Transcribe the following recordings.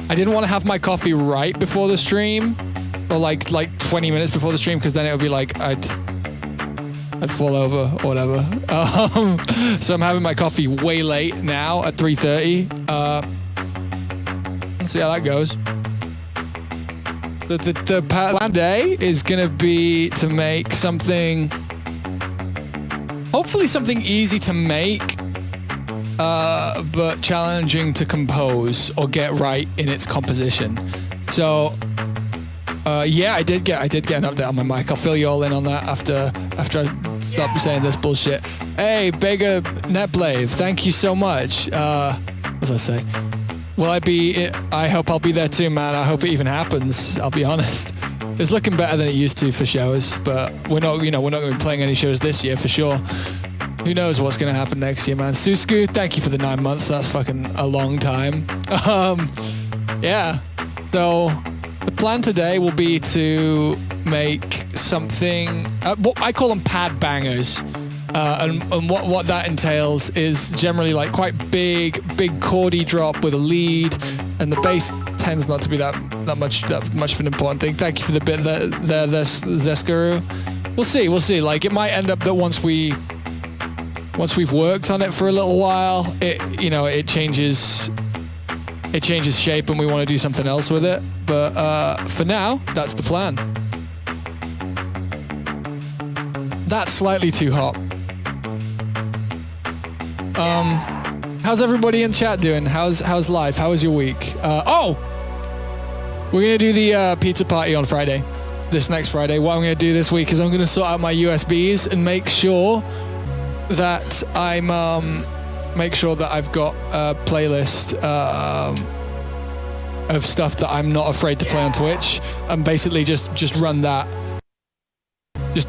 I didn't want to have my coffee right before the stream, or like 20 minutes before the stream, because then it would be like I'd fall over or whatever. So I'm having my coffee way late now at 3:30. Let's see how that goes. The plan today is gonna be to make something, hopefully something easy to make, but challenging to compose or get right in its composition. So, yeah, I did get an update on my mic. I'll fill you all in on that after I stop saying this bullshit. Hey, Bega Netblave, thank you so much. What was I say? Will I be? I hope I'll be there too, man. I hope it even happens. I'll be honest. It's looking better than it used to for shows, but we're not going to be playing any shows this year for sure. Who knows what's going to happen next year, man. Susku, thank you for the 9 months. That's fucking a long time. Yeah. So the plan today will be to make something. What I call them pad bangers. And what that entails is generally like quite big chordy drop with a lead, and the bass tends not to be that much of an important thing. Thank you for the bit there, Zeskaru. We'll see. Like, it might end up that once we've worked on it for a little while, it changes shape and we want to do something else with it. But for now, that's the plan. That's slightly too hot. How's everybody in chat doing? How's life? How was your week? We're gonna do the pizza party on Friday. This next Friday. What I'm gonna do this week is I'm gonna sort out my USBs and make sure that I've got a playlist of stuff that I'm not afraid to play on Twitch, and basically just run that. Just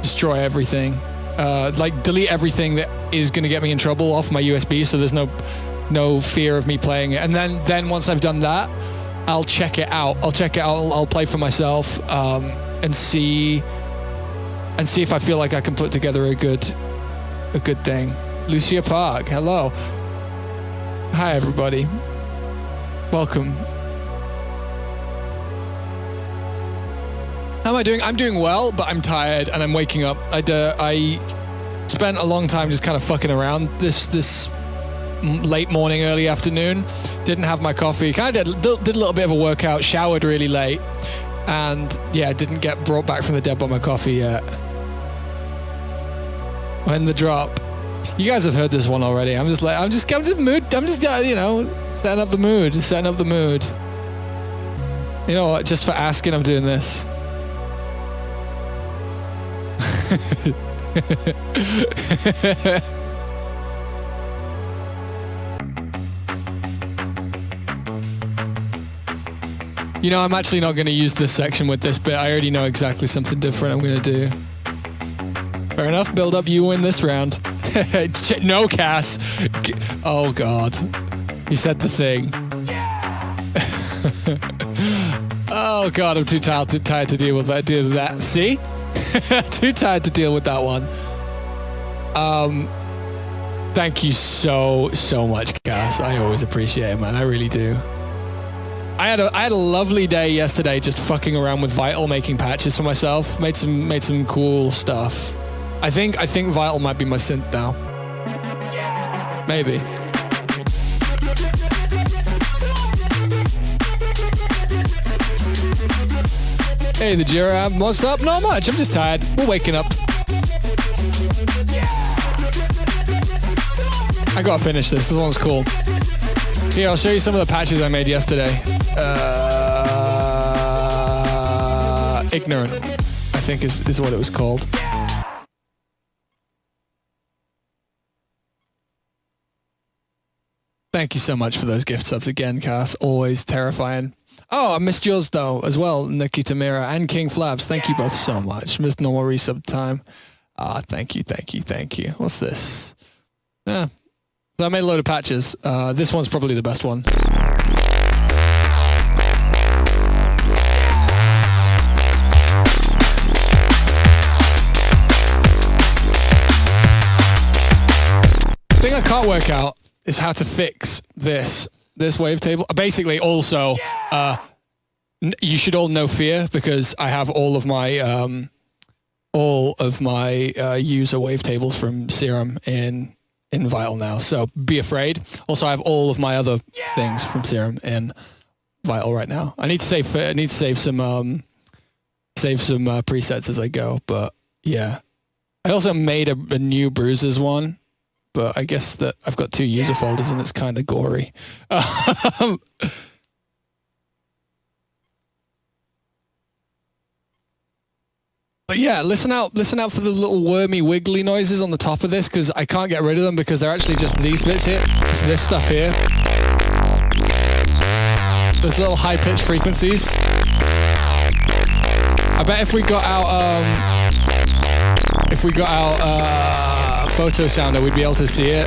destroy everything. Like delete everything that is going to get me in trouble off my USB, so there's no fear of me playing it. And then once I've done that, I'll check it out. I'll play for myself and see if I feel like I can put together a good thing. Lucia Park, hello. Hi everybody. Welcome. How am I doing? I'm doing well, but I'm tired and I'm waking up. I spent a long time just kind of fucking around this late morning, early afternoon. Didn't have my coffee. Kind of did a little bit of a workout, showered really late, and yeah, didn't get brought back from the dead by my coffee yet. When the drop. You guys have heard this one already. I'm just setting up the mood. You know what? Just for asking, I'm doing this. You know, I'm actually not going to use this section with this bit. I already know exactly something different I'm going to do. Fair enough. Build up. You win this round. No, Cass. Oh, God. He said the thing. Oh, God. I'm too tired to deal with that. See? Too tired to deal with that one. Thank you so much, Cass. I always appreciate it, man. I really do. I had a lovely day yesterday, just fucking around with Vital, making patches for myself. Made some cool stuff. I think Vital might be my synth now. Maybe. Hey, the Jira, what's up? Not much. I'm just tired. We're waking up. I gotta finish this. This one's cool. Here, I'll show you some of the patches I made yesterday. Ignorant, I think is what it was called. Thank you so much for those gift subs again, Cass. Always terrifying. Oh, I missed yours though as well, Nikki Tamira and King Flaps. Thank you both so much. Missed normal resub time. Thank you. What's this? Yeah. So I made a load of patches. This one's probably the best one. The thing I can't work out is how to fix this. this wavetable. Basically, also, you should all know Fear because I have all of my user wavetables from Serum in Vital now. So Be Afraid. Also, I have all of my other things from Serum in Vital right now. I need to save some presets as I go. But yeah, I also made a new Bruises one. But I guess that I've got 2 user folders and it's kind of gory. But yeah, listen out for the little wormy wiggly noises on the top of this because I can't get rid of them because they're actually just these bits here. It's this stuff here. Those little high-pitched frequencies. I bet if we got out Photo Sounder, we'd be able to see it.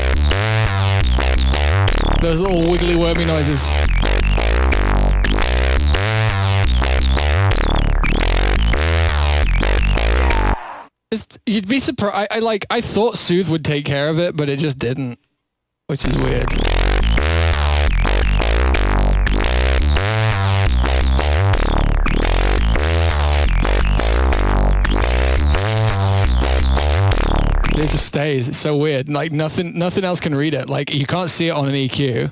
Those little wiggly wormy noises. You'd be surprised. I thought Soothe would take care of it, but it just didn't, which is weird. It just stays. It's so weird. Like nothing else can read it. Like you can't see it on an EQ.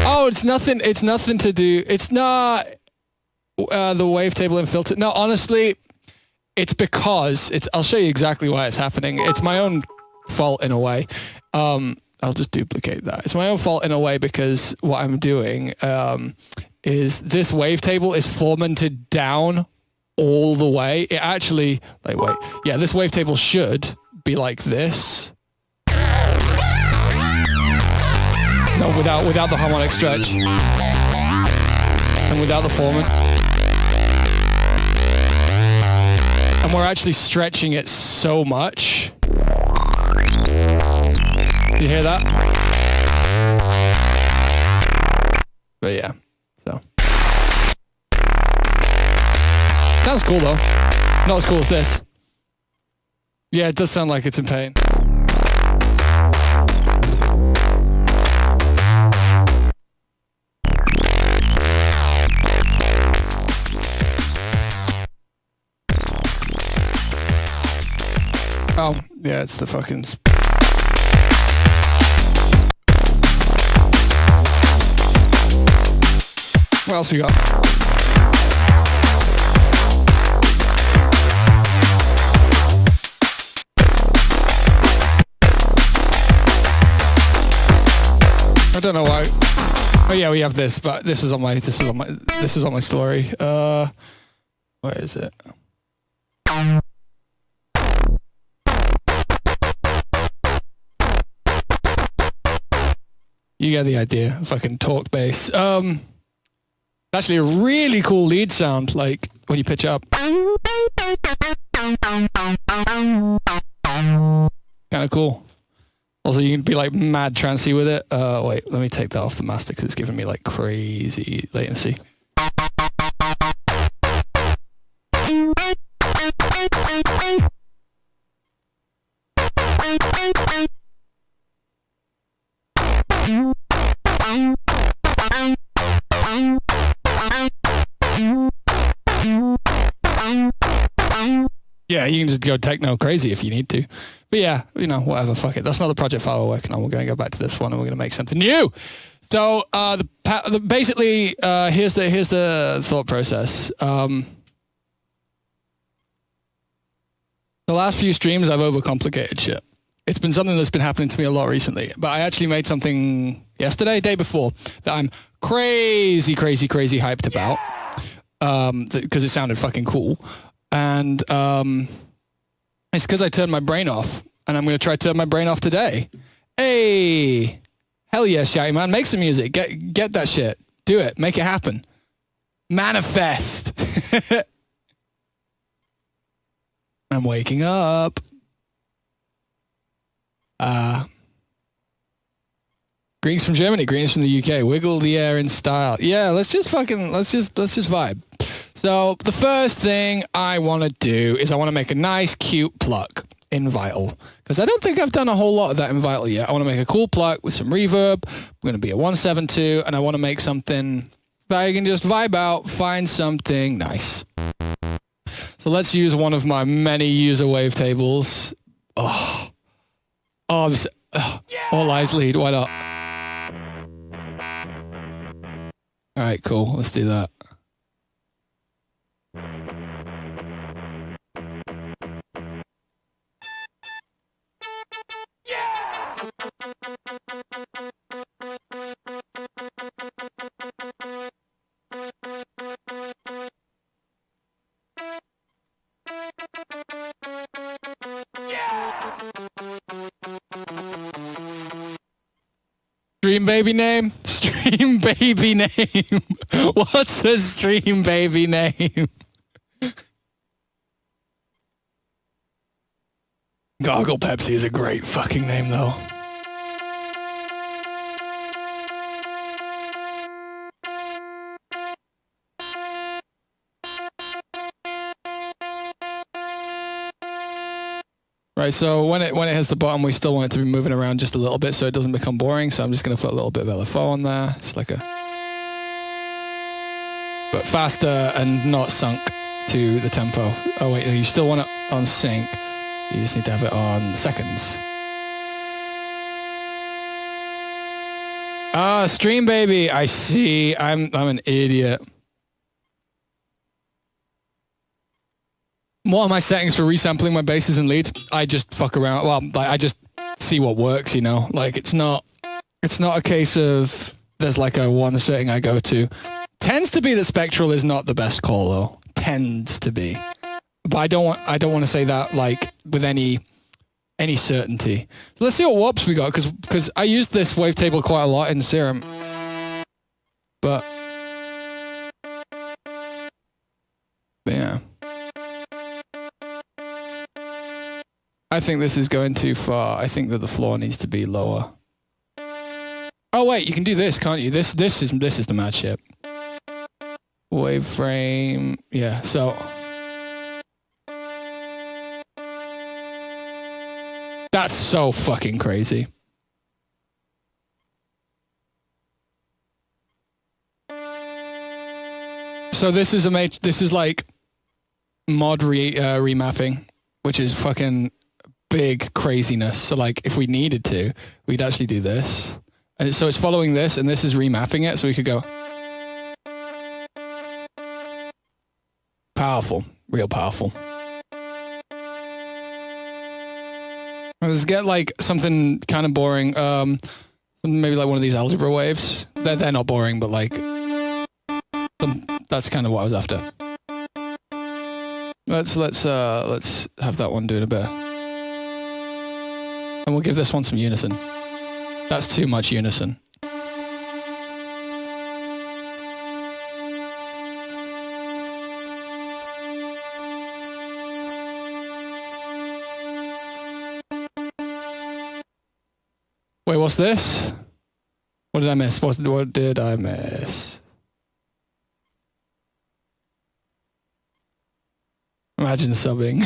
Oh, it's nothing to do. It's not the wavetable and filter. No, honestly, it's because I'll show you exactly why it's happening. It's my own fault in a way. I'll just duplicate that. It's my own fault in a way because what I'm doing is this wavetable is formatted down all the way. It actually, this wavetable should be like this. No, without the harmonic stretch and without the formant. And we're actually stretching it so much. You hear that? But yeah, so. Sounds cool though. Not as cool as this. Yeah, it does sound like it's in pain. Oh, yeah, it's the fucking... What else we got? I don't know why. Oh yeah, we have this, but this is on my story. Where is it? You get the idea. Fucking talk bass. Actually a really cool lead sound, like when you pitch up. Kind of cool. Also, you can be like mad trancy with it. Wait, let me take that off the master because it's giving me like crazy latency. Yeah, you can just go techno crazy if you need to. But yeah, whatever, fuck it. That's not the project file we're working on. We're going to go back to this one and we're going to make something new. So basically, here's the thought process. The last few streams, I've overcomplicated shit. It's been something that's been happening to me a lot recently. But I actually made something yesterday, day before, that I'm crazy hyped about. Because it sounded fucking cool. And it's because I turned my brain off, and I'm going to try to turn my brain off today. Hey, hell yeah, Shouty Man, make some music, get that shit, do it, make it happen, manifest. I'm waking up. Greetings from Germany, greetings from the UK. Wiggle the air in style. Yeah, let's just vibe. So the first thing I want to do is I want to make a nice, cute pluck. in Vital, because I don't think I've done a whole lot of that in Vital yet. I want to make a cool pluck with some reverb. I'm going to be a 172, and I want to make something that I can just vibe out, find something nice. So let's use one of my many user wavetables. All eyes lead, why not? All right, cool, let's do that. Stream baby name? Stream baby name. What's a stream baby name? Goggle Pepsi is a great fucking name though. Right, so when it hits the bottom, we still want it to be moving around just a little bit so it doesn't become boring. So I'm just going to put a little bit of LFO on there. Just like but faster and not sunk to the tempo. Oh wait, you still want it on sync. You just need to have it on seconds. Ah, stream baby. I see. I'm an idiot. What are my settings for resampling my basses and leads? I just fuck around. Well, like, I just see what works, you know? Like, it's not a case of there's like a one setting I go to. Tends to be that Spectral is not the best call though. Tends to be. But I don't want to say that like with any certainty. So let's see what warps we got, because I used this wavetable quite a lot in Serum. But yeah. I think this is going too far. I think that the floor needs to be lower. Oh wait, you can do this, can't you? This is the mad shit. Wave frame, yeah. So that's so fucking crazy. So this is like mod remapping, which is fucking big craziness. So like if we needed to, we'd actually do this. And so it's following this and this is remapping it. So we could go powerful, real powerful. Let's get like something kind of boring. Maybe like one of these algebra waves. They're not boring, but like that's kind of what I was after. Let's have that one doing a bit. And we'll give this one some unison. That's too much unison. Wait, what's this? What did I miss? What did I miss? Imagine subbing.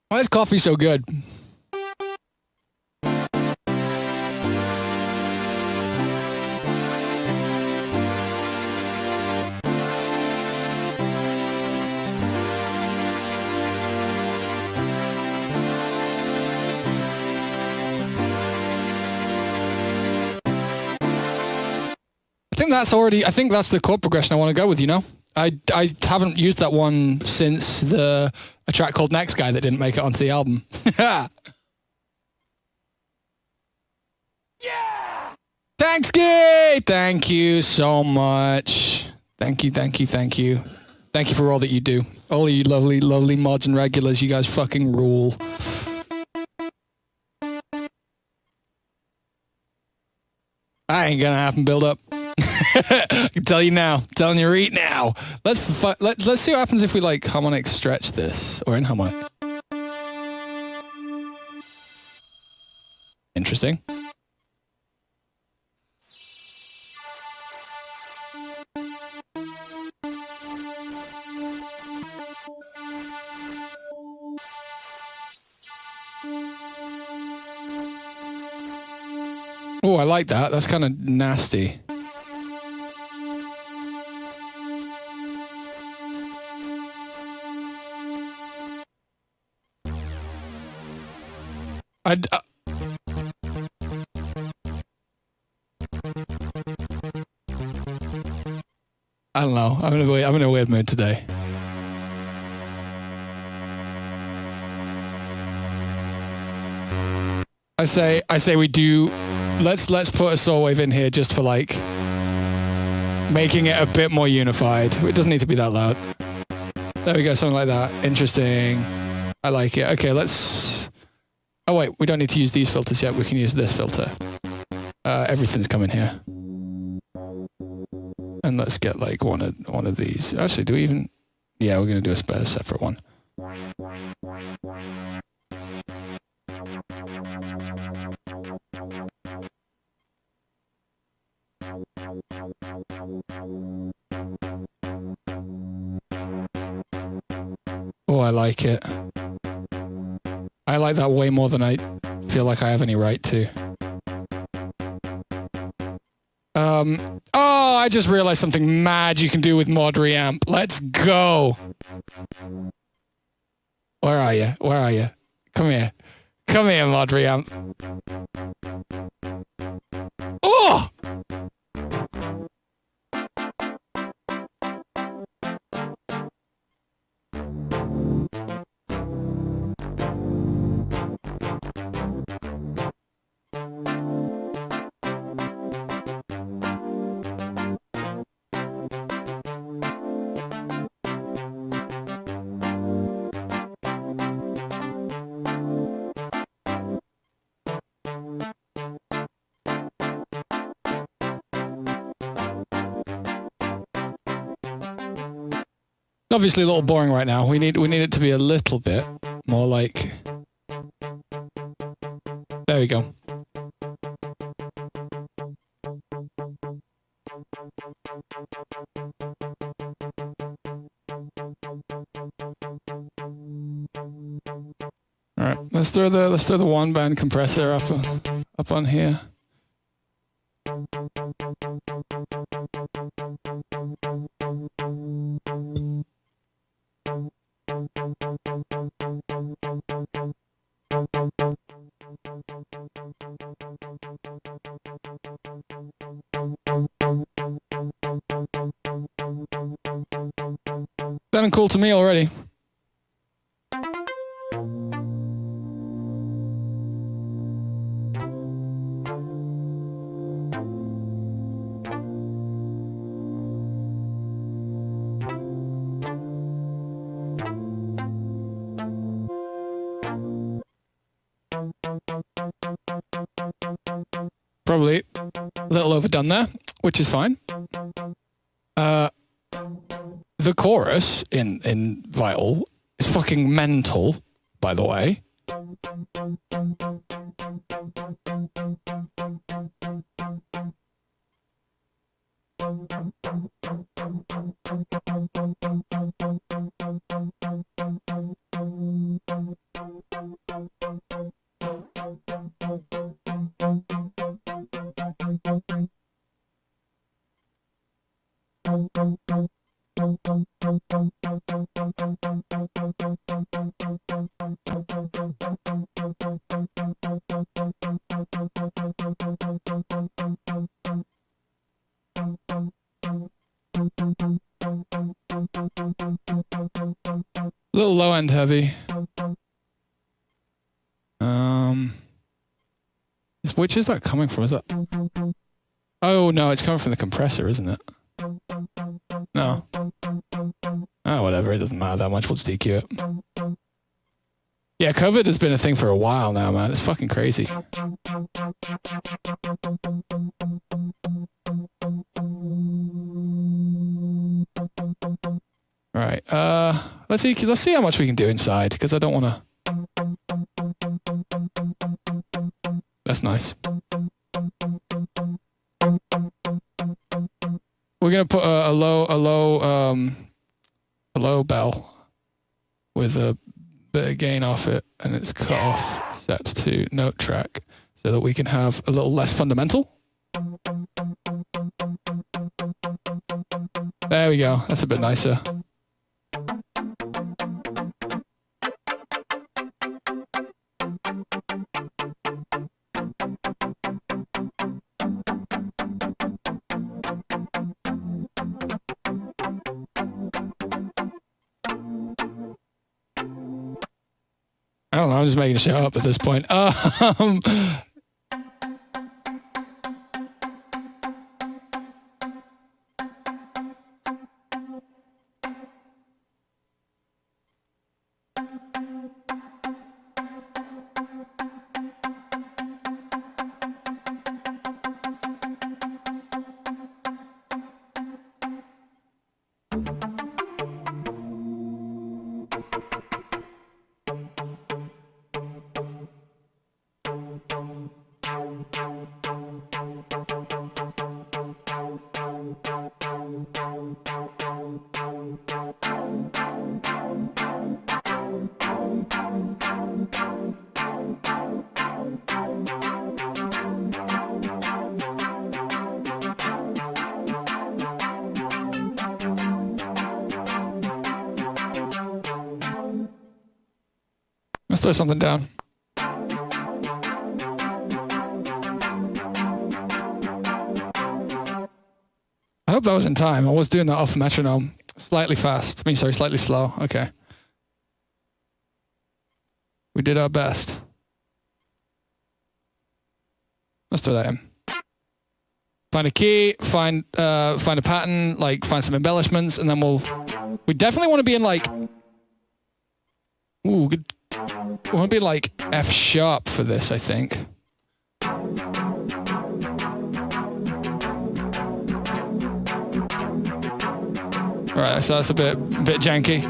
Why is coffee so good? I think that's the chord progression I want to go with, you know? I haven't used that one since a track called Next Guy that didn't make it onto the album. Yeah! Thanks, Gay! Thank you so much. Thank you. Thank you for all that you do. All you lovely, lovely mods and regulars, you guys fucking rule. I ain't gonna happen, build up. I can tell you now. I'm telling you right now. Let's see what happens if we like harmonic stretch this or in harmonic. Interesting. Oh, I like that. That's kind of nasty. I don't know. I'm in a weird mood today. I say we do. Let's put a saw wave in here just for like making it a bit more unified. It doesn't need to be that loud. There we go. Something like that. Interesting. I like it. Okay, let's. Oh wait, we don't need to use these filters yet. We can use this filter. Everything's coming here. And let's get like one of these. Actually, do we even? Yeah, we're gonna do a separate one. Oh, I like it. I like that way more than I feel like I have any right to. Oh, I just realized something mad you can do with mod reamp. Let's go. Where are you? Where are you? Come here. Come here, mod reamp. Oh! Obviously a little boring right now. We need it to be a little bit more like. There we go. All right, let's throw the one band compressor up on here. Sounding cool to me already. Probably a little overdone there, which is fine. The chorus in Vital is fucking mental, by the way. A little low end heavy. Which is that coming from? Is that? Oh no, it's coming from the compressor, isn't it? No. Oh, whatever. It doesn't matter that much. We'll just EQ it. Yeah, COVID has been a thing for a while now, man. It's fucking crazy. All right. Let's see how much we can do inside, because I don't want to. That's nice. We're gonna put a low bell with a bit of gain off it, and it's cut off set to note track. so that we can have a little less fundamental. There we go. That's a bit nicer. I don't know, I'm just making shit up at this point. Let's throw something down. I hope that was in time. I was doing that off metronome. Slightly fast. I mean, sorry, slightly slow. Okay. We did our best. Let's throw that in. Find a key, find a pattern, like find some embellishments, and then we definitely want to be in like, ooh, good. We want to be like F sharp for this, I think. Alright, so that's a bit janky.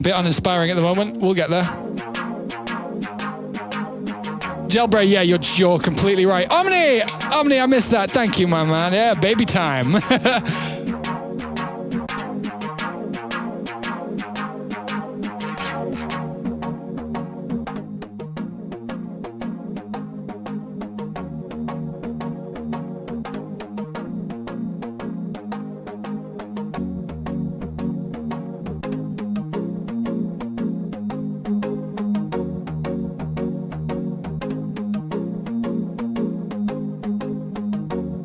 Bit uninspiring at the moment. We'll get there. Jailbreak, yeah, you're completely right. Omni, I missed that. Thank you, my man. Yeah, baby time.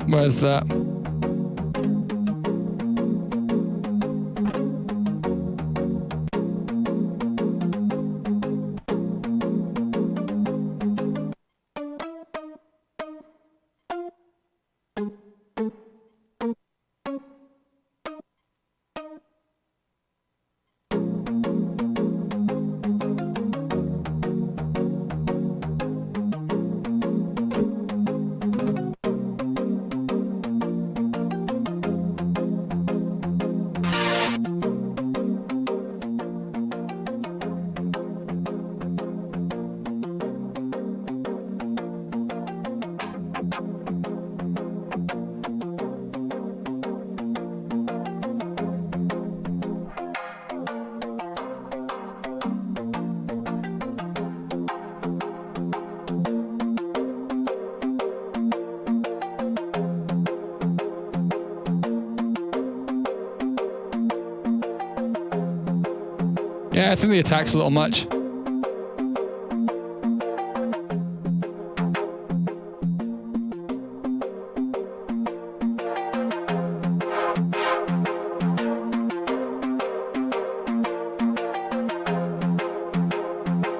Where's that? Yeah, I think the attack's a little much.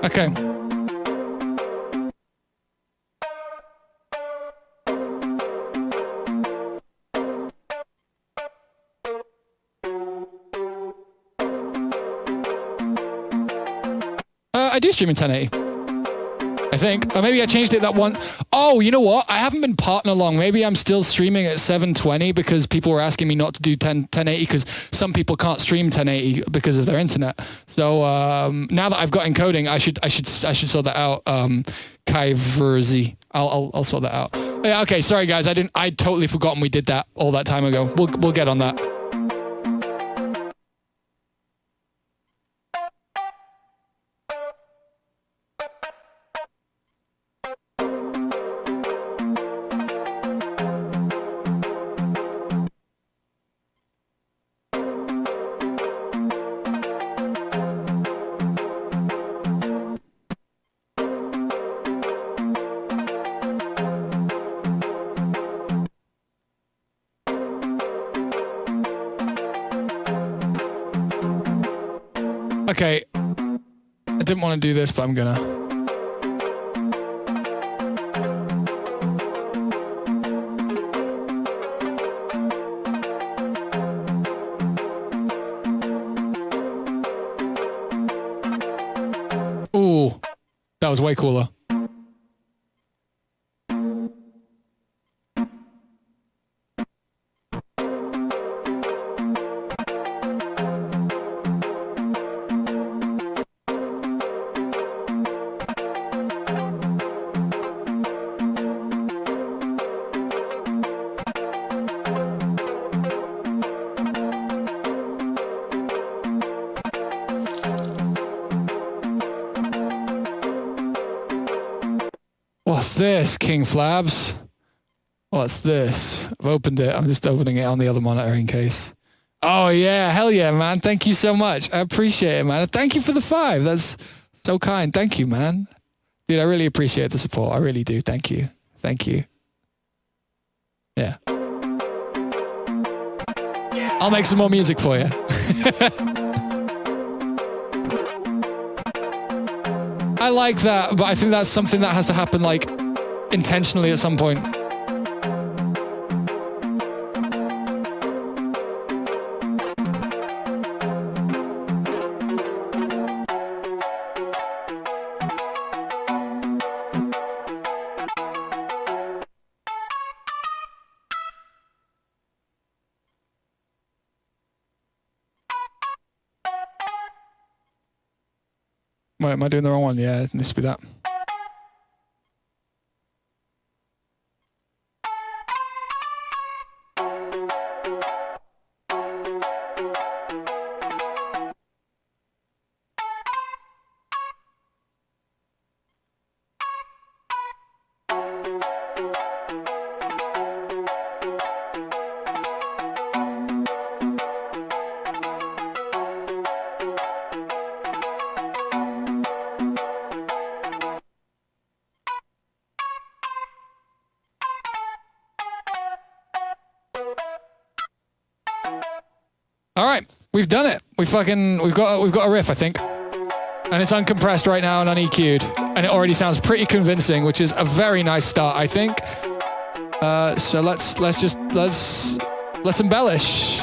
Okay. I do stream in 1080. I think. Or maybe I changed it that one. Oh, you know what? I haven't been partner long. Maybe I'm still streaming at 720 because people were asking me not to do 1080 because some people can't stream 1080 because of their internet. So now that I've got encoding, I should sort that out. Kai Verzi. I'll sort that out. Yeah, okay, sorry guys. I'd totally forgotten we did that all that time ago. We'll get on that. Okay. I didn't want to do this, but I'm gonna. Ooh, that was way cooler. What's this, King Flabs? What's this? I've opened it. I'm just opening it on the other monitor in case. Oh, yeah. Hell yeah, man. Thank you so much. I appreciate it, man. Thank you for the 5. That's so kind. Thank you, man. Dude, I really appreciate the support. I really do. Thank you. Thank you. Yeah. I'll make some more music for you. I like that, but I think that's something that has to happen, like, intentionally at some point. Wait, am I doing the wrong one? Yeah, it needs to be that. All right, we've done it. We've got a riff, I think, and it's uncompressed right now and un-EQ'd, and it already sounds pretty convincing, which is a very nice start, I think. So let's embellish.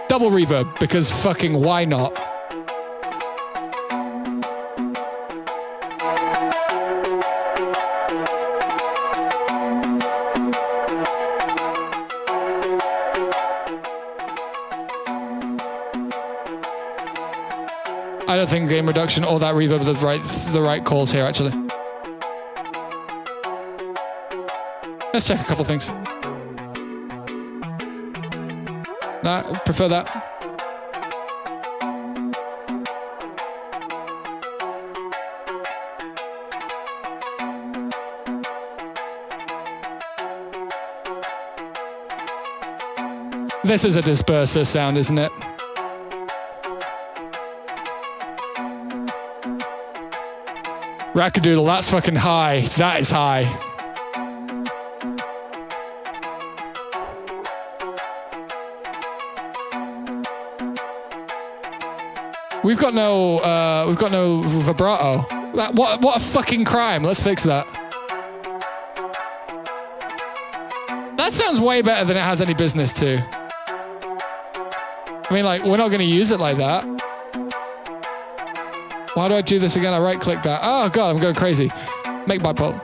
Double reverb, because fucking why not? I don't think gain reduction or that reverb are the right calls here, actually. Let's check a couple things. Nah, prefer that. This is a disperser sound, isn't it? Rackadoodle, that's fucking high. That is high. We've got no vibrato. What a fucking crime. Let's fix that. That sounds way better than it has any business to. I mean, like, we're not going to use it like that. Why do I do this again? I right-click that. Oh, God, I'm going crazy. Make bipolar.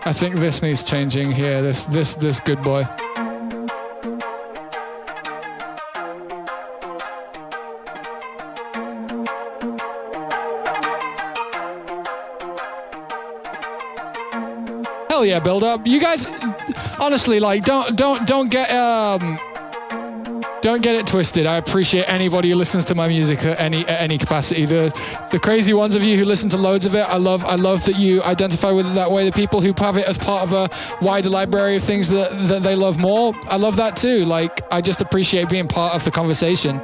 I think this needs changing here. This good boy. Hell yeah, build up. You guys, honestly, like, don't get it twisted. I appreciate anybody who listens to my music at any capacity. The crazy ones of you who listen to loads of it, I love that you identify with it that way. The people who have it as part of a wider library of things that they love more, I love that too. Like, I just appreciate being part of the conversation.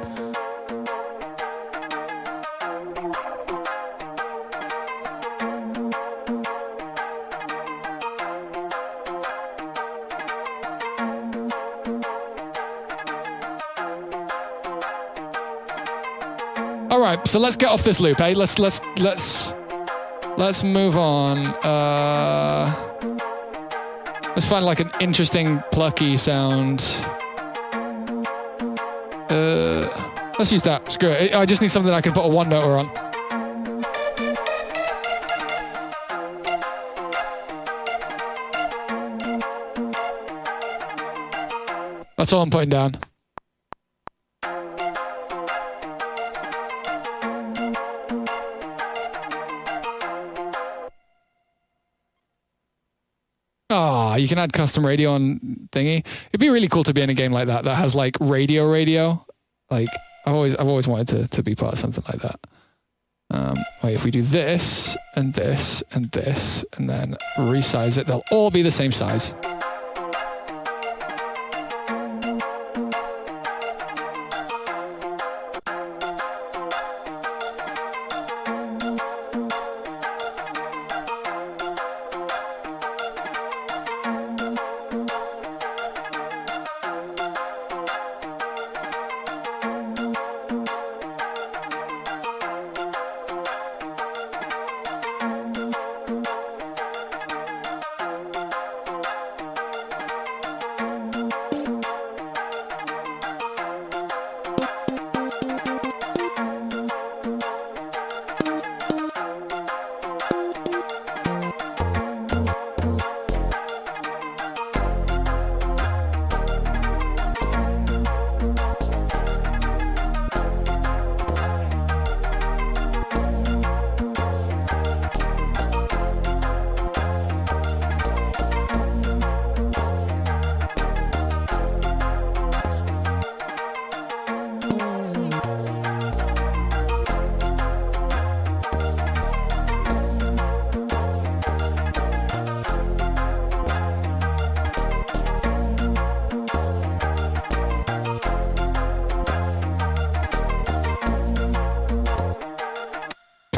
All right, so let's get off this loop, eh? Let's move on. Let's find like an interesting plucky sound. Let's use that. Screw it. I just need something I can put a one noter on. That's all I'm putting down. You can add custom radio on thingy. It'd be really cool to be in a game like that has like radio. Like I've always wanted to be part of something like that. Wait, if we do this and this and this and then resize it, they'll all be the same size.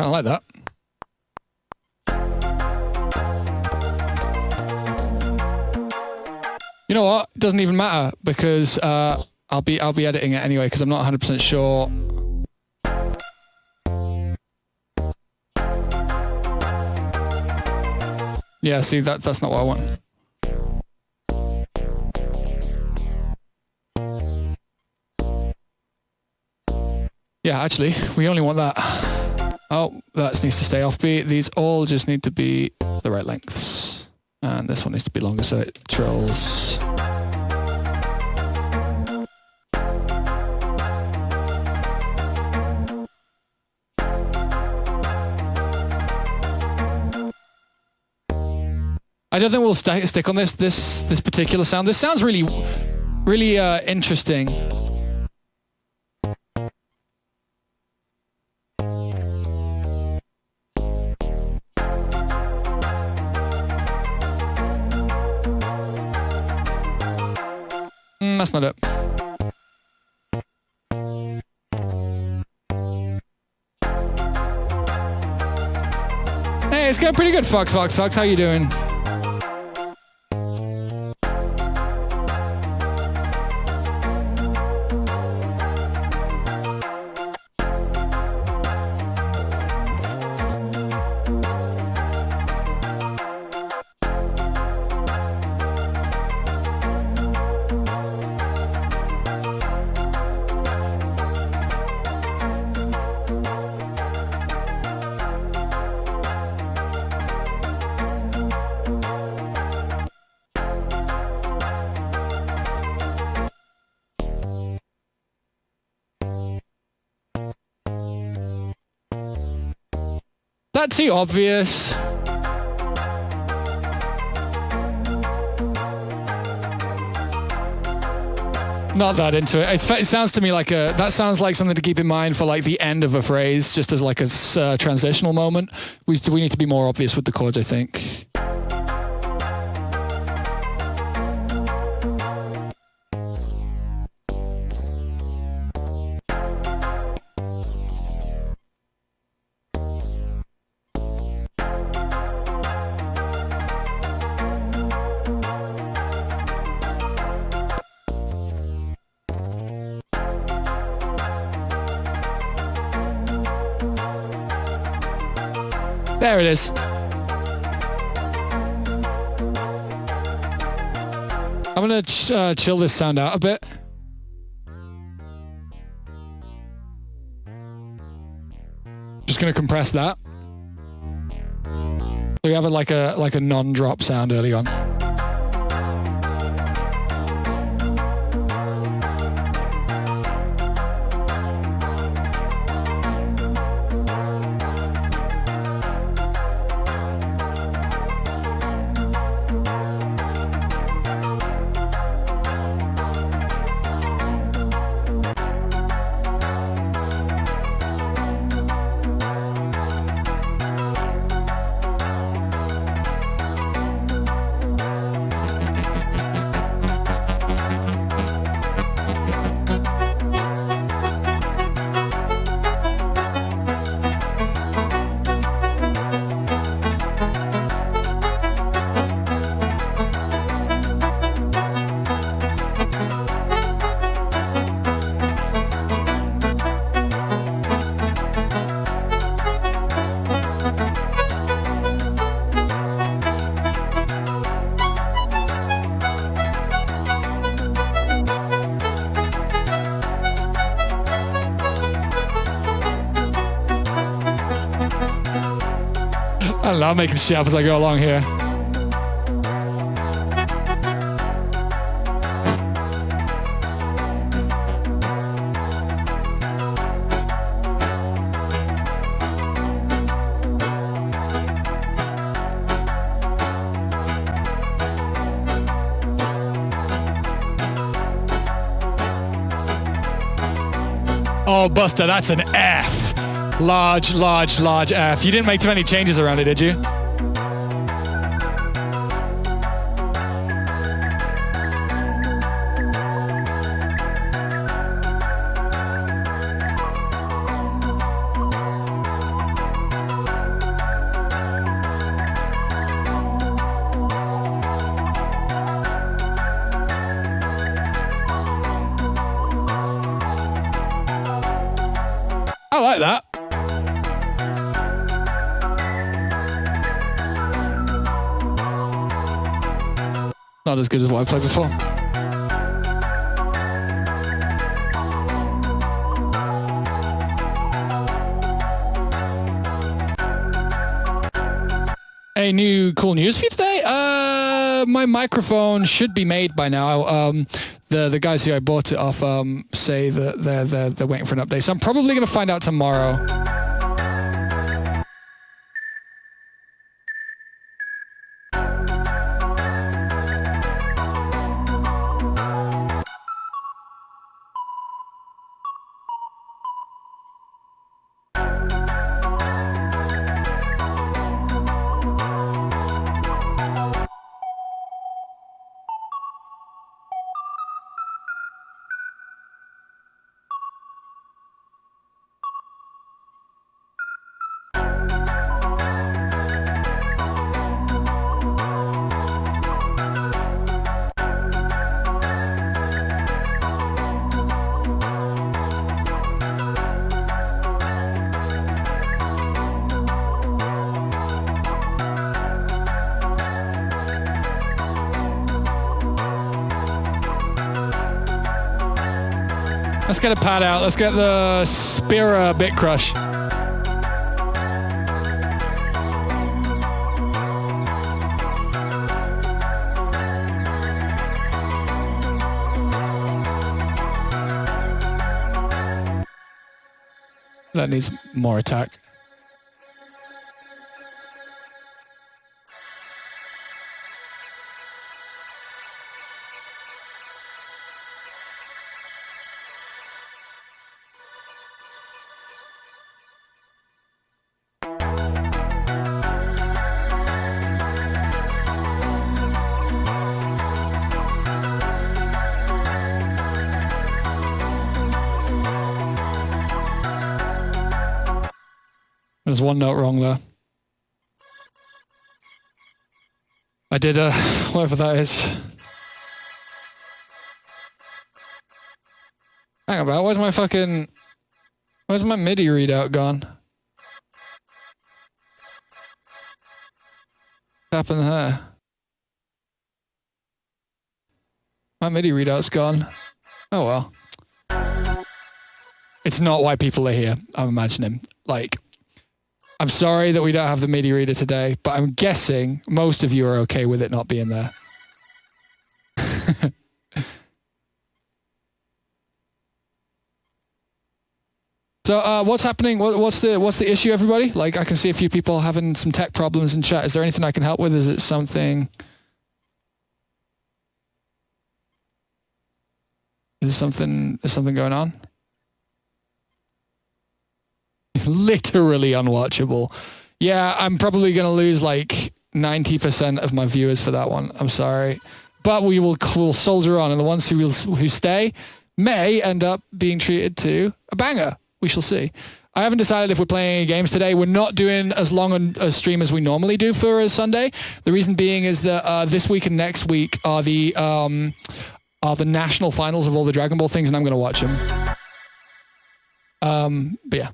Like that. You know what? It doesn't even matter because I'll be editing it anyway because I'm not 100% sure. Yeah, see that's not what I want. Yeah, actually, we only want that. Oh, that needs to stay offbeat. These all just need to be the right lengths. And this one needs to be longer so it trills. I don't think we'll stick on this particular sound. This sounds really interesting. That's not it. Hey, it's going pretty good, Fox. How you doing? That too obvious. Not that into it. It sounds to me like that sounds like something to keep in mind for like the end of a phrase, just as like a transitional moment. We need to be more obvious with the chords, I think. There it is. I'm going to chill this sound out a bit. Just going to compress that. So we have like a non-drop sound early on. I don't know, I'm making shit up as I go along here. Oh, Buster, that's an F. Large F. You didn't make too many changes around it, did you? I like that. Not as good as what I've played before. A new cool news for you today? My microphone should be made by now. The guys who I bought it off say that they're waiting for an update. So I'm probably going to find out tomorrow. Let's get a pad out. Let's get the Spira Bit Crush. That needs more attack. Stephenson's one note wrong there. I did whatever that is. Hang about, where's my MIDI readout gone? What happened there? My MIDI readout's gone. Oh well. It's not why people are here, I'm imagining. Like, I'm sorry that we don't have the MIDI reader today, but I'm guessing most of you are okay with it not being there. So what's happening? What's the issue, everybody? Like, I can see a few people having some tech problems in chat. Is there anything I can help with? Is it something? Is something going on? Literally unwatchable. Yeah, I'm probably going to lose like 90% of my viewers for that one. I'm sorry. But we'll soldier on, and the ones who stay may end up being treated to a banger. We shall see. I haven't decided if we're playing any games today. We're not doing as long a stream as we normally do for a Sunday. The reason being is that this week and next week are the national finals of all the Dragon Ball things, and I'm going to watch them. But yeah.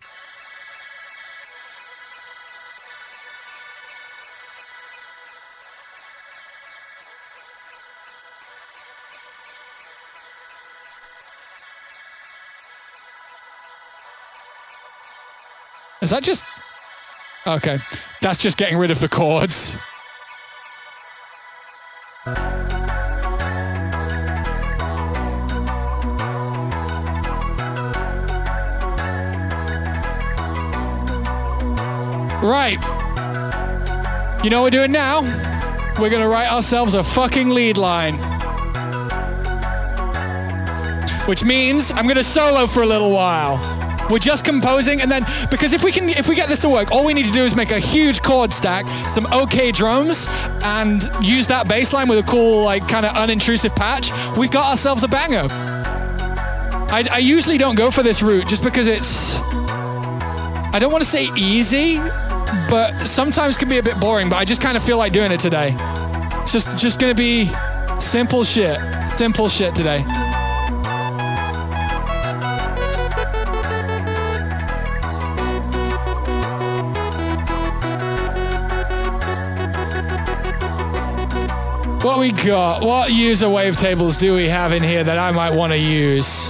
Is that just... Okay. That's just getting rid of the chords. Right. You know what we're doing now? We're going to write ourselves a fucking lead line. Which means I'm going to solo for a little while. We're just composing, and then, because if we get this to work, all we need to do is make a huge chord stack, some okay drums, and use that bass line with a cool, like, kind of unintrusive patch. We've got ourselves a banger. I usually don't go for this route just because it's, I don't want to say easy, but sometimes can be a bit boring, but I just kind of feel like doing it today. It's just going to be simple shit today. What we got? What user wavetables do we have in here that I might want to use?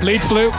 Lead flute.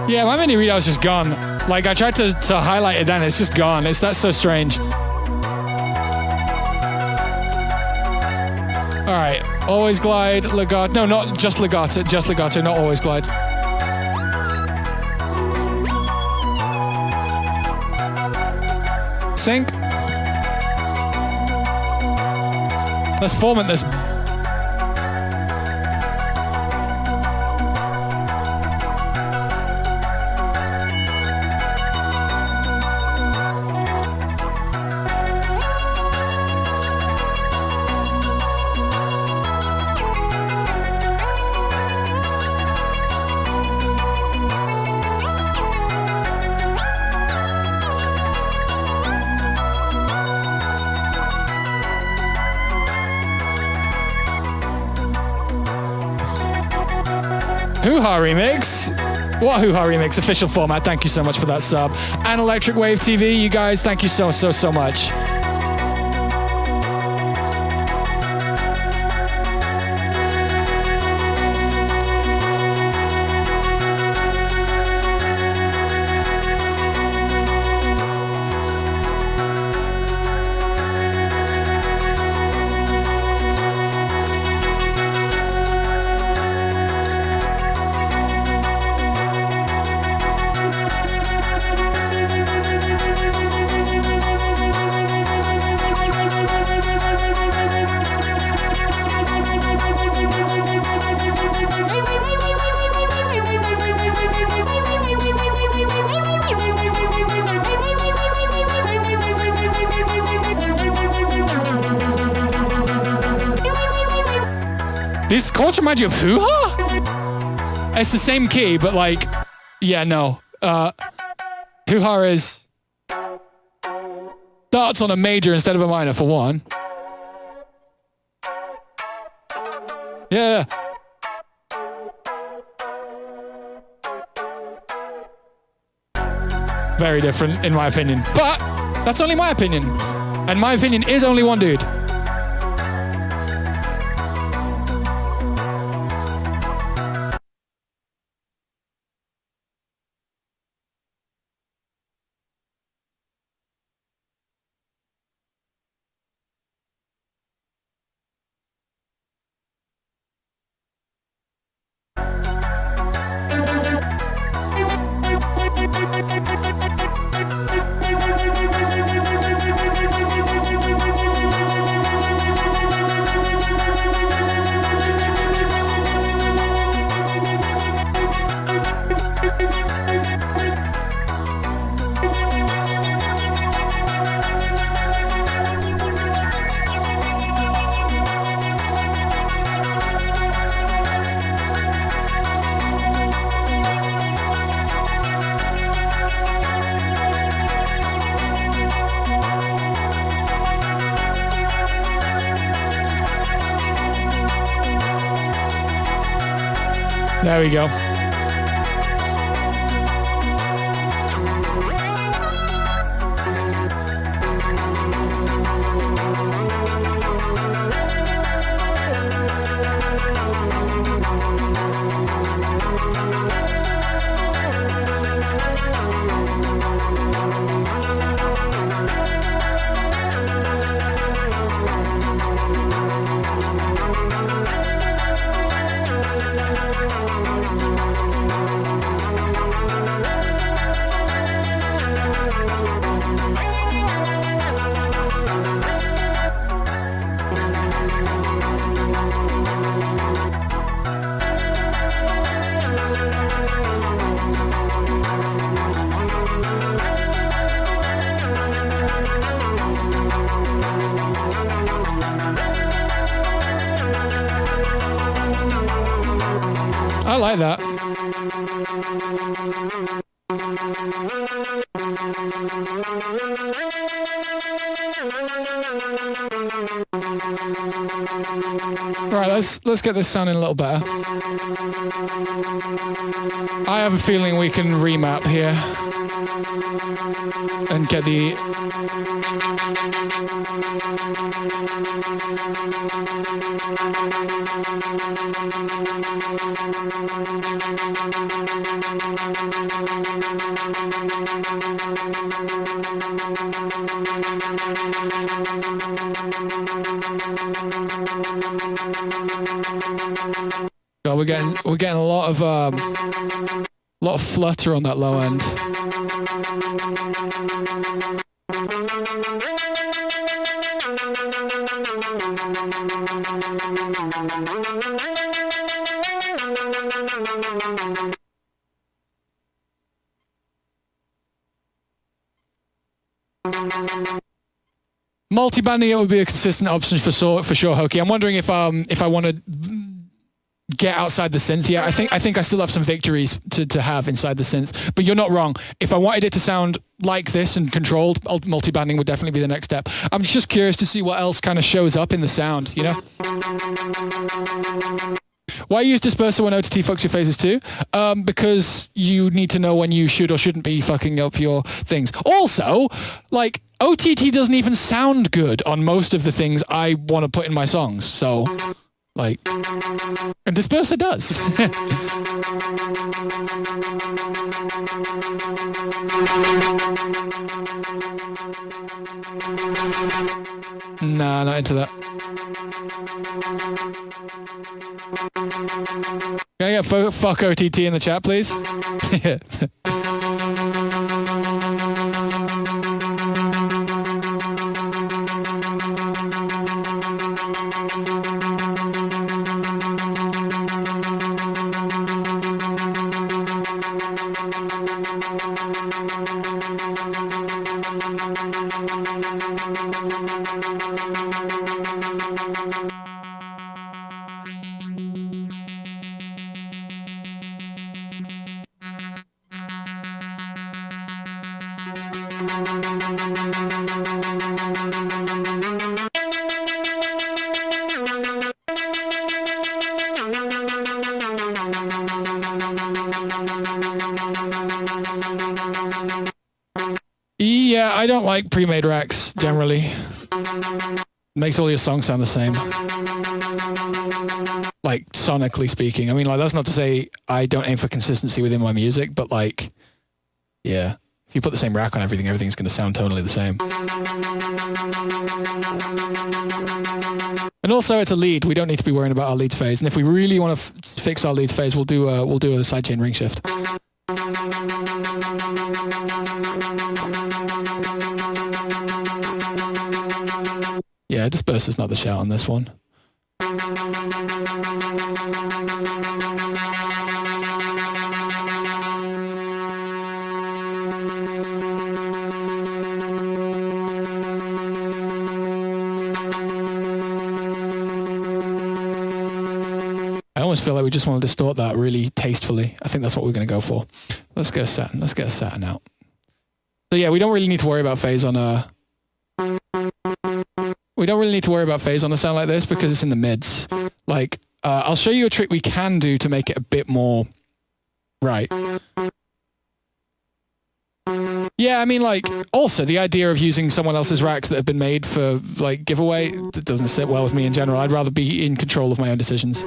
Yeah, my mini readout's just gone. Like, I tried to highlight it then, it's just gone. That's so strange. All right, always glide, legato. No, not just legato, not always glide. Sync. Let's format this. Hoo-Ha Remix. What Hoo-Ha Remix? Official format. Thank you so much for that sub. And Electric Wave TV, you guys, thank you so much. These chords remind you of hoo-ha? It's the same key, but like, yeah, no. Hoo-ha is starts on a major instead of a minor for one. Yeah. Very different, in my opinion. But that's only my opinion. And my opinion is only one dude. There we go. I like that. Right, let's get this sounding a little better. I have a feeling we can remap here and get the God, we're getting a lot of flutter on that low end. Multi-banding it would be a consistent option for sure, Hokey. I'm wondering if I want to get outside the synth. Yeah, I think I still have some victories to have inside the synth. But you're not wrong. If I wanted it to sound like this and controlled, multi-banding would definitely be the next step. I'm just curious to see what else kind of shows up in the sound, you know? Why use disperser when OTT fucks your phases too? Because you need to know when you should or shouldn't be fucking up your things. Also, like, OTT doesn't even sound good on most of the things I want to put in my songs. So, like, and disperser does. Nah, not into that. Yeah, fuck OTT in the chat, please. Yeah, I don't like pre-made racks generally. Makes all your songs sound the same. Like sonically speaking. I mean, like that's not to say I don't aim for consistency within my music, but like, yeah, if you put the same rack on everything, everything's going to sound tonally the same. And also, it's a lead. We don't need to be worrying about our leads phase. And if we really want to fix our leads phase, we'll do a sidechain ring shift. Yeah, disperser's not the shout on this one. I almost feel like we just want to distort that really tastefully. I think that's what we're going to go for. Let's get a Saturn. Let's get a Saturn out. So yeah, we don't really need to worry about phase on a... We don't really need to worry about phase on a sound like this because it's in the mids. Like, I'll show you a trick we can do to make it a bit more right. Yeah, I mean, like, also the idea of using someone else's racks that have been made for, like, giveaway, it doesn't sit well with me in general. I'd rather be in control of my own decisions.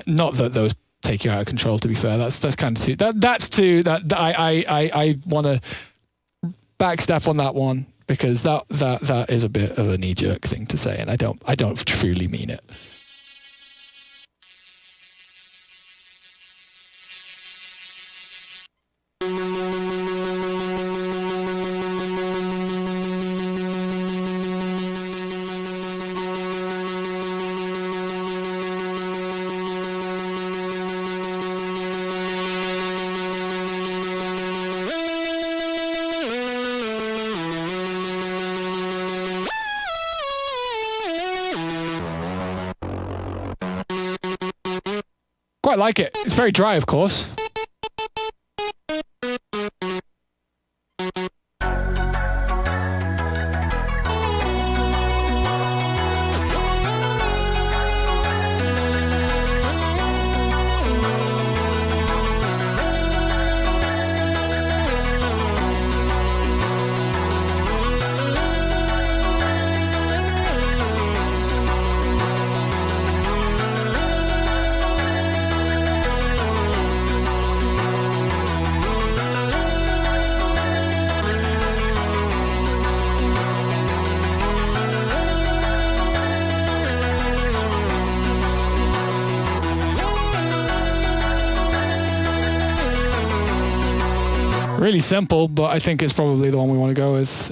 Not that those take you out of control, to be fair. That's kind of too, I want to backstep on that one because that is a bit of a knee-jerk thing to say, and I don't truly mean it. Quite like it. It's very dry, of course. Really simple, but I think it's probably the one we want to go with.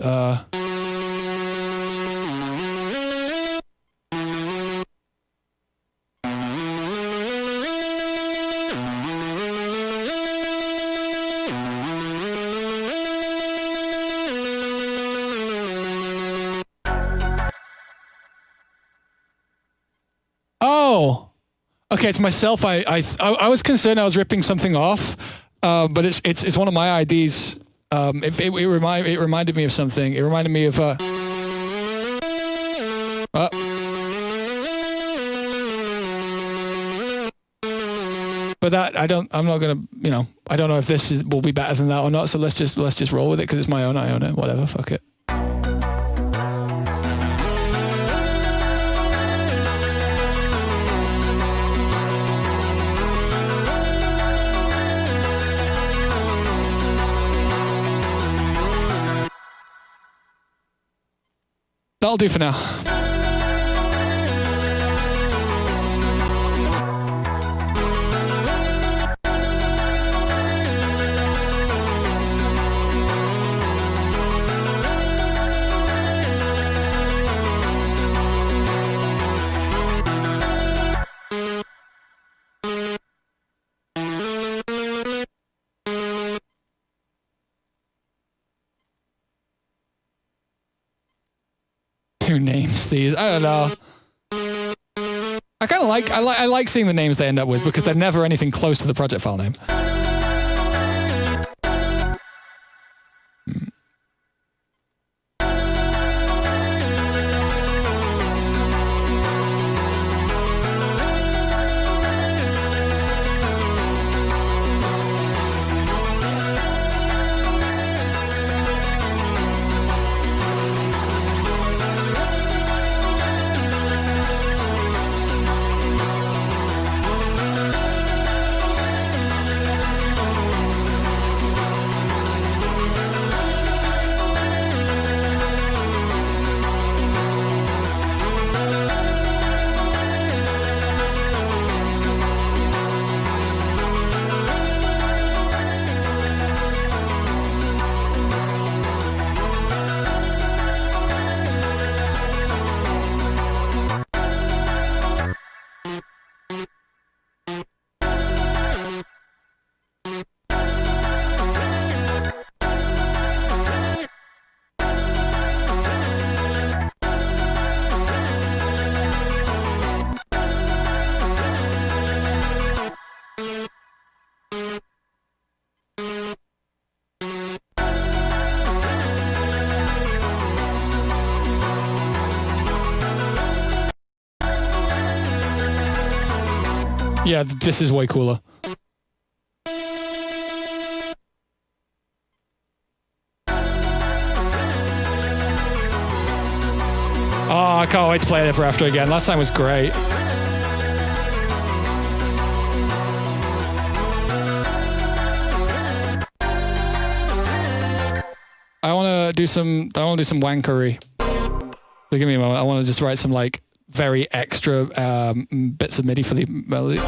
Oh, okay. It's myself. I was concerned I was ripping something off. But it's one of my IDs. It reminded me of something. It reminded me of but that I'm not gonna, I don't know if this will be better than that or not. So let's just roll with it because it's my own. I own it. Whatever. Fuck it. That'll do for now. Who names these? I don't know. I kind of I like seeing the names they end up with because they're never anything close to the project file name. Yeah, this is way cooler. Oh, I can't wait to play it ever after again. Last time was great. I want to do some wankery. So give me a moment. I want to just write some like very extra bits of MIDI for the melody.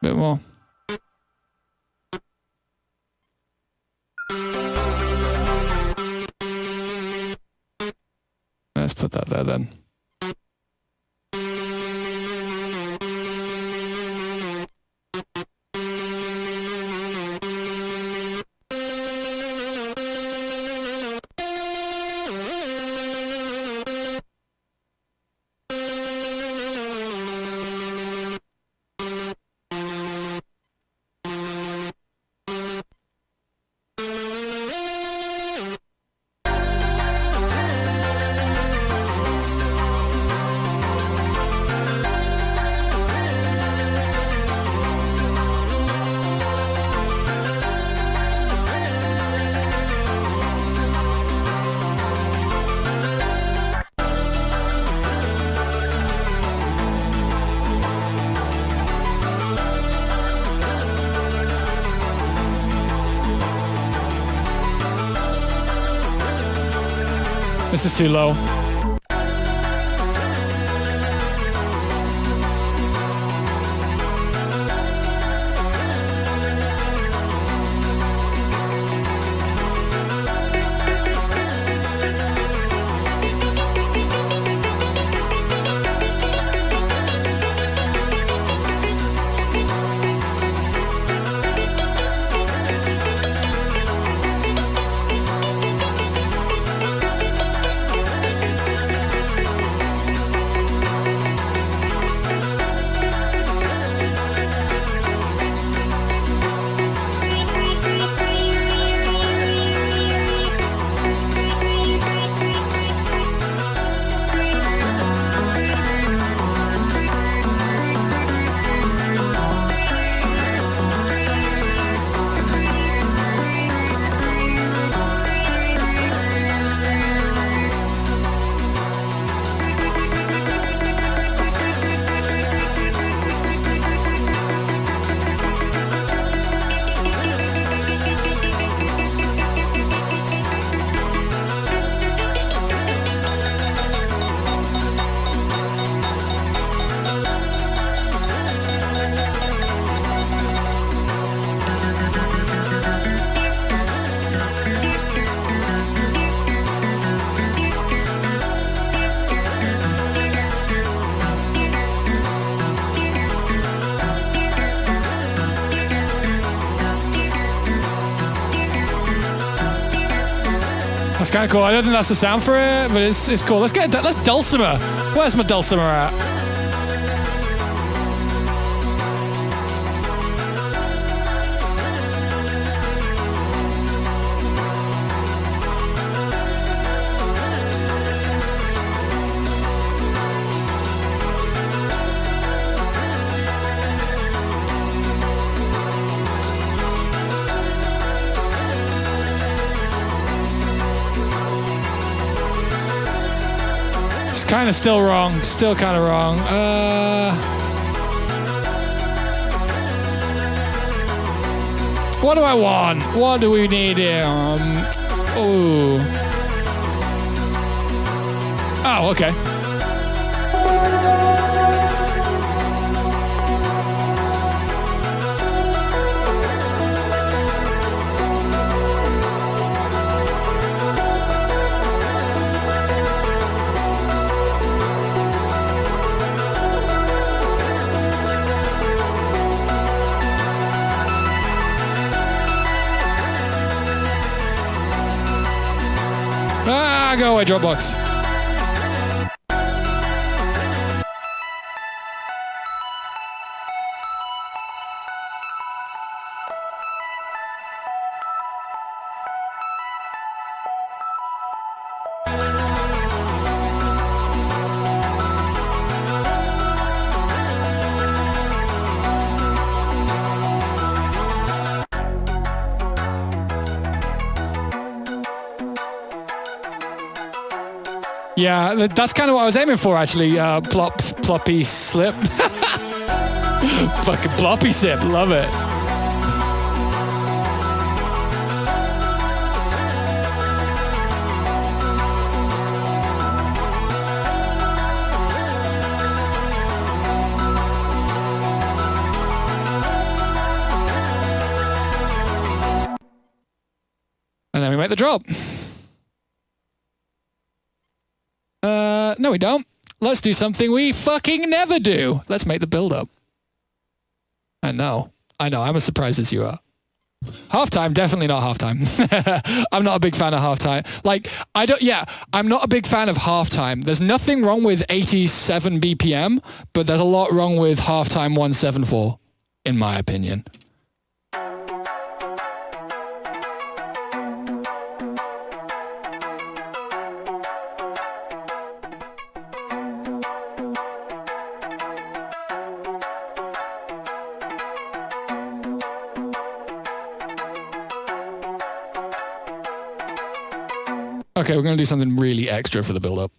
Bit more. Let's put that there then. This is too low. That's kind of cool. I don't think that's the sound for it, but it's cool. Let's dulcimer. Where's my dulcimer at? Kind of still wrong. Still kind of wrong. What do I want? What do we need here? Oh, okay. Go away, Dropbox. Yeah, that's kind of what I was aiming for, actually. Ploppy slip. Fucking ploppy sip, love it. And then we make the drop. No, we don't. Let's do something we fucking never do. Let's make the build-up. I know. I'm as surprised as you are. Halftime, definitely not halftime. I'm not a big fan of halftime. I'm not a big fan of halftime. There's nothing wrong with 87 BPM, but there's a lot wrong with halftime 174, in my opinion. Okay, we're going to do something really extra for the build-up.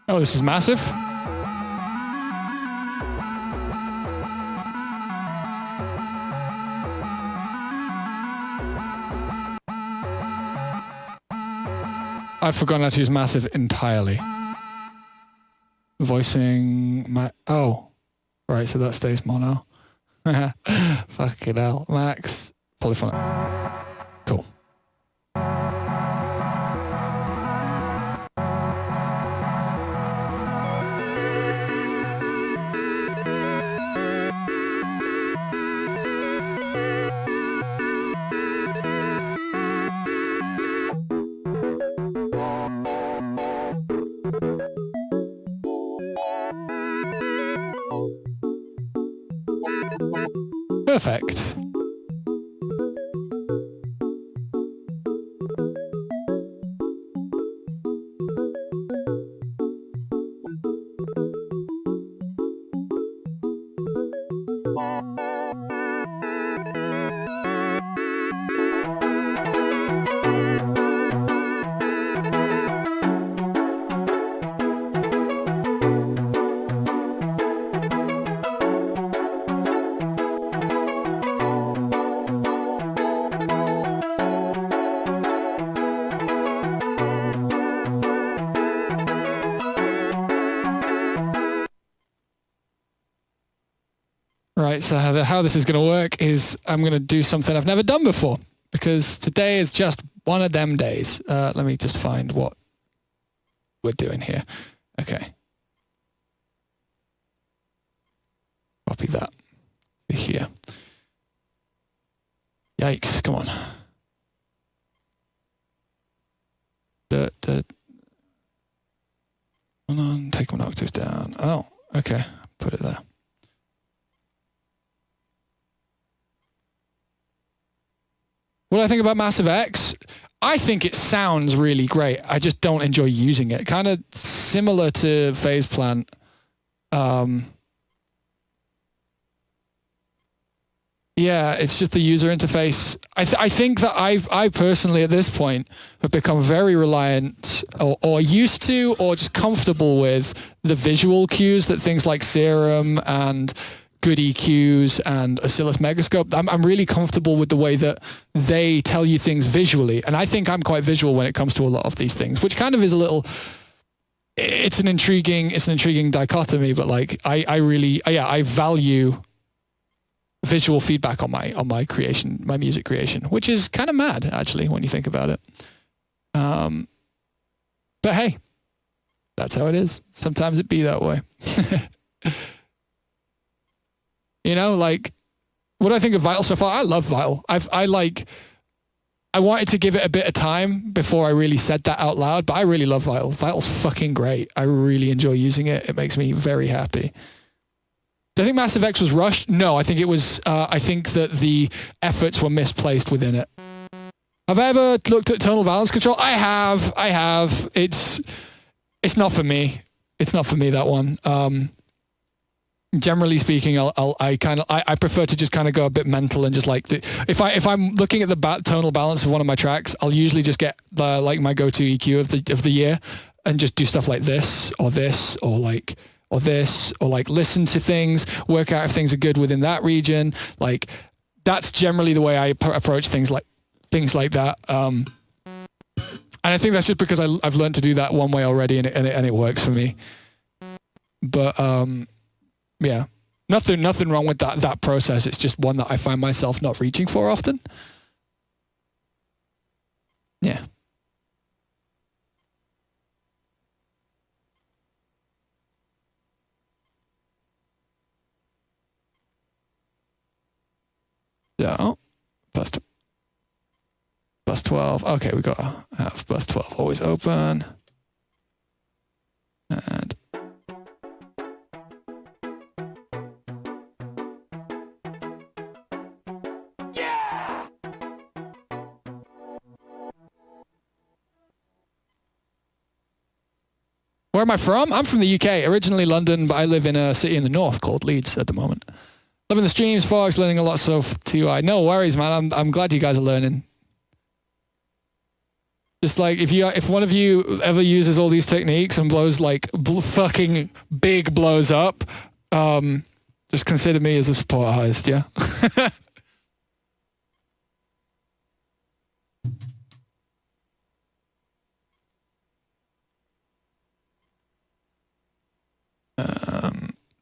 Oh, this is massive. I've forgotten how to use massive entirely. Voicing my... Oh. Right, so that stays mono. Fucking hell. Max. Polyphonic. Cool. Perfect. right, so how this is going to work is I'm going to do something I've never done before, because today is just one of them days. Let me just find what we're doing here. Okay. Copy that here. Yikes, come on. Hold on, take one octave down. Oh, okay, put it there. What do I think about Massive X? I think it sounds really great. I just don't enjoy using it. Kind of similar to Phase Plant. Yeah, it's just the user interface. I think that I personally at this point have become very reliant or used to or just comfortable with the visual cues that things like Serum and Good EQs and Oscillus Megascope. I'm really comfortable with the way that they tell you things visually. And I think I'm quite visual when it comes to a lot of these things, which kind of is a little... It's an intriguing dichotomy, but like I value visual feedback on my creation, my music creation, which is kind of mad actually when you think about it. But hey, that's how it is. Sometimes it be that way. You know, like, what do I think of Vital so far? I love Vital. I wanted to give it a bit of time before I really said that out loud, but I really love Vital. Vital's fucking great. I really enjoy using it. It makes me very happy. Do I think Massive X was rushed? No, I think it was, I think that the efforts were misplaced within it. Have I ever looked at tonal balance control? I have. It's not for me. It's not for me, that one. Generally speaking, I prefer to just kind of go a bit mental and just like, if I'm looking at the tonal balance of one of my tracks, I'll usually just get like my go-to EQ of the year and just do stuff like this or this or like, or this, or like listen to things, work out if things are good within that region. Like that's generally the way I approach things like that. And I think that's just because I've learned to do that one way already, and it works for me. But yeah, nothing wrong with that process. It's just one that I find myself not reaching for often. Yeah. So, bus 12. Okay, we got to have bus 12 always open. And yeah! Where am I from? I'm from the UK, originally London, but I live in a city in the north called Leeds at the moment. Loving the streams, folks, learning a lot so too. No worries, man. I'm glad you guys are learning. Just like if one of you ever uses all these techniques and blows like fucking big blows up, just consider me as a support artist, yeah?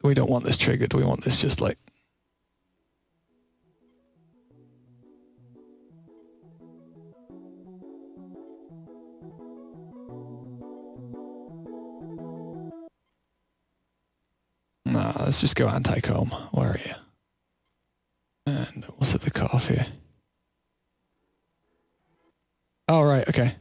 We don't want this triggered. We want this just like... No, let's just go anti-comb. Where are you? And what's at the cutoff here? Oh, right, okay.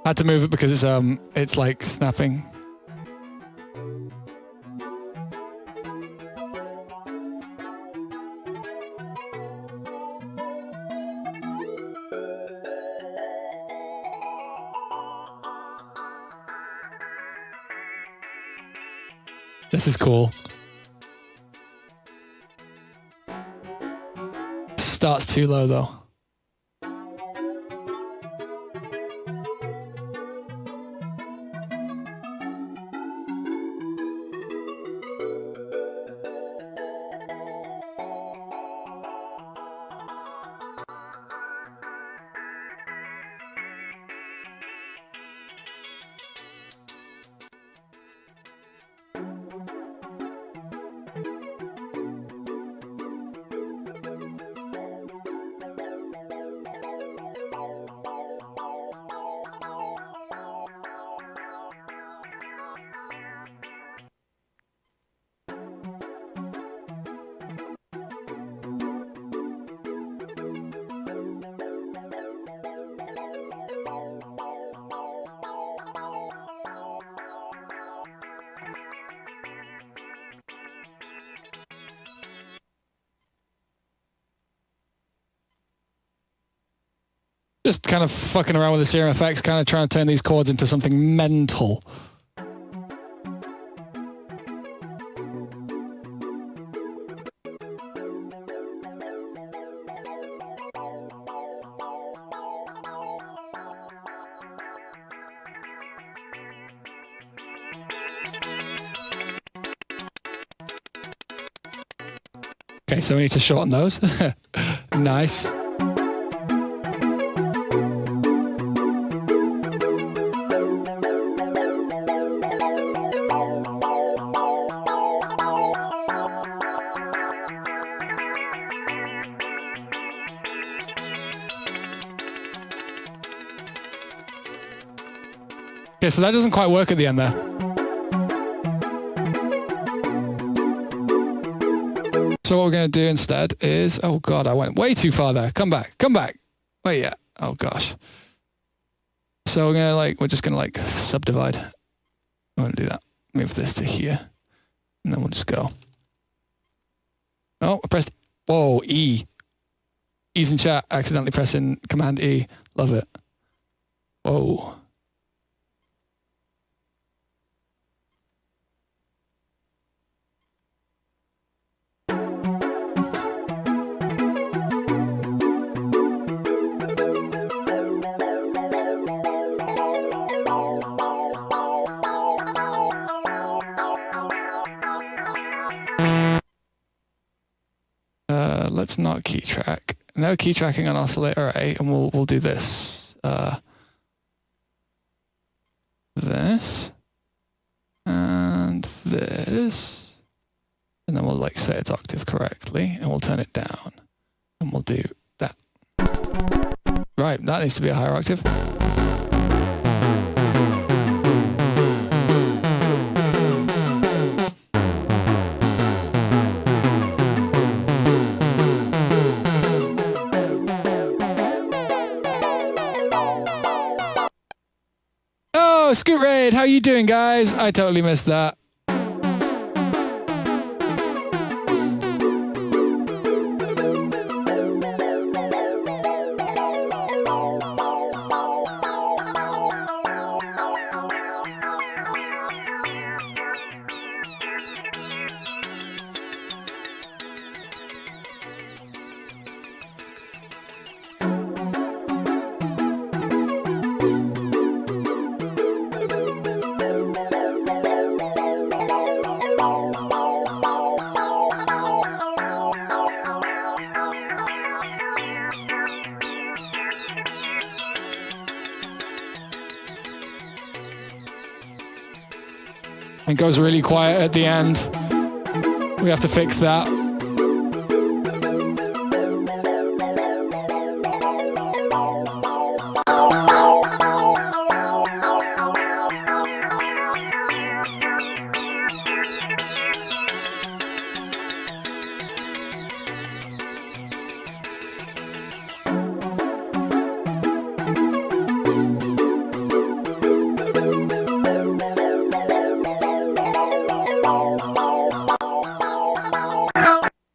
I had to move it because it's like snapping. This is cool. Starts too low though. Just kind of fucking around with the serum effects, kind of trying to turn these chords into something mental. Okay, so we need to shorten those. Nice. Okay, so that doesn't quite work at the end there. So what we're going to do instead is, oh God, I went way too far there. Come back, come back. Wait, yeah. Oh gosh. So we're going to we're just going to subdivide. I'm going to do that. Move this to here. And then we'll just go. Oh, I pressed, whoa, E. E's in chat, accidentally pressing Command E. Love it. Whoa. Let's not key track. No key tracking on oscillator A, and we'll do this. This and this, and then we'll set its octave correctly, and we'll turn it down, and we'll do that. Right, that needs to be a higher octave. Scoot Raid, how you doing, guys? I totally missed that. It goes really quiet at the end. We have to fix that.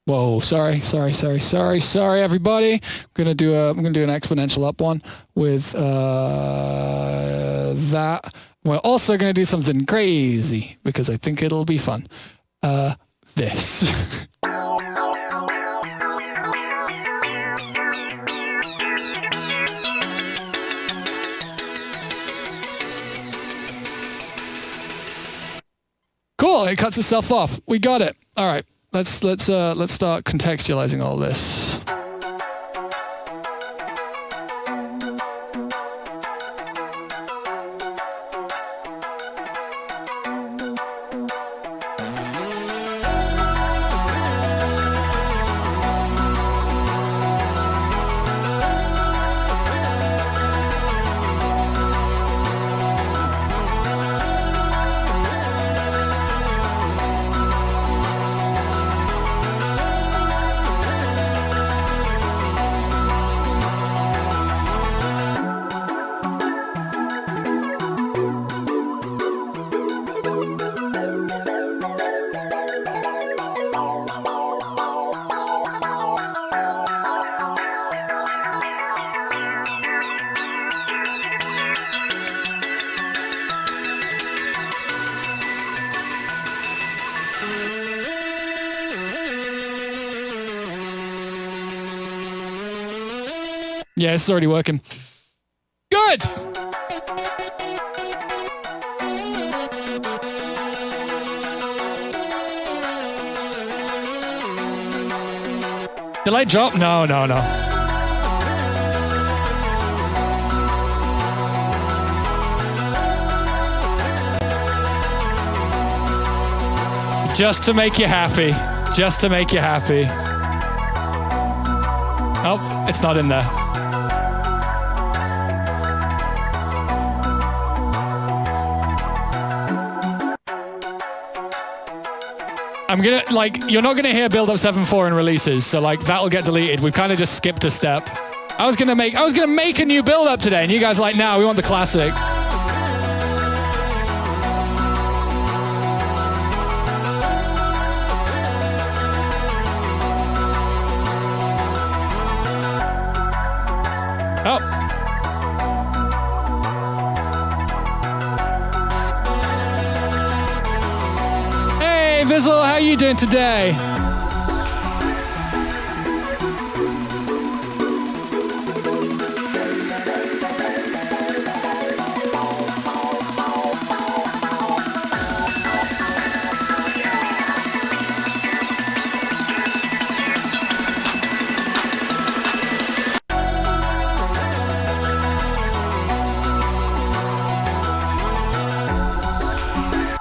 Whoa, sorry, everybody. I'm gonna do an exponential up one with that. We're also gonna do something crazy because I think it'll be fun. This. Cool, it cuts itself off. We got it. All right. Let's start contextualizing all this. Yeah, it's already working. Good! Did I drop? No. Just to make you happy. Just to make you happy. Oh, it's not in there. I'm gonna, like, you're not gonna hear build up 7.4 in releases, so like that'll get deleted. We've kind of just skipped a step. I was gonna make a new build up today, and you guys are like, no, we want the classic. Oh. Hey, Vizzle, how you doing today?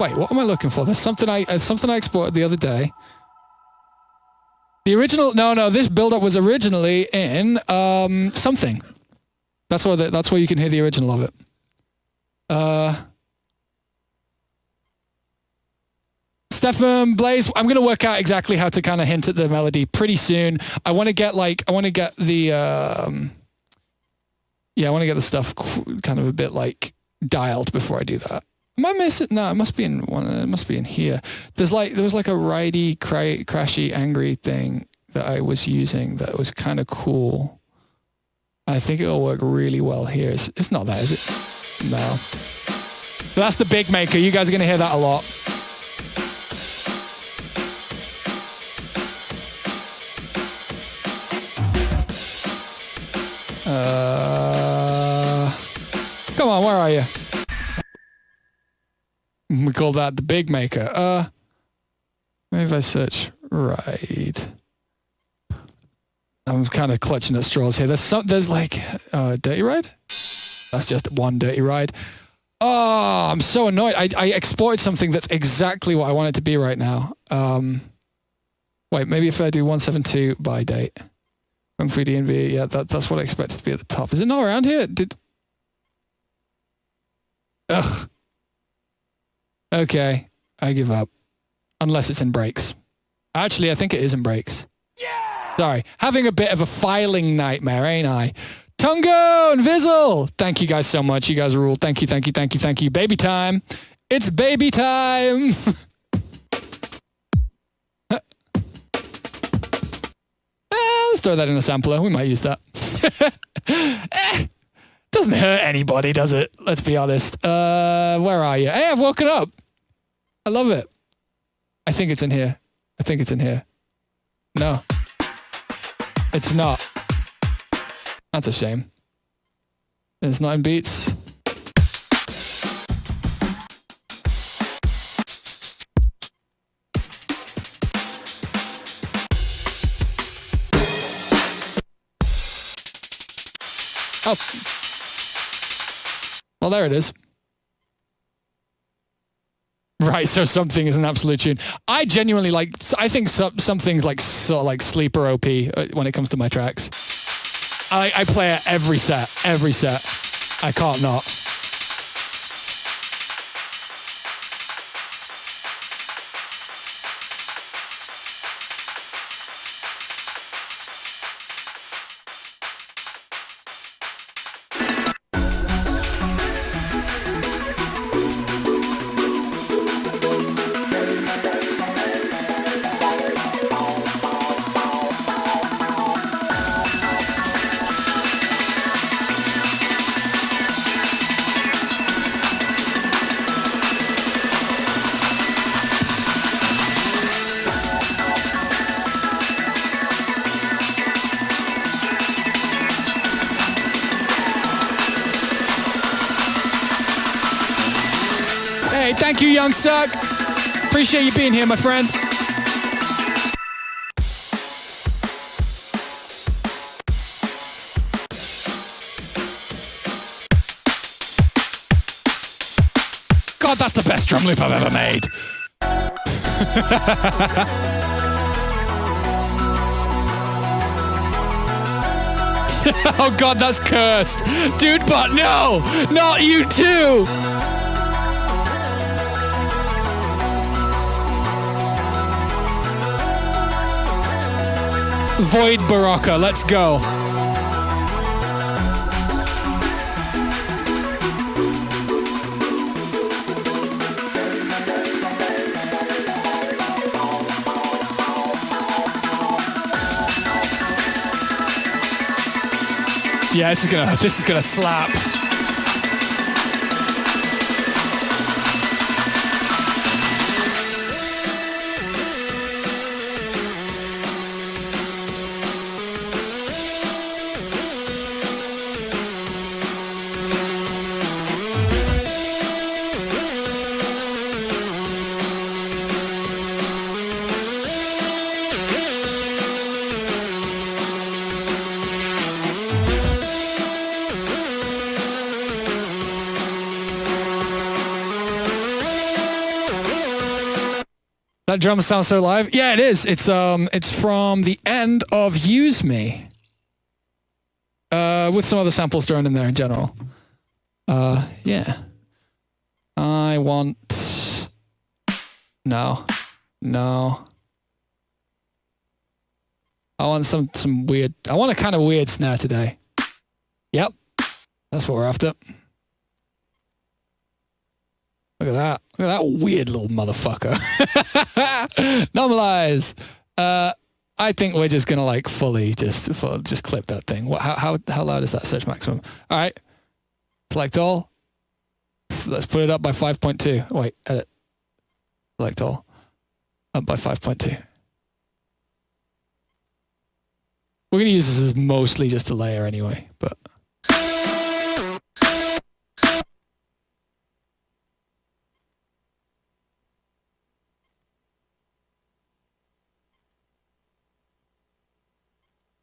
Wait, what am I looking for? There's something I exported the other day. The original, no, this build-up was originally in something. That's where you can hear the original of it. Stefan Blaze, I'm gonna work out exactly how to kind of hint at the melody pretty soon. I want to get the stuff kind of a bit like dialed before I do that. Am I missing? No, it must be in one. It must be in here. There was like a ridey, crashy, angry thing that I was using that was kind of cool. I think it'll work really well here. It's not that, is it? No. So that's the big maker. You guys are gonna hear that a lot. Come on, where are you? We call that the big maker. Maybe if I search ride. I'm kind of clutching at straws here. There's like dirty ride. That's just one dirty ride. Oh, I'm so annoyed. I exported something that's exactly what I want it to be right now. Wait, maybe if I do 172 by date. Kung Fu DNV, yeah, that's what I expected to be at the top. Is it not around here? Ugh. Okay, I give up. Unless it's in breaks. Actually, I think it is in breaks. Yeah! Sorry, having a bit of a filing nightmare, ain't I? Tungo and Vizzle! Thank you guys so much. You guys rule. Thank you. Baby time. It's baby time! Let's throw that in a sampler. We might use that. Doesn't hurt anybody, does it? Let's be honest. Where are you? Hey, I've woken up. I love it. I think it's in here. No. It's not. That's a shame. It's not in beats. Oh. Well, there it is. Right, so something is an absolute tune. I genuinely like, I think some things like sort of like sleeper OP when it comes to my tracks. I play it every set. I can't not. Thank you, Young Suck. Appreciate you being here, my friend. God, that's the best drum loop I've ever made. Oh God, that's cursed. Dude, but no, not you too. Void Barocca, let's go. Yeah, this is gonna slap. That drum sounds so live. Yeah, it is. It's from the end of Use Me. With some other samples thrown in there in general. Yeah. I want No. I want some weird, I want a kind of weird snare today. Yep. That's what we're after. Look at that. Look at that weird little motherfucker. Normalize. I think we're just gonna like fully just clip that thing. What? How loud is that search maximum? All right. Select all. Let's put it up by 5.2. Wait, edit. Select all. Up by 5.2. We're gonna use this as mostly just a layer anyway, but.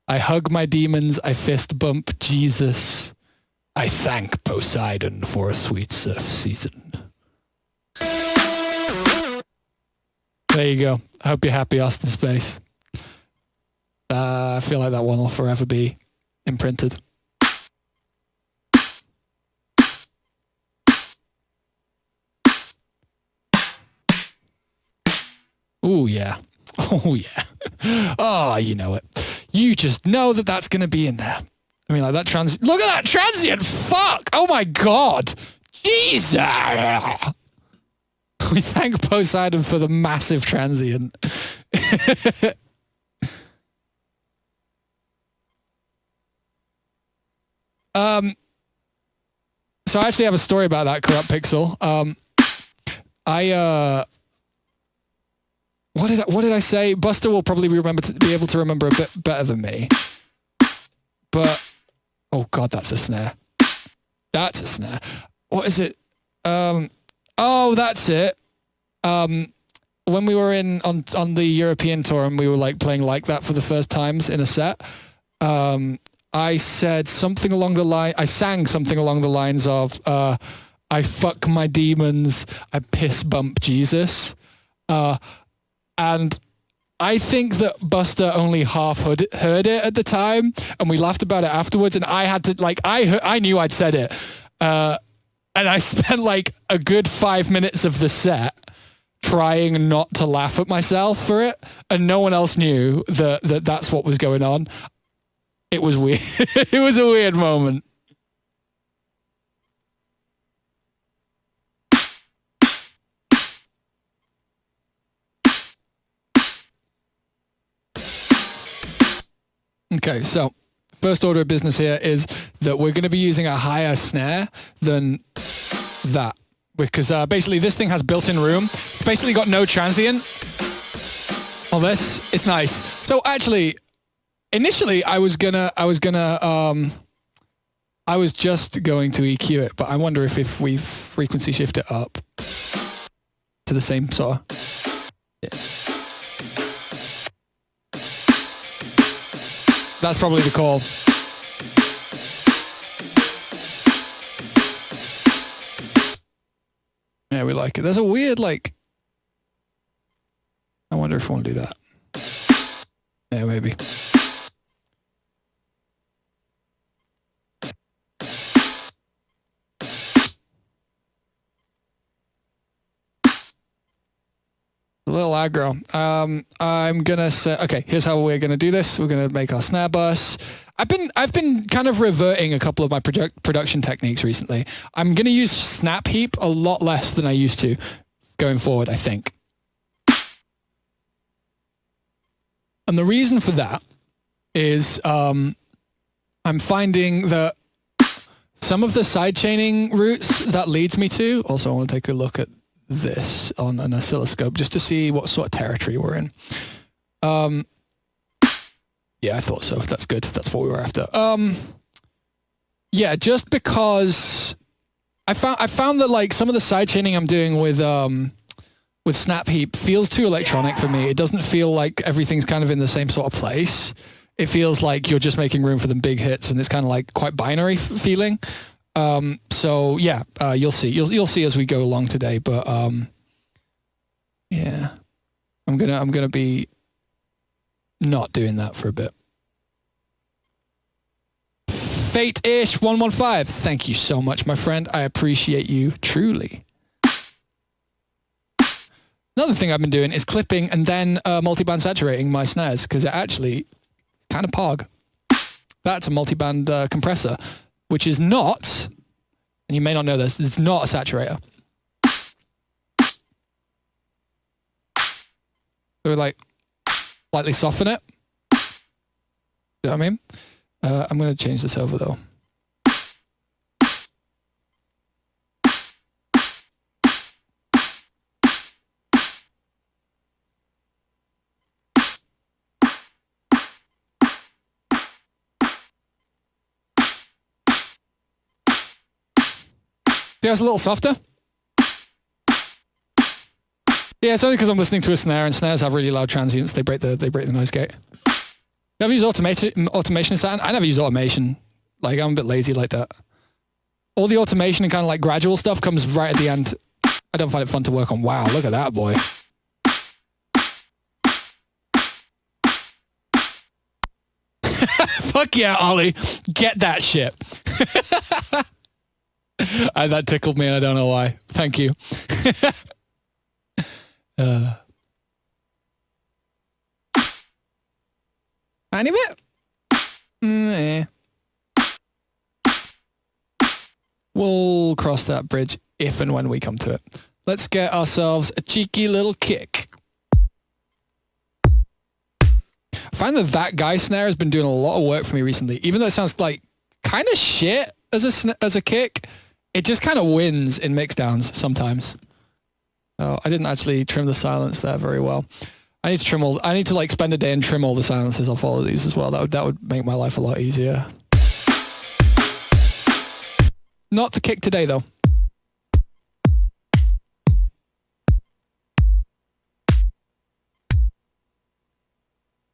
I hug my demons, I fist bump Jesus. I thank Poseidon for a sweet surf season. There you go. I hope you're happy, Austin Space. I feel like that one will forever be imprinted. Oh, yeah. Oh, yeah. Oh, you know it. You just know that that's going to be in there. I mean, like that look at that transient. Fuck. Oh my God. Jesus. We thank Poseidon for the massive transient. So I actually have a story about that Corrupt Pixel. What did I say? Buster will probably be able to remember a bit better than me. But oh God, that's a snare. That's a snare. What is it? Oh, that's it. When we were on the European tour and we were like playing like that for the first times in a set, I said something along the line. I sang something along the lines of, "I fuck my demons. I piss bump Jesus." And I think that Buster only half heard it at the time, and we laughed about it afterwards. And I had to I knew I'd said it, and I spent like a good 5 minutes of the set trying not to laugh at myself for it, and no one else knew that that's what was going on. It was weird. It was a weird moment. Okay, so first order of business here is that we're going to be using a higher snare than that, because basically this thing has built-in room. It's basically got no transient. All this, it's nice. So actually, initially I was just going to EQ it, but I wonder if we frequency shift it up, to the same sort of. Yeah. That's probably the call. Yeah, we like it. There's a weird, like, I wonder if I want to do that. Yeah, maybe. A little aggro. I'm gonna say, okay, here's how we're gonna do this. We're gonna make our snare bus. I've been kind of reverting a couple of my production techniques recently. I'm gonna use snap heap a lot less than I used to going forward, I think. And the reason for that is I'm finding that some of the side chaining routes that leads me to, also I want to take a look at this on an oscilloscope just to see what sort of territory we're in. Yeah, I thought so. That's good. That's what we were after. Yeah, just because I found that like some of the side chaining I'm doing with Snap Heap feels too electronic for me. It doesn't feel like everything's kind of in the same sort of place. It feels like you're just making room for the big hits, and it's kind of like quite binary feeling. So yeah, you'll see. You'll see as we go along today. But yeah, I'm gonna be not doing that for a bit. Fate-ish 115. Thank you so much, my friend. I appreciate you truly. Another thing I've been doing is clipping and then multiband saturating my snares because it actually kind of pog. That's a multiband compressor, which is not, and you may not know this, it's not a saturator. So we like slightly soften it. You know what I mean? I'm going to change this over though. Yeah, it's a little softer. Yeah, it's only because I'm listening to a snare, and snares have really loud transients. They break the noise gate. You ever use automation in Saturn? I never use automation. Like, I'm a bit lazy like that. All the automation and kind of like gradual stuff comes right at the end. I don't find it fun to work on. Wow, look at that boy. Fuck yeah, Ollie. Get that shit. That tickled me and I don't know why. Thank you. Tiny bit? We'll cross that bridge if and when we come to it. Let's get ourselves a cheeky little kick. I find that guy snare has been doing a lot of work for me recently. Even though it sounds like kind of shit as a kick, it just kind of wins in mixdowns sometimes. Oh, I didn't actually trim the silence there very well. I need to like spend a day and trim all the silences off all of these as well. That would make my life a lot easier. Not the kick today though.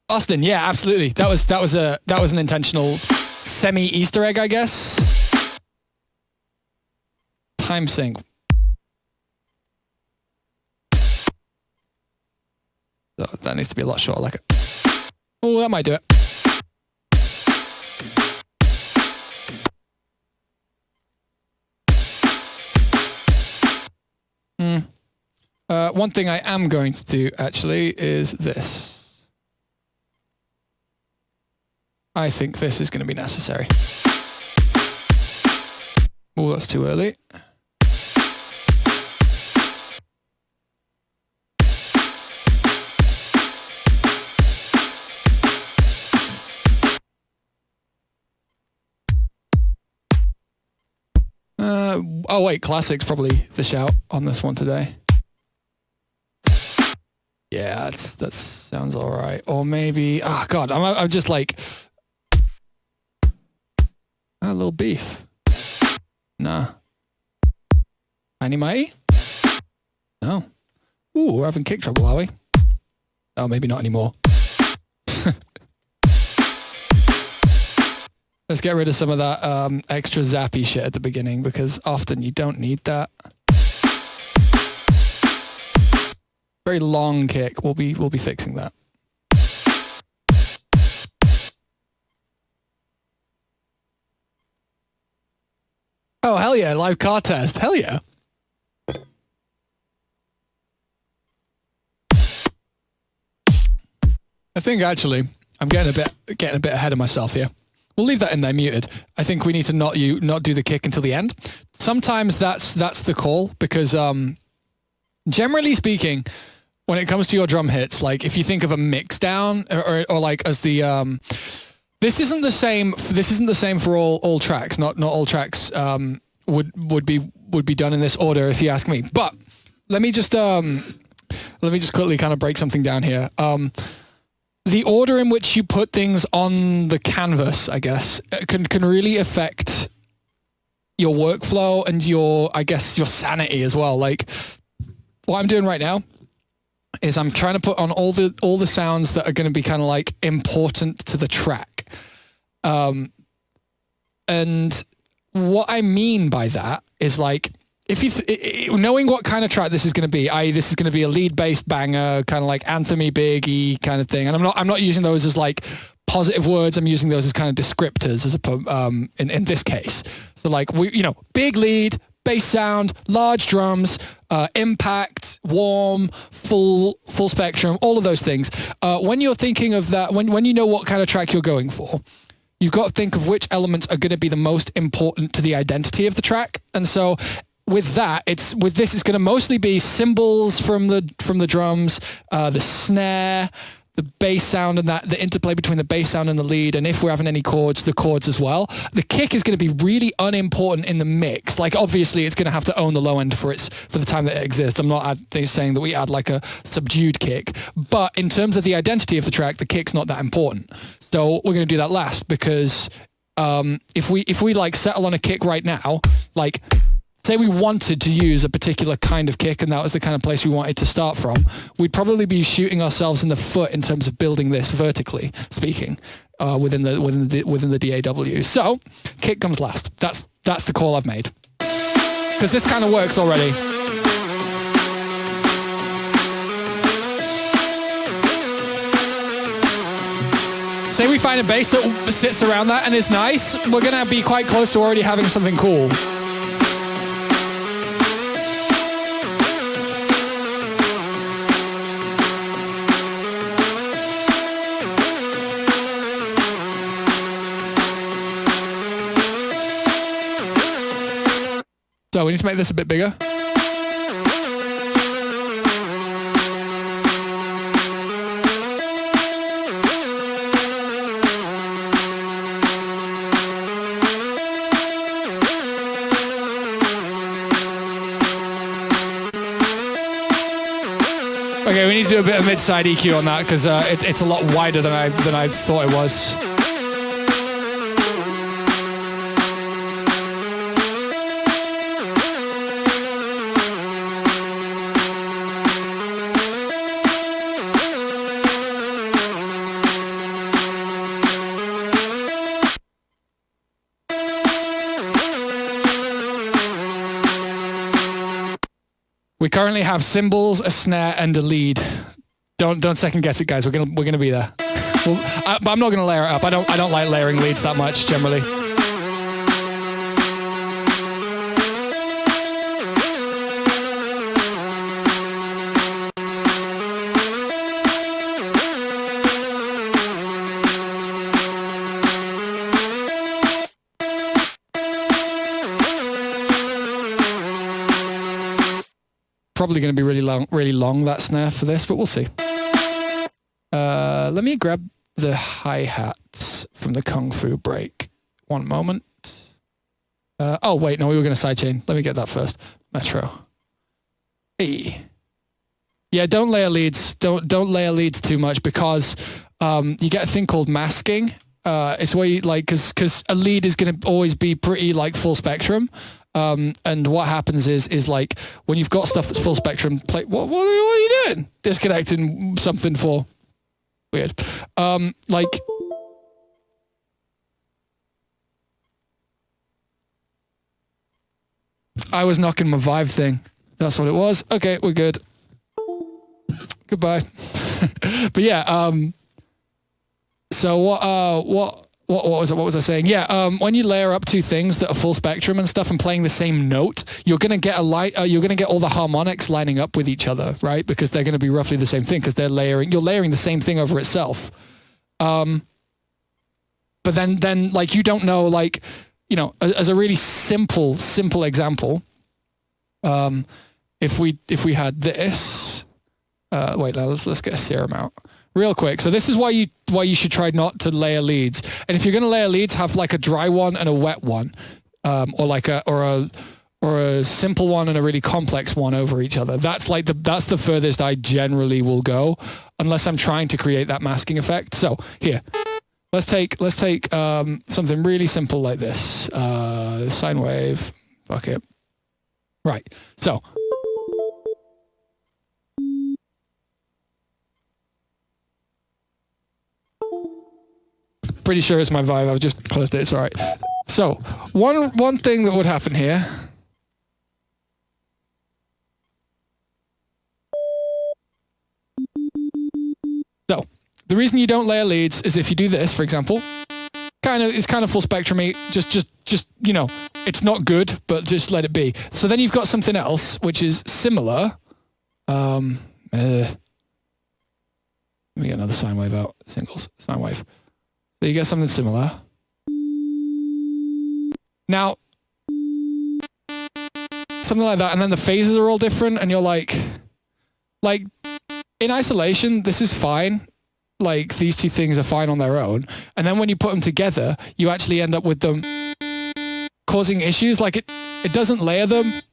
Austin, yeah, absolutely. That was an intentional semi Easter egg, I guess. Time sync. So that needs to be a lot shorter, like it. Oh, that might do it. One thing I am going to do actually is this. I think this is going to be necessary. Oh, that's too early. Oh wait, classic's probably the shout on this one today. Yeah, that sounds all right. Or maybe, oh god, I'm just like a little beef. Nah. Tiny mighty? No. Ooh, we're having kick trouble, are we? Oh, maybe not anymore. Let's get rid of some of that extra zappy shit at the beginning, because often you don't need that. Very long kick. We'll be fixing that. Oh, hell yeah, live car test. Hell yeah. I think actually I'm getting a bit ahead of myself here. We'll leave that in there muted. I think we need to not do the kick until the end. Sometimes that's the call, because generally speaking, when it comes to your drum hits, like if you think of a mix down or like as the this isn't the same for all tracks. Not all tracks would be done in this order, if you ask me. But let me just quickly kind of break something down here. The order in which you put things on the canvas, I guess, can really affect your workflow and your sanity as well. Like what I'm doing right now is I'm trying to put on all the sounds that are going to be kind of like important to the track. And what I mean by that is like, if you knowing what kind of track this is going to be, i.e. this is going to be a lead-based banger, kind of like anthem-y, big-y kind of thing. And I'm not using those as like positive words. I'm using those as kind of descriptors in this case. So like big lead, bass sound, large drums, impact, warm, full spectrum, all of those things. When you're thinking of that, when you know what kind of track you're going for, you've got to think of which elements are going to be the most important to the identity of the track. And so with that, it's going to mostly be cymbals from the drums, the snare, the bass sound, and the interplay between the bass sound and the lead, and if we're having any chords, the chords as well. The kick is going to be really unimportant in the mix. Like obviously, it's going to have to own the low end for the time that it exists. I'm not saying that we add like a subdued kick, but in terms of the identity of the track, the kick's not that important. So we're going to do that last, because if we like settle on a kick right now, like say we wanted to use a particular kind of kick and that was the kind of place we wanted to start from, we'd probably be shooting ourselves in the foot in terms of building this vertically speaking within the DAW. So kick comes last. That's the call I've made, because this kind of works already. Say we find a bass that sits around that and is nice, we're going to be quite close to already having something cool. So we need to make this a bit bigger. Okay, we need to do a bit of mid-side EQ on that, because it's a lot wider than I thought it was. We currently have cymbals, a snare, and a lead. Don't second guess it, guys. We're gonna be there. But I'm not gonna layer it up. I don't like layering leads that much generally. Probably going to be really long that snare for this, but we'll see. Let me grab the hi-hats from the Kung Fu break. One moment. Oh wait, no, we were going to sidechain. Let me get that first. Metro. Hey. Yeah, don't layer leads. Don't layer leads too much, because you get a thing called masking. It's where you like, because a lead is going to always be pretty like full spectrum. And what happens is like when you've got stuff that's full spectrum, what are you doing? Disconnecting something for weird. Like I was knocking my Vive thing. That's what it was. Okay, we're good. Goodbye. But yeah, so what was I saying? Yeah, when you layer up two things that are full spectrum and stuff and playing the same note, you're gonna get you're gonna get all the harmonics lining up with each other, right? Because they're gonna be roughly the same thing because you're layering the same thing over itself. But then like you don't know, like, you know, as a really simple example, if we had this, wait, now let's get a serum out real quick. So this is why you should try not to layer leads. And if you're going to layer leads, have like a dry one and a wet one, or a simple one and a really complex one over each other. That's the furthest I generally will go, unless I'm trying to create that masking effect. So here, let's take something really simple like this. Sine wave. Fuck it. Right. So. Pretty sure it's my Vive. I've just closed it. It's all right. So one thing that would happen here. So the reason you don't layer leads is if you do this, for example, it's kind of full spectrum-y. Just you know, it's not good, but just let it be. So then you've got something else which is similar. Let me get another sine wave out. Singles sine wave. So you get something similar. Now, something like that, and then the phases are all different, and you're like in isolation, this is fine. Like these two things are fine on their own, and then when you put them together, you actually end up with them causing issues. Like it doesn't layer them.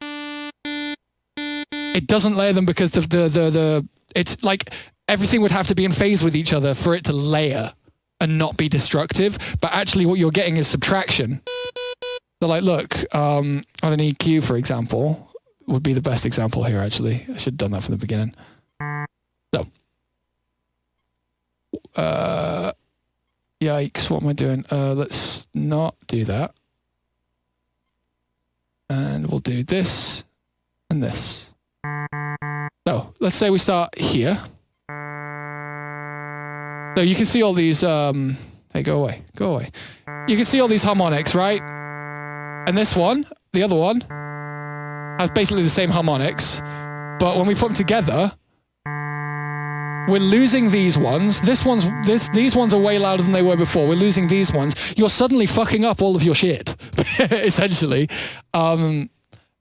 It doesn't layer them because the it's like everything would have to be in phase with each other for it to layer and not be destructive, but actually what you're getting is subtraction. So like, look, on an EQ, for example, would be the best example here, actually. I should have done that from the beginning. So, yikes, what am I doing? Let's not do that. And we'll do this and this. So, let's say we start here. So you can see all these, hey, go away. You can see all these harmonics, right? And this one, the other one, has basically the same harmonics, but when we put them together, we're losing these ones. These ones are way louder than they were before. We're losing these ones. You're suddenly fucking up all of your shit, essentially. And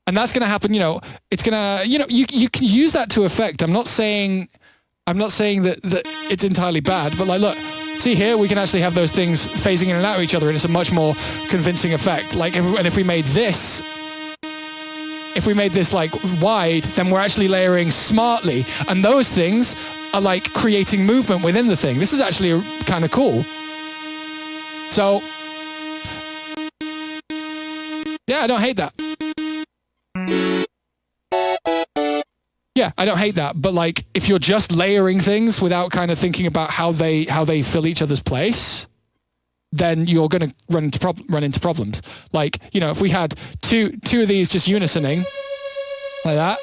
that's going to happen, you know, it's going to, you know, you can use that to effect. I'm not saying that it's entirely bad, but like, look, see here, we can actually have those things phasing in and out of each other, and it's a much more convincing effect. Like, if we made this like wide, then we're actually layering smartly, and those things are like creating movement within the thing. This is actually kind of cool. So, yeah, I don't hate that. Yeah, I don't hate that, but like if you're just layering things without kind of thinking about how they fill each other's place, then you're going to run into problems. Like, you know, if we had two of these just unisoning like that,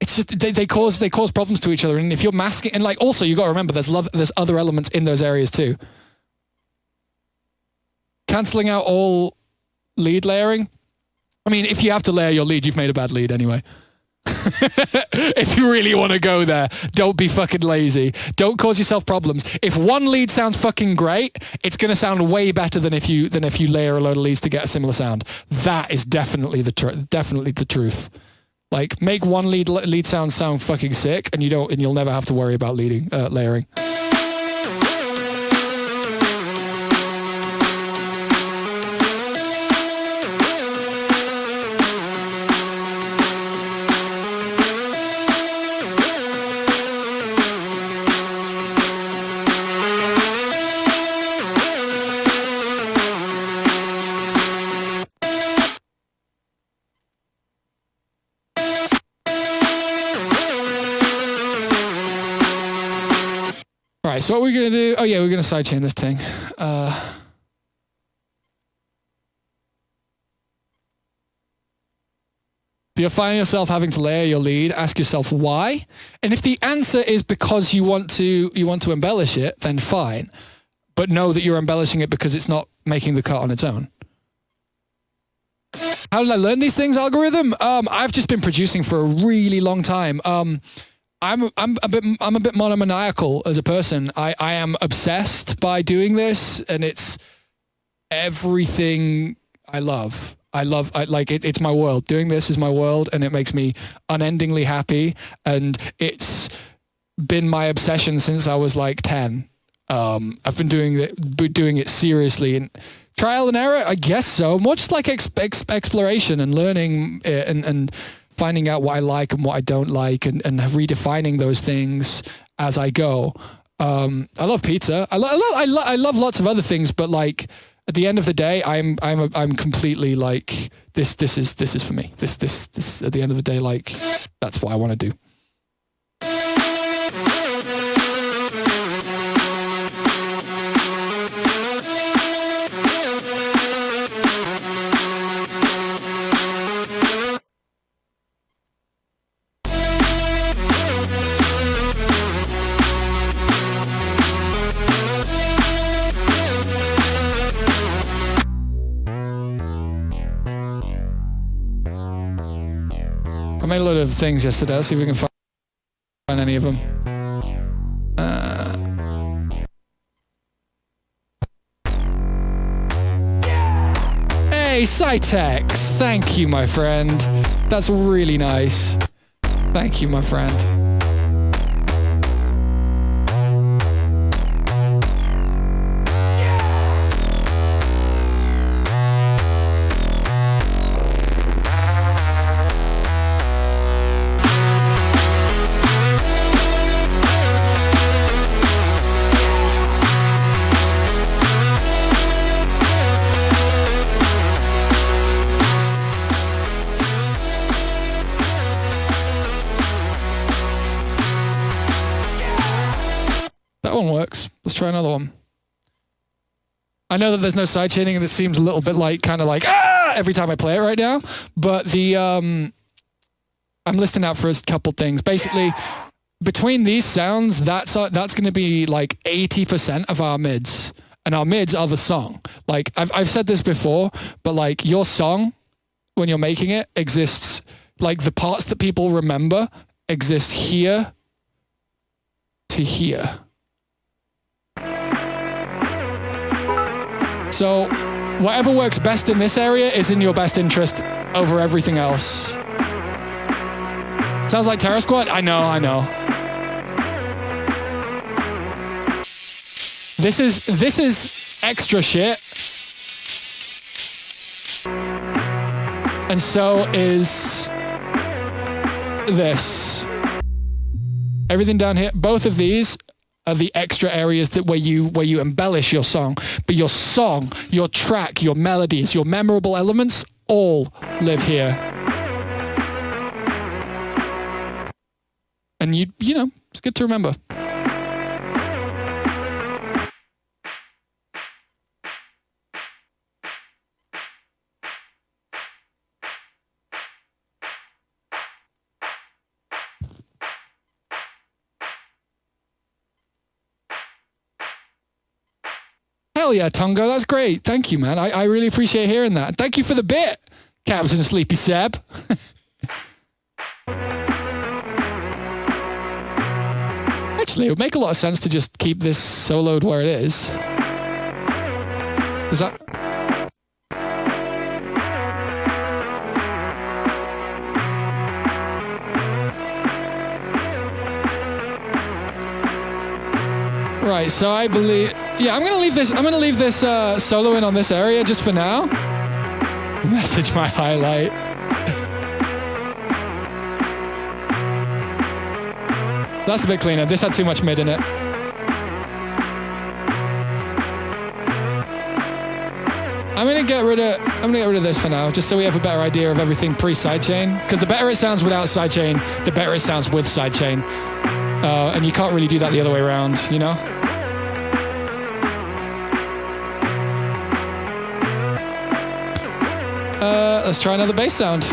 it's just they cause problems to each other. And if you're masking, and like also you got to remember there's other elements in those areas too. Canceling out all lead layering. I mean, if you have to layer your lead, you've made a bad lead anyway. If you really want to go there, don't be fucking lazy. Don't cause yourself problems. If one lead sounds fucking great, it's going to sound way better than if you layer a load of leads to get a similar sound. That is definitely the truth. Like, make one lead sound fucking sick, and you'll never have to worry about layering. right, so what we're going to do... Oh, yeah, we're going to sidechain this thing. If you're finding yourself having to layer your lead, ask yourself why. And if the answer is because you want to embellish it, then fine. But know that you're embellishing it because it's not making the cut on its own. How did I learn these things, algorithm? I've just been producing for a really long time. I'm a bit monomaniacal as a person. I am obsessed by doing this, and it's everything I love. It's my world. Doing this is my world, and it makes me unendingly happy. And it's been my obsession since I was like 10. I've been doing it seriously, and trial and error, I guess so. More just like exploration and learning and finding out what I like and what I don't like, and redefining those things as I go. I love pizza. I love lots of other things, but like at the end of the day, I'm completely like this is for me. This at the end of the day, like that's what I want to do. I made a lot of things yesterday. Let's see if we can find any of them. Hey, Cytex! Thank you, my friend. That's really nice. Thank you, my friend. Let's try another one. I know that there's no sidechaining and it seems a little bit like kind of like every time I play it right now, but the I'm listening out for a couple things. Basically, between these sounds, that's going to be like 80% of our mids, and our mids are the song. Like I've said this before, but like your song when you're making it exists, like the parts that people remember exist here to here. So whatever works best in this area is in your best interest over everything else. Sounds like Terror Squad? I know. This is extra shit. And so is this. Everything down here, both of these are the extra areas that where you embellish your song. But your song, your track, your melodies, your memorable elements all live here. And you know, it's good to remember. Hell yeah, Tongo, that's great. Thank you, man. I really appreciate hearing that. Thank you for the bit, Captain Sleepy Seb. Actually, it would make a lot of sense to just keep this soloed where it is. Does that... Right, so I believe... Yeah, I'm gonna leave this solo in on this area just for now. Message my highlight. That's a bit cleaner. This had too much mid in it. I'm gonna get rid of this for now, just so we have a better idea of everything pre-sidechain. Because the better it sounds without sidechain, the better it sounds with sidechain. And you can't really do that the other way around, you know? Let's try another bass sound.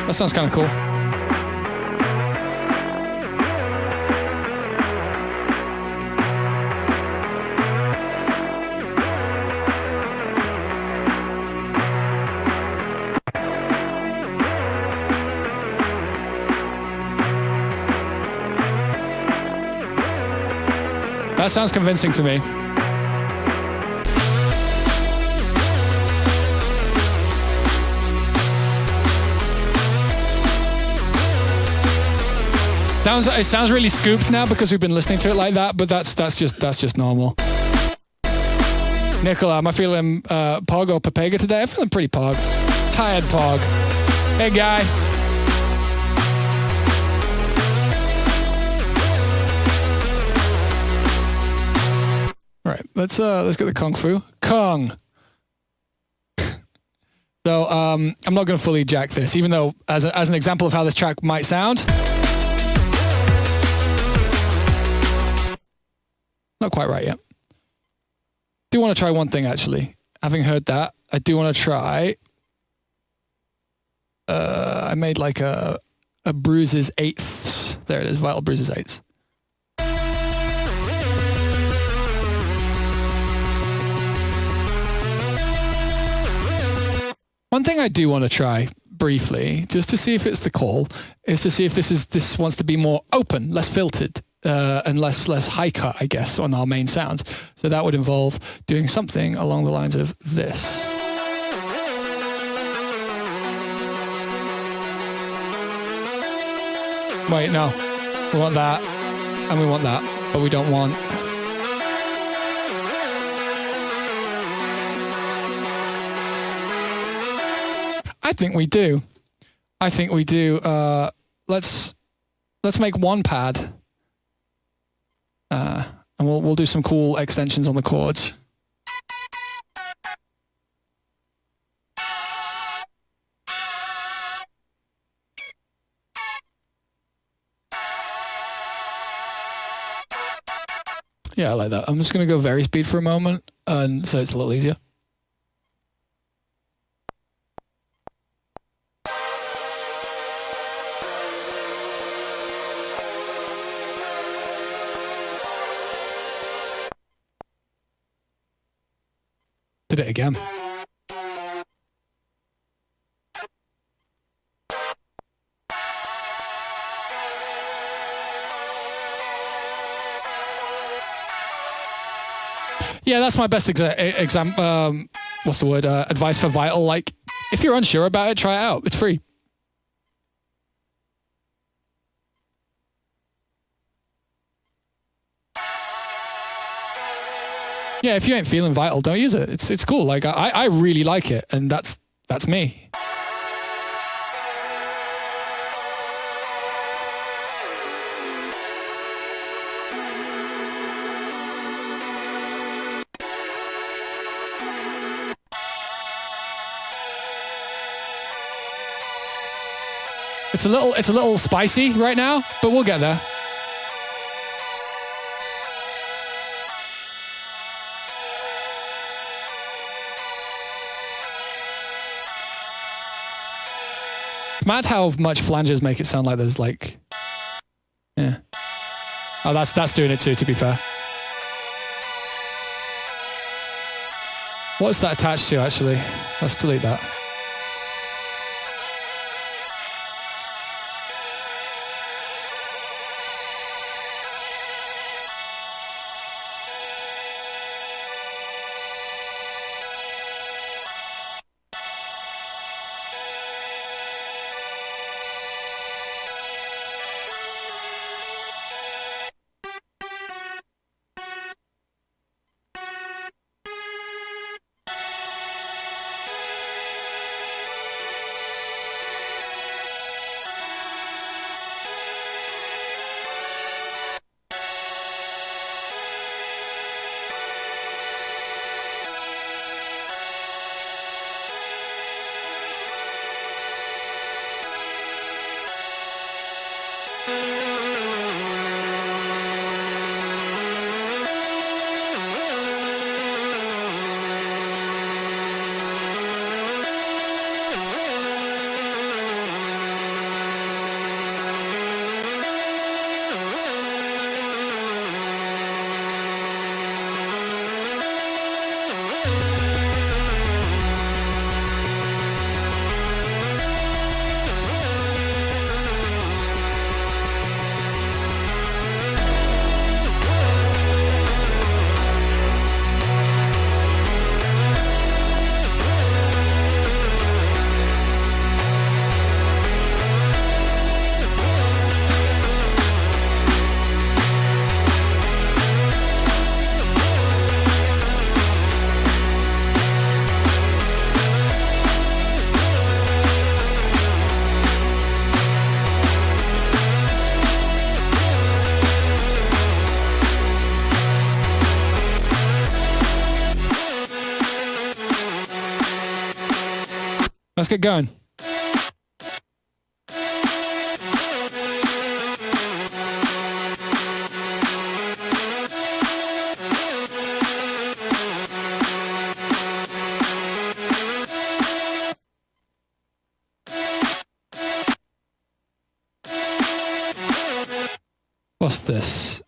That sounds kind of cool. That sounds convincing to me. It sounds really scooped now because we've been listening to it like that, but that's just normal. Nicola, am I feeling Pog or Papega today? I'm feeling pretty Pog. Tired Pog. Hey guy. All right, let's get the Kung Fu. Kung. So I'm not going to fully jack this, even though as an example of how this track might sound. Not quite right yet. Do want to try one thing actually. Having heard that, I do want to try. I made like a Bruises eighths. There it is, Vital Bruises eighths. One thing I do want to try briefly, just to see if it's the call, is to see if this wants to be more open, less filtered. And less high cut, I guess, on our main sounds. So that would involve doing something along the lines of this. Wait, no. We want that, and we want that, but we don't want... I think we do. Let's make one pad. And we'll do some cool extensions on the chords. Yeah, I like that. I'm just going to go very speed for a moment, and so it's a little easier. Did it again. Yeah, that's my best what's the word? Advice for Vital. Like, if you're unsure about it, try it out. It's free. Yeah, if you ain't feeling Vital, don't use it. It's cool. Like I really like it, and that's me. It's a little spicy right now, but we'll get there. Mad how much flanges make it sound like there's like, yeah. Oh, that's doing it too, to be fair. What's that attached to actually? Let's delete that. Let's get going. What's this?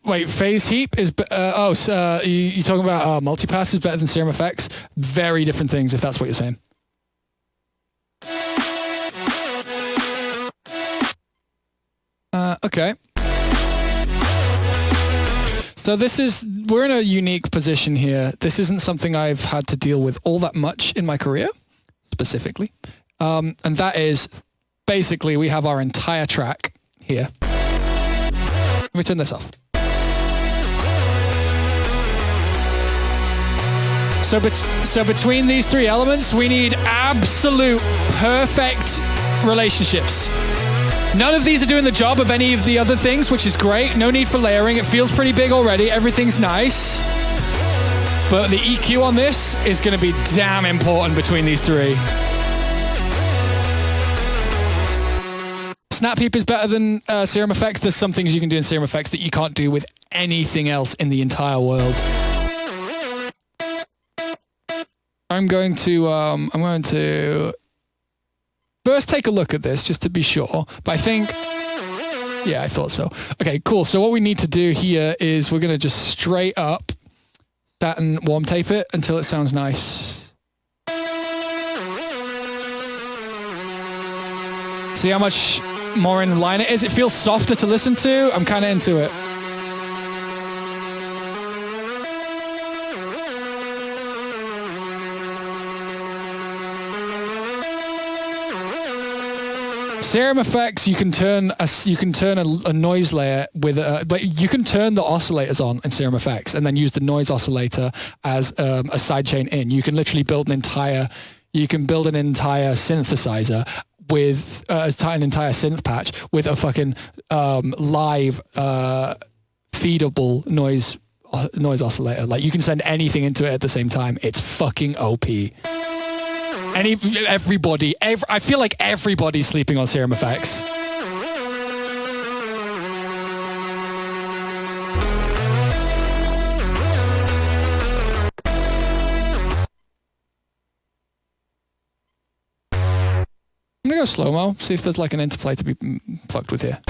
Wait, phase heap is... you talking about multipass is better than Serum Effects? Very different things, if that's what you're saying. Okay. So we're in a unique position here. This isn't something I've had to deal with all that much in my career, specifically. And that is, basically, we have our entire track here. Let me turn this off. So between these three elements, we need absolute perfect relationships. None of these are doing the job of any of the other things, which is great. No need for layering. It feels pretty big already. Everything's nice. But the EQ on this is going to be damn important between these three. Snap Heap is better than Serum Effects. There's some things you can do in Serum Effects that you can't do with anything else in the entire world. I'm going to first take a look at this just to be sure. But I think, yeah, I thought so. Okay, cool. So what we need to do here is we're going to just straight up satin warm tape it until it sounds nice. See how much more in line it is? It feels softer to listen to. I'm kind of into it. Serum Effects, you can turn a noise layer with but you can turn the oscillators on in Serum Effects and then use the noise oscillator as a sidechain in. You can literally build an entire synthesizer with an entire synth patch with a fucking live feedable noise oscillator. Like, you can send anything into it at the same time. It's fucking OP. I feel like everybody's sleeping on Serum Effects. I'm gonna go slow-mo, see if there's like an interplay to be fucked with here.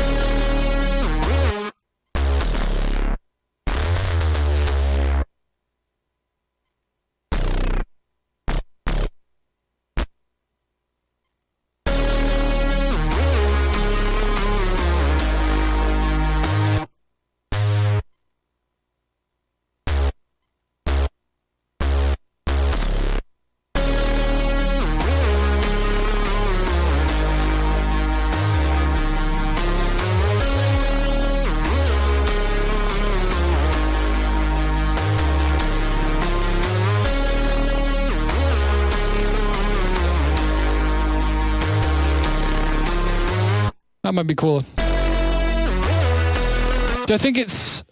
That might be cooler. Do I think it's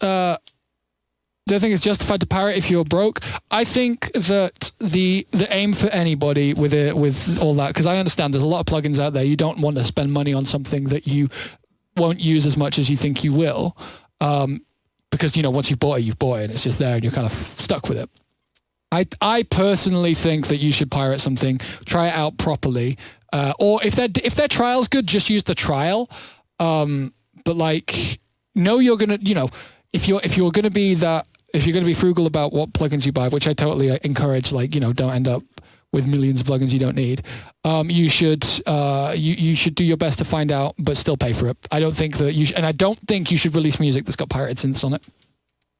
justified to pirate if you're broke? I think that the aim for anybody with all that, because I understand there's a lot of plugins out there. You don't want to spend money on something that you won't use as much as you think you will, because once you've bought it, and it's just there, and you're kind of stuck with it. I personally think that you should pirate something, try it out properly. Or if their trial's good, just use the trial. But like, you're gonna, if you're gonna be frugal about what plugins you buy, which I totally encourage. Like, don't end up with millions of plugins you don't need. You should do your best to find out, but still pay for it. I don't think that I don't think you should release music that's got pirated synths on it.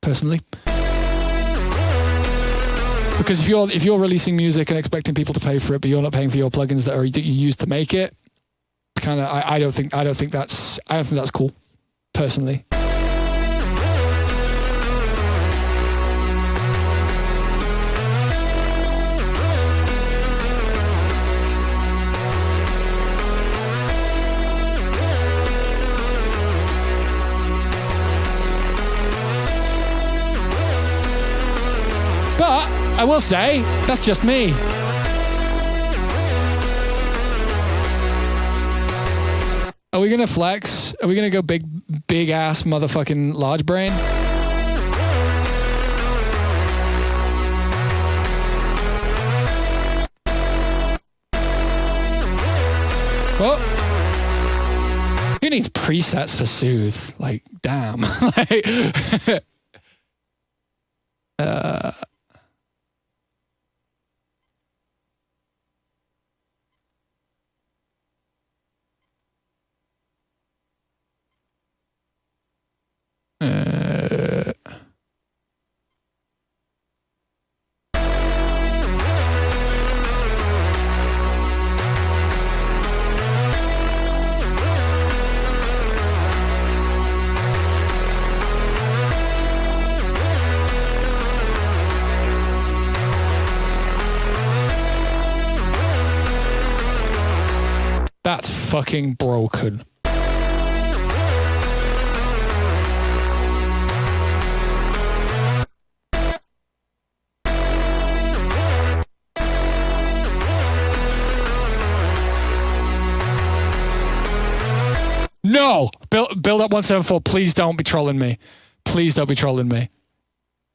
Personally. Because if you're releasing music and expecting people to pay for it, but you're not paying for your plugins that you use to make it, I don't think that's cool, personally. But I will say, that's just me. Are we gonna flex? Are we gonna go big ass motherfucking large brain? Oh, who needs presets for soothe? Like, damn. Like, that's fucking broken. No! Build up 174. Please don't be trolling me. Please don't be trolling me.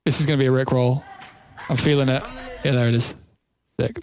This is going to be a Rickroll. I'm feeling it. Yeah, there it is. Sick.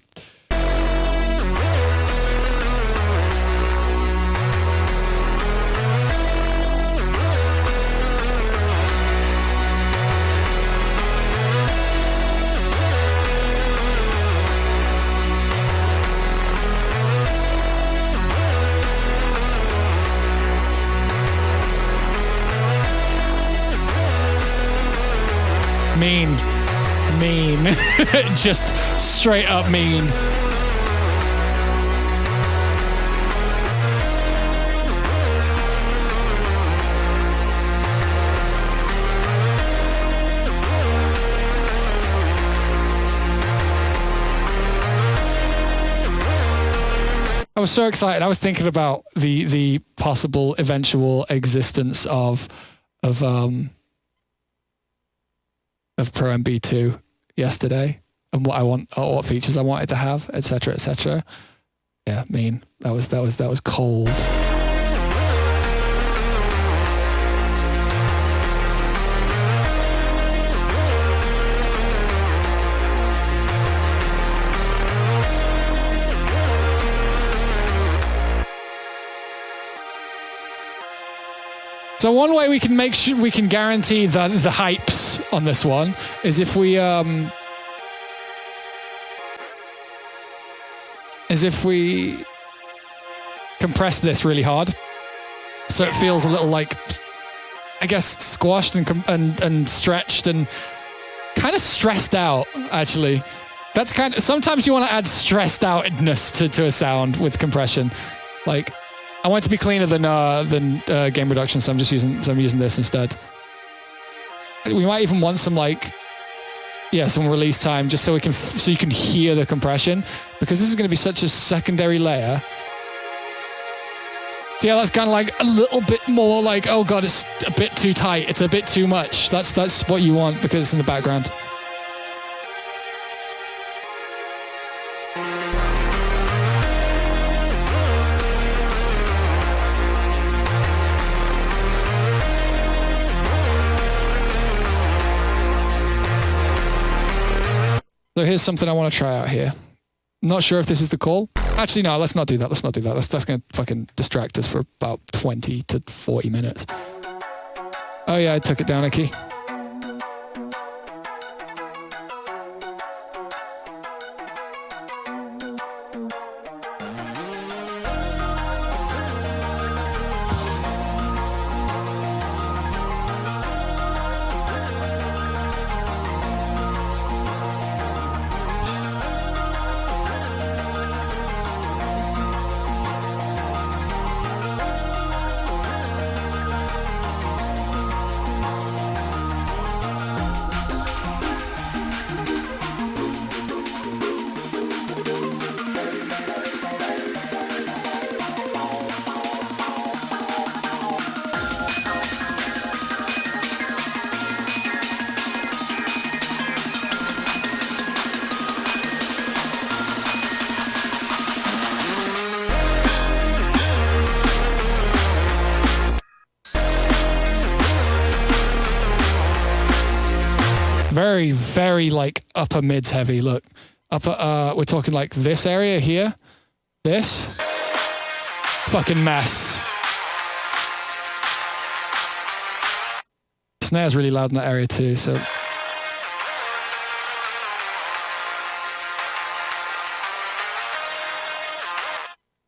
Mean. Just straight up mean. I was so excited. I was thinking about the possible eventual existence of Pro MB2 yesterday, and what features I wanted to have, etc., etc. Yeah, mean. That was cold. So one way we can make sure we can guarantee the hypes on this one is if we compress this really hard, so it feels a little like, I guess, squashed and stretched and kind of stressed out. Actually, that's kind of, sometimes you want to add stressed outness to a sound with compression. Like, I want it to be cleaner than gain reduction, so I'm using this instead. We might even want some some release time, just so you can hear the compression, because this is going to be such a secondary layer. So yeah, that's kind of like a little bit more like, oh god, it's a bit too tight, it's a bit too much. That's what you want because it's in the background. So here's something I want to try out here. Not sure if this is the call. Actually, no, let's not do that. That's going to fucking distract us for about 20 to 40 minutes. Oh yeah, I took it down a key. very, very like upper mids heavy. Look, we're talking like this area here, this fucking mess. Snare's really loud in that area too, so.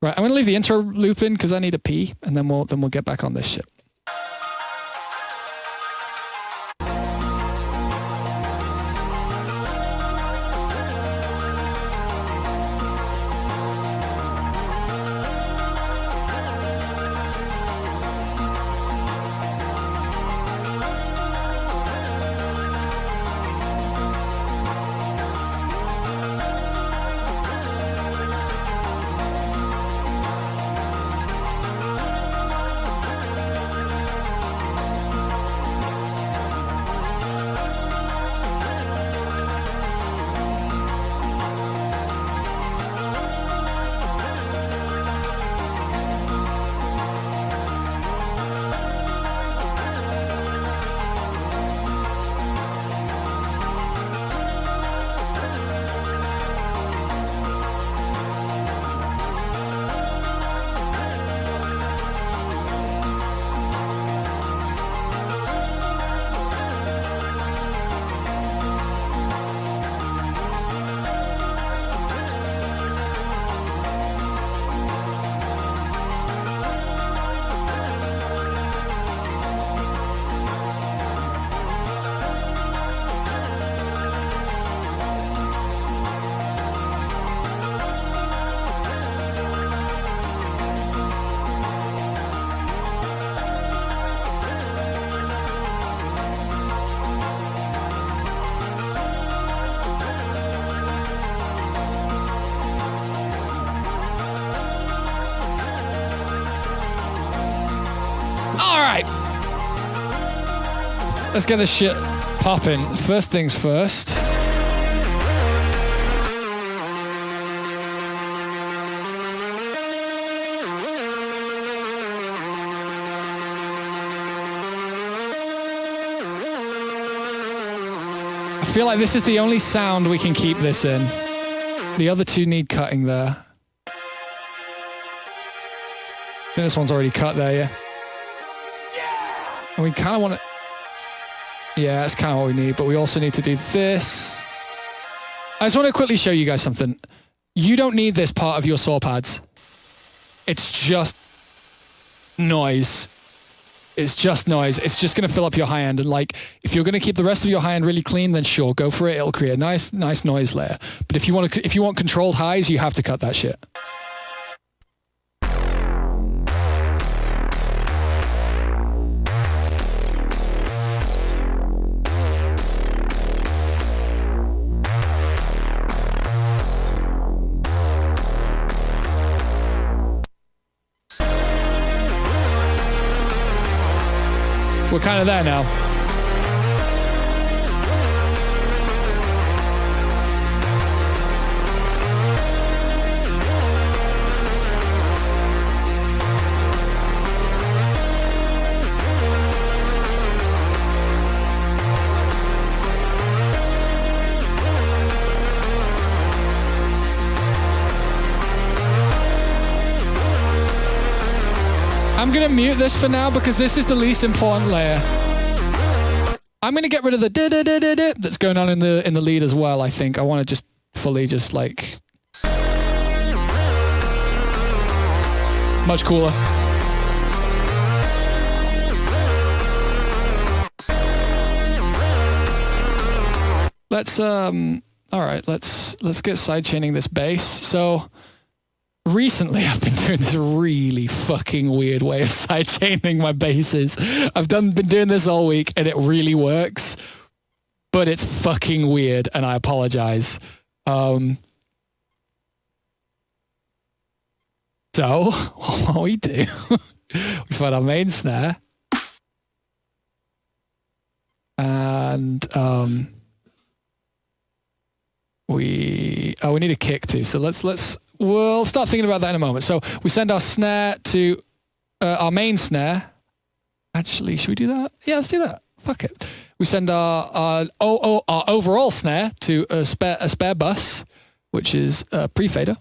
Right, I'm gonna leave the intro loop in because I need a pee, and then we'll get back on this shit. Let's get this shit popping. First things first. I feel like this is the only sound we can keep this in. The other two need cutting there. I think this one's already cut there, yeah? And we kind of want to... Yeah, that's kind of what we need, but we also need to do this. I just want to quickly show you guys something. You don't need this part of your saw pads. It's just noise. It's just noise. It's just going to fill up your high end. And like, if you're going to keep the rest of your high end really clean, then sure, go for it. It'll create a nice noise layer. But if you want controlled highs, you have to cut that shit. We're kind of there now. I'm going to mute this for now because this is the least important layer. I'm going to get rid of the da-da-da-da-da that's going on in the lead as well, I think. I want to just fully just like... Much cooler. Let's, all right, let's get sidechaining this bass. So... Recently, I've been doing this really fucking weird way of sidechaining my basses. I've been doing this all week and it really works, but it's fucking weird and I apologize. So, what we do, we find our main snare and we need a kick too. So we'll start thinking about that in a moment. So we send our snare to our main snare. Actually, should we do that? Yeah, let's do that. Fuck it. we send our overall snare to a spare bus, which is a pre-fader.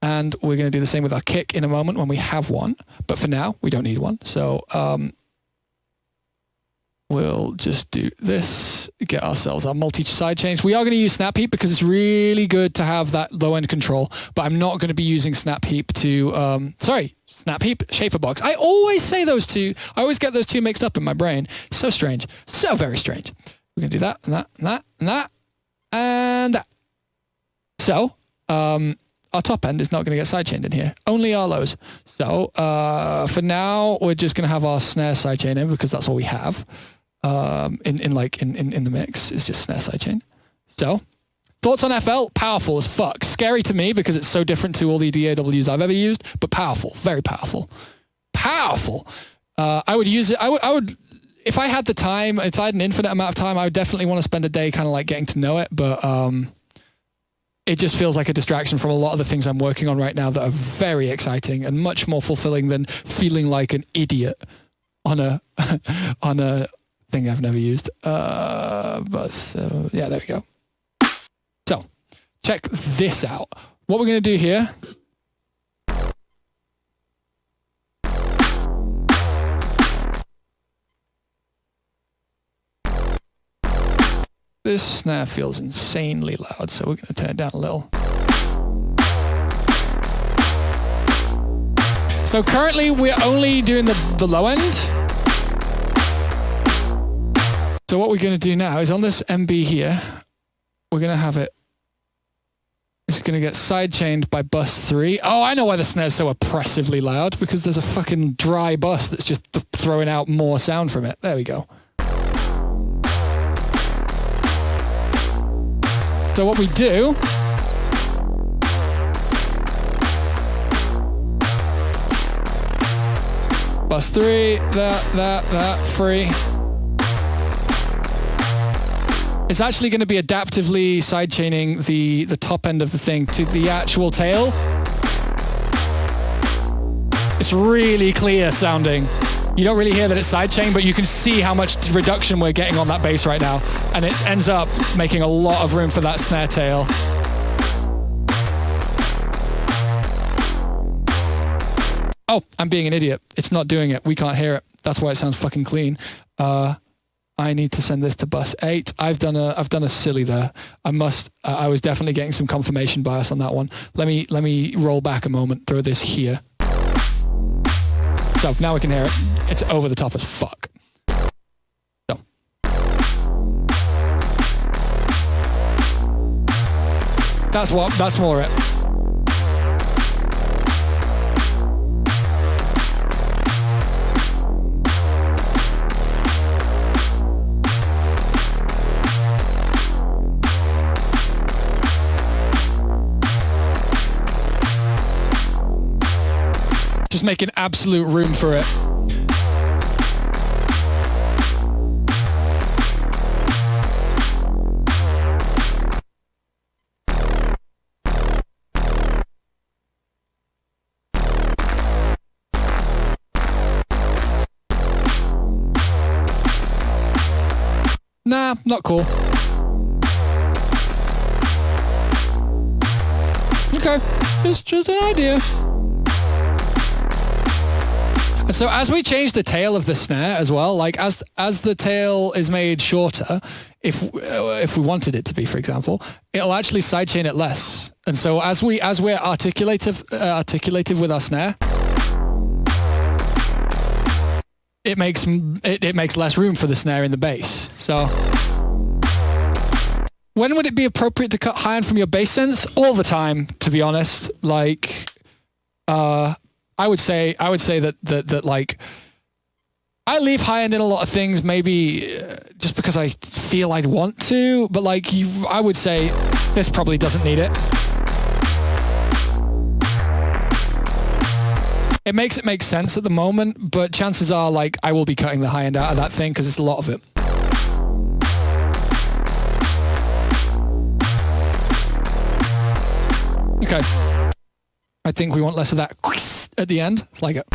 And we're going to do the same with our kick in a moment when we have one. But for now, we don't need one. So we'll just do this, get ourselves our multi-side change. We are going to use snap heap because it's really good to have that low-end control. But I'm not going to be using snap heap to... snap heap, shaper box. I always say those two. I always get those two mixed up in my brain. So strange. So very strange. We're going to do that, and that, and that, and that, and that. So... our top end is not going to get sidechained in here. Only our lows. So for now, we're just going to have our snare sidechain in because that's all we have in the mix. It's just snare sidechain. So thoughts on FL? Powerful as fuck. Scary to me because it's so different to all the DAWs I've ever used, but powerful. Very powerful. Powerful. I would use it. I would, if I had the time, if I had an infinite amount of time, I would definitely want to spend a day kind of like getting to know it, but it just feels like a distraction from a lot of the things I'm working on right now that are very exciting and much more fulfilling than feeling like an idiot on a on a thing I've never used. Yeah, there we go. So check this out. What we're going to do here. This snare feels insanely loud, so we're going to turn it down a little. So currently we're only doing the low end. So what we're going to do now is on this MB here, we're going to have it, it's going to get sidechained by bus 3. Oh, I know why the snare's so oppressively loud, because there's a fucking dry bus that's just throwing out more sound from it. There we go. So what we do bus 3, that, 3. It's actually going to be adaptively sidechaining the top end of the thing to the actual tail. It's really clear sounding. You don't really hear that it's sidechained, but you can see how much reduction we're getting on that bass right now. And it ends up making a lot of room for that snare tail. Oh, I'm being an idiot. It's not doing it. We can't hear it. That's why it sounds fucking clean. I need to send this to bus 8. I've done a silly there. I was definitely getting some confirmation bias on that one. Let me roll back a moment, throw this here. So now we can hear it. It's over the top as fuck. So. That's more it. Just making absolute room for it. Nah, not cool. Okay, it's just an idea. And so as we change the tail of the snare as well, like as the tail is made shorter, if we wanted it to be, for example, it'll actually sidechain it less. And so as we're articulative with our snare, it makes less room for the snare in the bass. So when would it be appropriate to cut high end from your bass synth? All the time, to be honest. Like, I would say that like I leave high end in a lot of things, maybe just because I feel I'd want to, but like I would say this probably doesn't need it. It makes it make sense at the moment, but chances are like I will be cutting the high end out of that thing because it's a lot of it. Okay. I think we want less of that at the end. It's like it.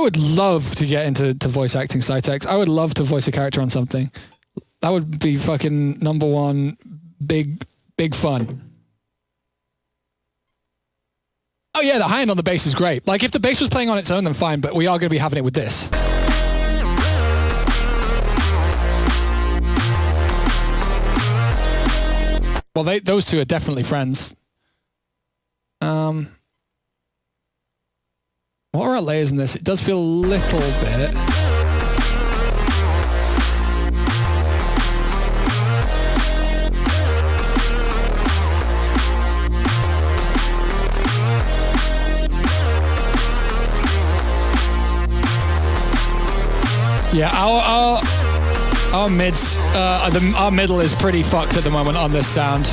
would love to get into voice acting Cytex. I would love to voice a character on something. That would be fucking number one big fun. Oh yeah, the high end on the bass is great. Like if the bass was playing on its own, then fine, but we are going to be having it with this. Well, those two are definitely friends. What are our layers in this? It does feel a little bit. Yeah, our mids, our middle is pretty fucked at the moment on this sound.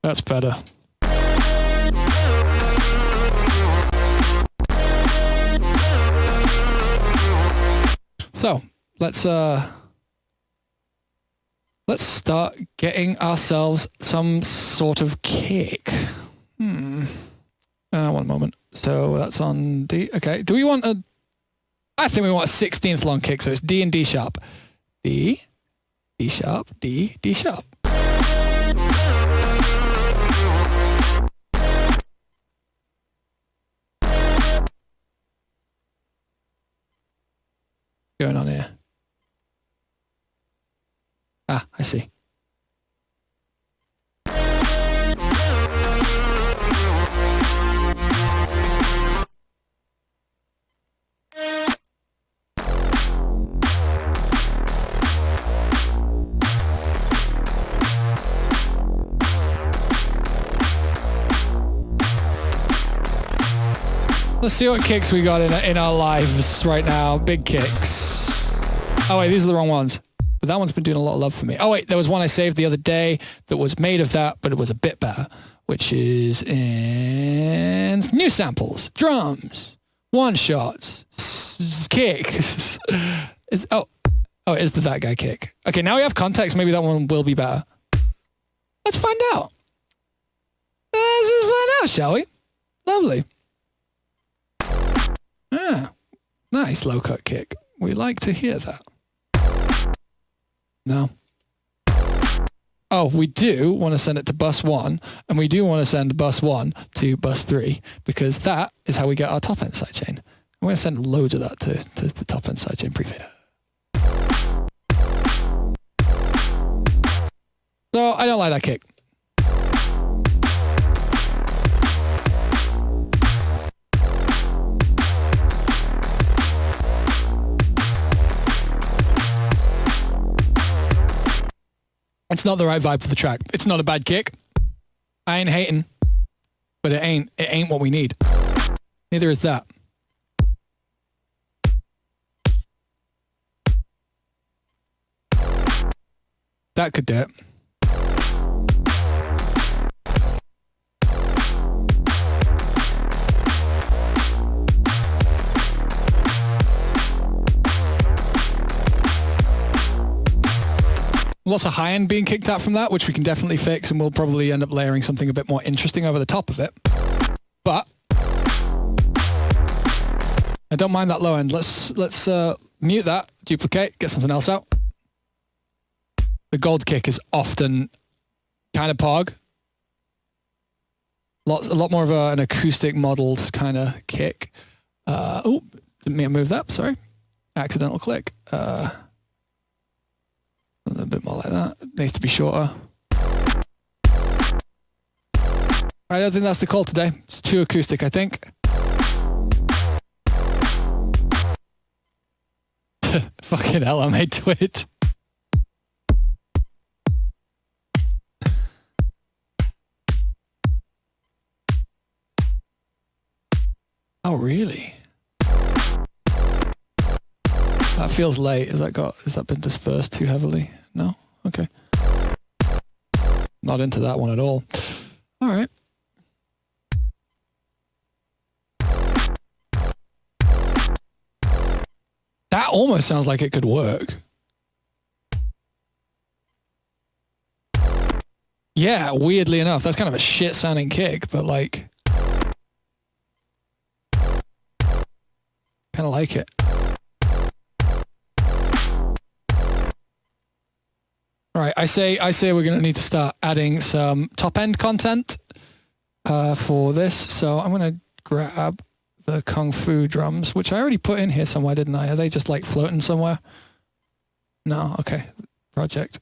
That's better. So let's start getting ourselves some sort of kick. One moment. So that's on D. Okay. Do we want a? I think we want a 16th long kick. So it's D and D sharp, D, D sharp, D, D sharp. Going on here? Ah, I see. Let's see what kicks we got in our lives right now. Big kicks. Oh wait, these are the wrong ones. But that one's been doing a lot of love for me. Oh wait, there was one I saved the other day that was made of that, but it was a bit better, which is in new samples, drums, one shots, kicks. It is the that guy kick. Okay, now we have context. Maybe that one will be better. Let's find out. Let's just find out, shall we? Lovely. Ah, nice low cut kick. We like to hear that. No. Oh, we do want to send it to bus 1, and we do want to send bus 1 to bus 3, because that is how we get our top end sidechain. I'm going to send loads of that to the top end sidechain prefader. So I don't like that kick. It's not the right vibe for the track. It's not a bad kick. I ain't hating, but it ain't what we need. Neither is that. That could do it. Lots of high end being kicked out from that, which we can definitely fix, and we'll probably end up layering something a bit more interesting over the top of it. But I don't mind that low end. Let's mute that, duplicate, get something else out. The gold kick is often kind of pog. A lot more of an acoustic modeled kind of kick. Oh, didn't mean to move that. Sorry, accidental click. A little bit more like that. Needs to be shorter. I don't think that's the call today. It's too acoustic, I think. Fucking hell, I made Twitch. Oh, really? That feels late. Has that been dispersed too heavily? No? Okay. Not into that one at all. All right. That almost sounds like it could work. Yeah, weirdly enough, that's kind of a shit sounding kick, but like, kind of like it. All right, I say we're going to need to start adding some top end content for this. So I'm going to grab the Kung Fu drums, which I already put in here somewhere, didn't I? Are they just like floating somewhere? No, okay. Project.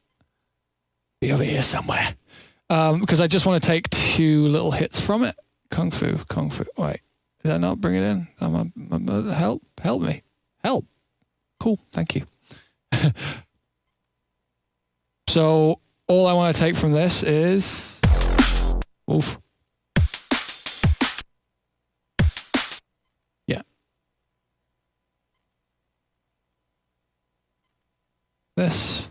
Be over here somewhere. Because I just want to take 2 little hits from it. Kung Fu. Wait, did I not bring it in? Help me. Help. Cool, thank you. So all I want to take from this is, oof. Yeah. This.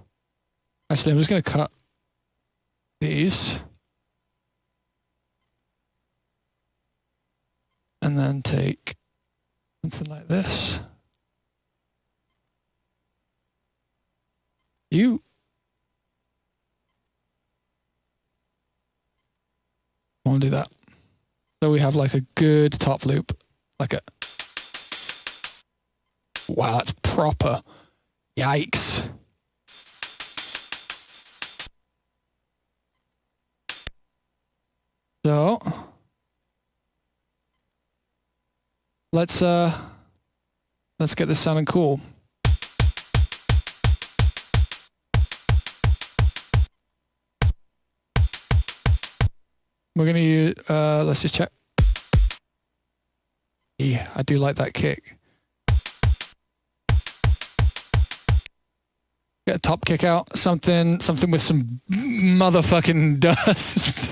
Actually, I'm just going to cut these. And then take something like this. I want to do that. So we have like a good top loop. Like a... Wow, that's proper. Yikes. So... Let's get this sounding cool. We're going to use, let's just check. Yeah, I do like that kick. Get a top kick out, something with some motherfucking dust.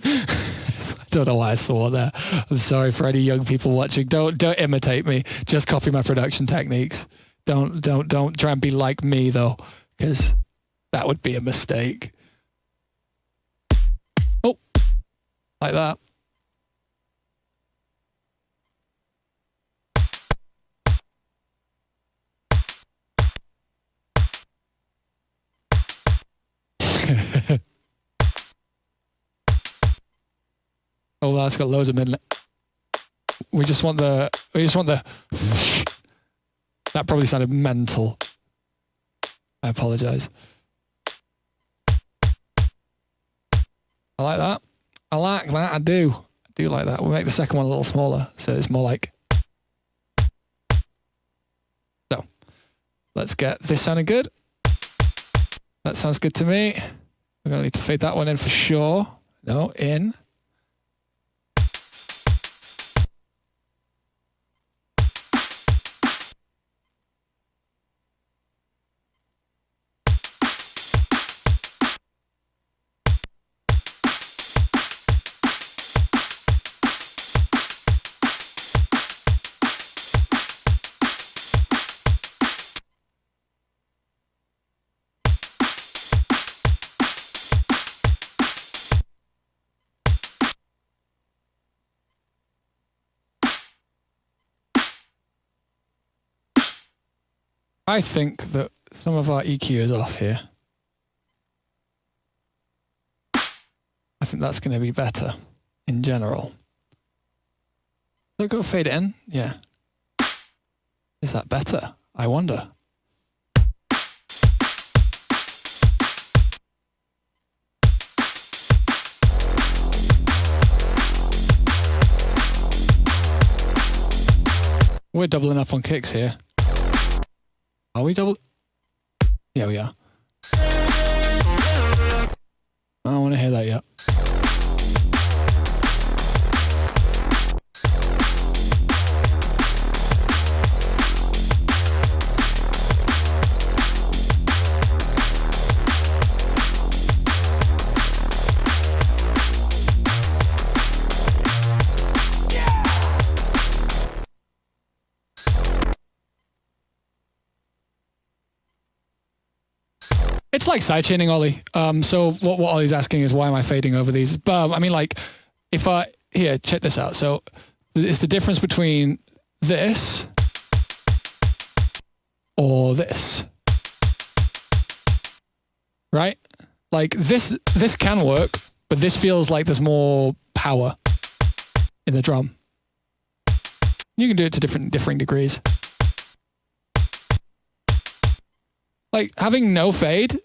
I don't know why I swore there. I'm sorry for any young people watching. Don't imitate me. Just copy my production techniques. Don't try and be like me though, because that would be a mistake. Oh, like that. Oh, that's got loads of mid. We just want the. That probably sounded mental. I apologize. I like that. I like that. I do like that. We'll make the second one a little smaller, so it's more like. So, let's get this sounding good. That sounds good to me. We're gonna need to fade that one in for sure. No, in. I think that some of our EQ is off here. I think that's going to be better in general. So go fade it in. Yeah. Is that better? I wonder. We're doubling up on kicks here. Are we double? Yeah, we are. I don't want to hear that yet. It's like sidechaining, Ollie. So what Ollie's asking is, why am I fading over these? But I mean, like, here, check this out. So it's the difference between this or this, right? Like this can work, but this feels like there's more power in the drum. You can do it to differing degrees. Like having no fade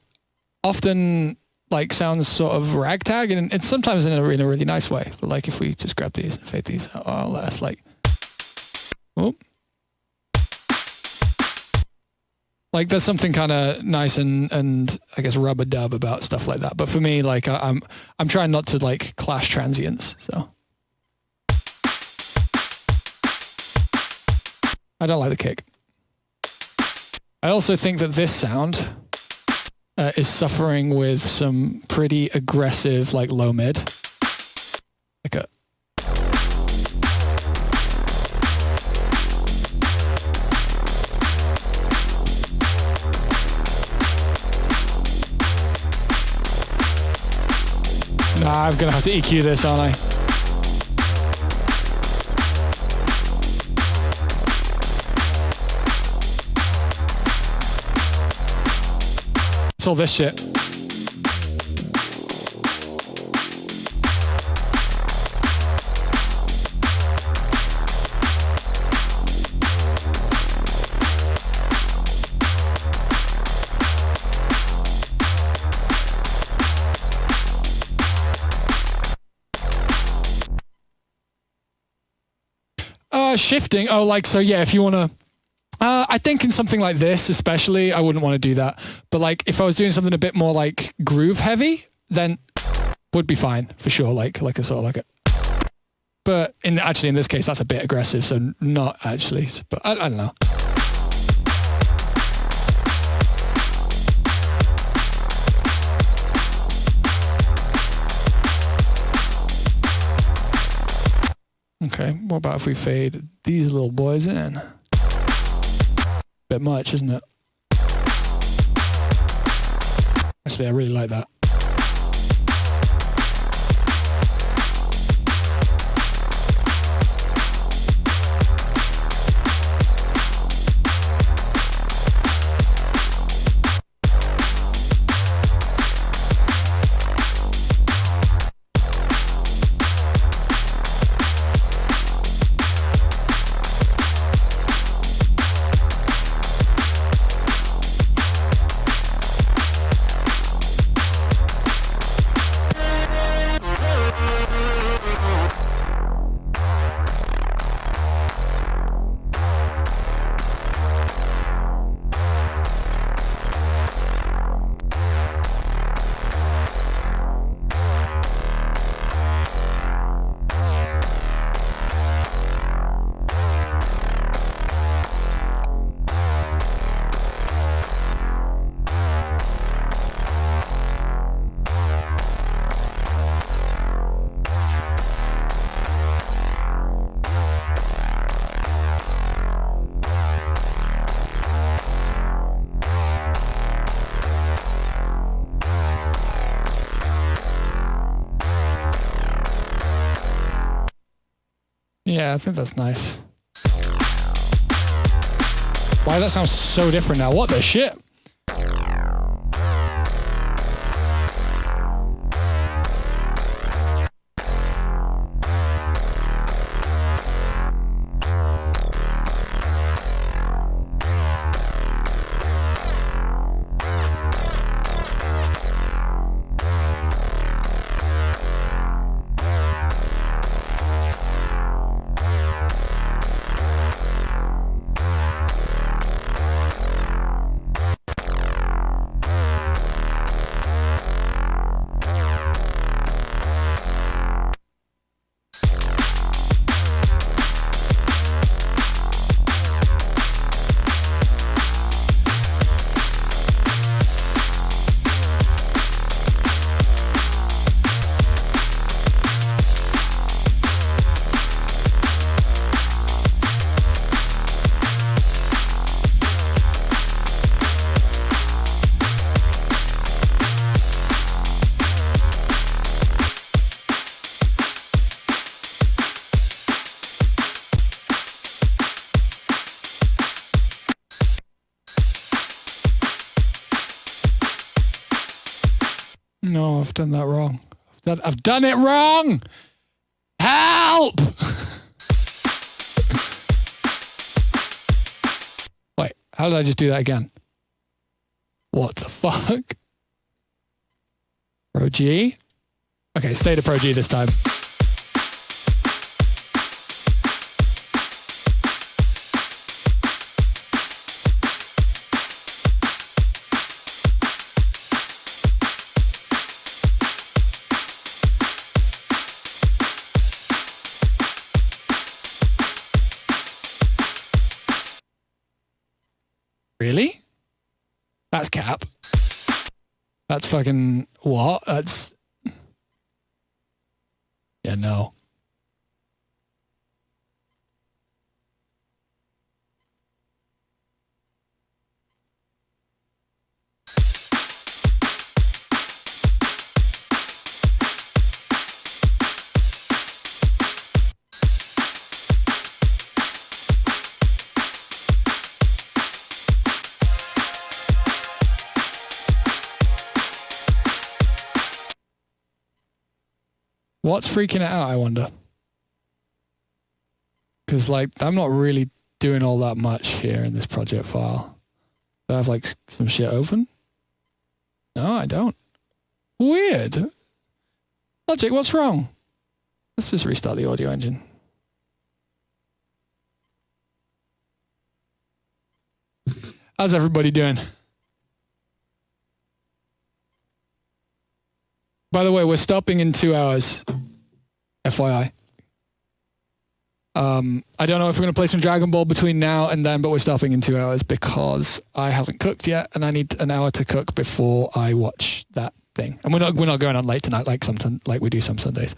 often like sounds sort of ragtag, and sometimes in a really nice way. But like if we just grab these and fade these out less, like, oh, like there's something kind of nice and I guess rub a dub about stuff like that. But for me, like I'm trying not to like clash transients, so I don't like the kick. I also think that this sound is suffering with some pretty aggressive, like low mid. Like a. Nah, I'm gonna have to EQ this, aren't I? It's all this shit. Shifting. Oh, like, so yeah, if you want to, I think in something like this, especially, I wouldn't want to do that. But like, if I was doing something a bit more like groove heavy, then would be fine for sure. Like a sort of like a, but in this case, that's a bit aggressive. So not actually, but I don't know. Okay, what about if we fade these little boys in? Bit much, isn't it? Actually, I really like that. Yeah, I think that's nice. Why that sounds so different now? What the shit? No, I've done that wrong. I've done it wrong! Help! Wait, how did I just do that again? What the fuck? Pro G? Okay, stay to Pro G this time. Really? That's cap. That's fucking what? That's... Yeah, no. What's freaking it out, I wonder? Because, like, I'm not really doing all that much here in this project file. Do I have, like, some shit open? No, I don't. Weird. Logic, what's wrong? Let's just restart the audio engine. How's everybody doing? By the way, we're stopping in 2 hours. FYI. I don't know if we're going to play some Dragon Ball between now and then, but we're stopping in 2 hours because I haven't cooked yet, and I need an hour to cook before I watch that thing. And we're not going on late tonight like we do some Sundays.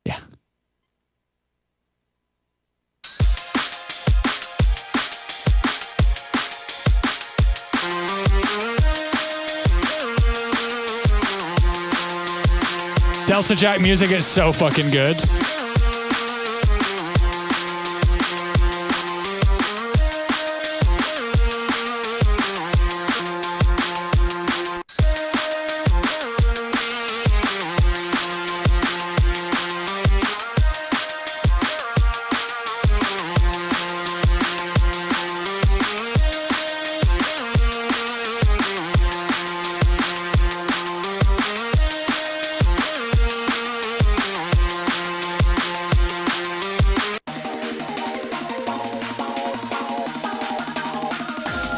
Yeah. Delta Jack music is so fucking good.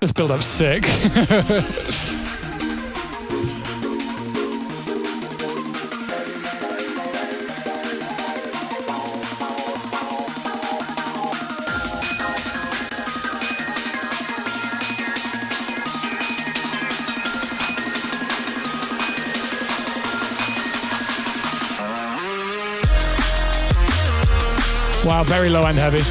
This build up's sick. Wow, very low end heavy.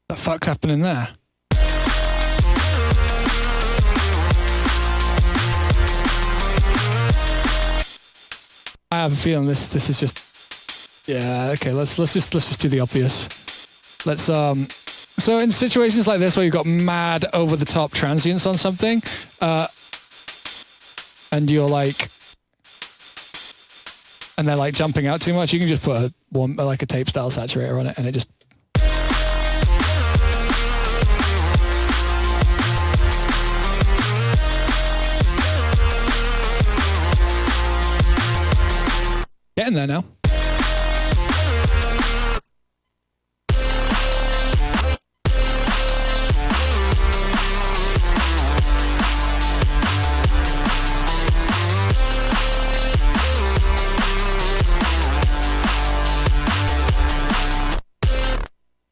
The fuck's happening there? I have a feeling this is just, yeah, okay, let's just do the obvious. Let's so in situations like this where you've got mad over the top transients on something, and you're like, and they're like jumping out too much, you can just put a tape style saturator on it, and it just getting there now.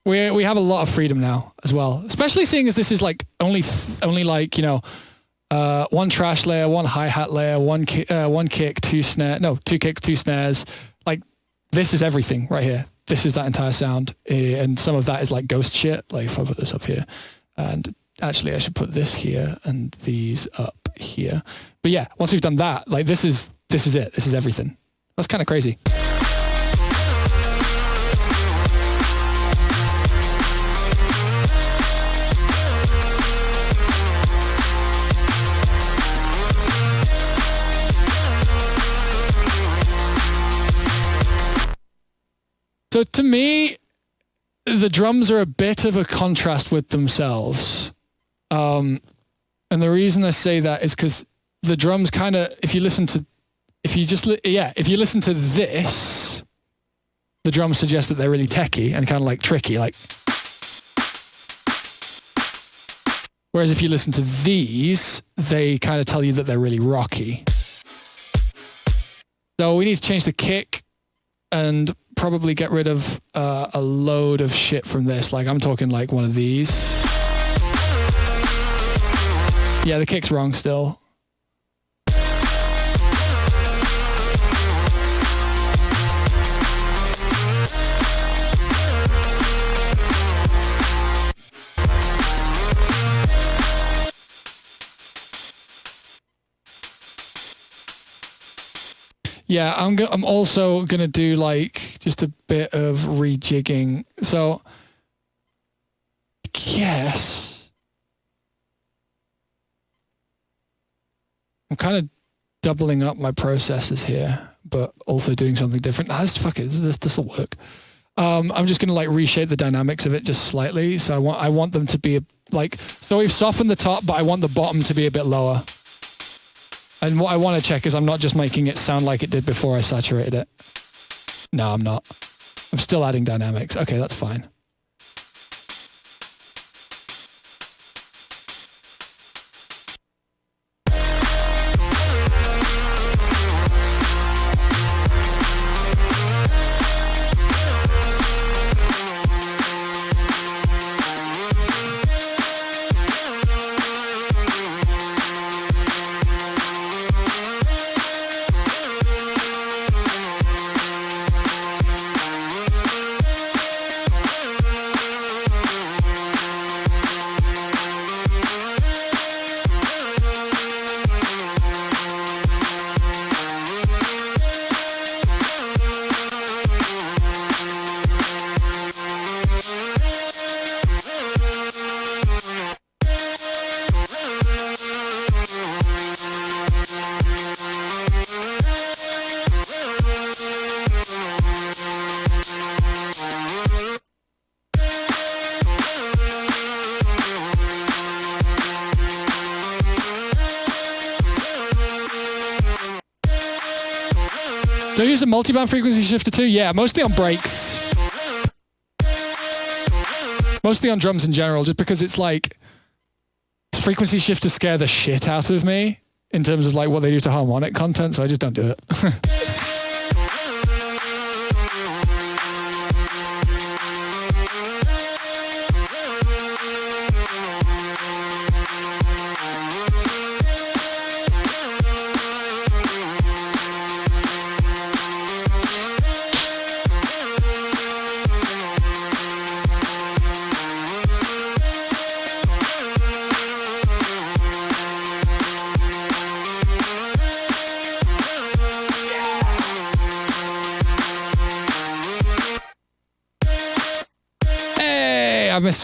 We have a lot of freedom now as well, especially seeing as this is like only like, you know, one trash layer, one hi-hat layer, one kick, two kicks, two snares. Like, this is everything right here. This is that entire sound, and some of that is like ghost shit. Like, if I put this up here, and actually I should put this here and these up here. But yeah, once we've done that, like this is it. This is everything. That's kind of crazy. So to me, the drums are a bit of a contrast with themselves. And the reason I say that is because the drums kind of, if you listen to this, the drums suggest that they're really techy and kind of like tricky, like. Whereas if you listen to these, they kind of tell you that they're really rocky. So we need to change the kick and probably get rid of a load of shit from this. Like I'm talking like one of these. Yeah, the kick's wrong still. Yeah, I'm also gonna do like just a bit of rejigging. So, yes, I'm kind of doubling up my processes here, but also doing something different. Fuck it, this will work. I'm just gonna like reshape the dynamics of it just slightly. So I want them to be like, so we've softened the top, but I want the bottom to be a bit lower. And what I want to check is I'm not just making it sound like it did before I saturated it. No, I'm not. I'm still adding dynamics. Okay, that's fine. Do I use a multiband frequency shifter too? Yeah, mostly on breaks. Mostly on drums in general, just because it's like frequency shifters scare the shit out of me in terms of like what they do to harmonic content, so I just don't do it.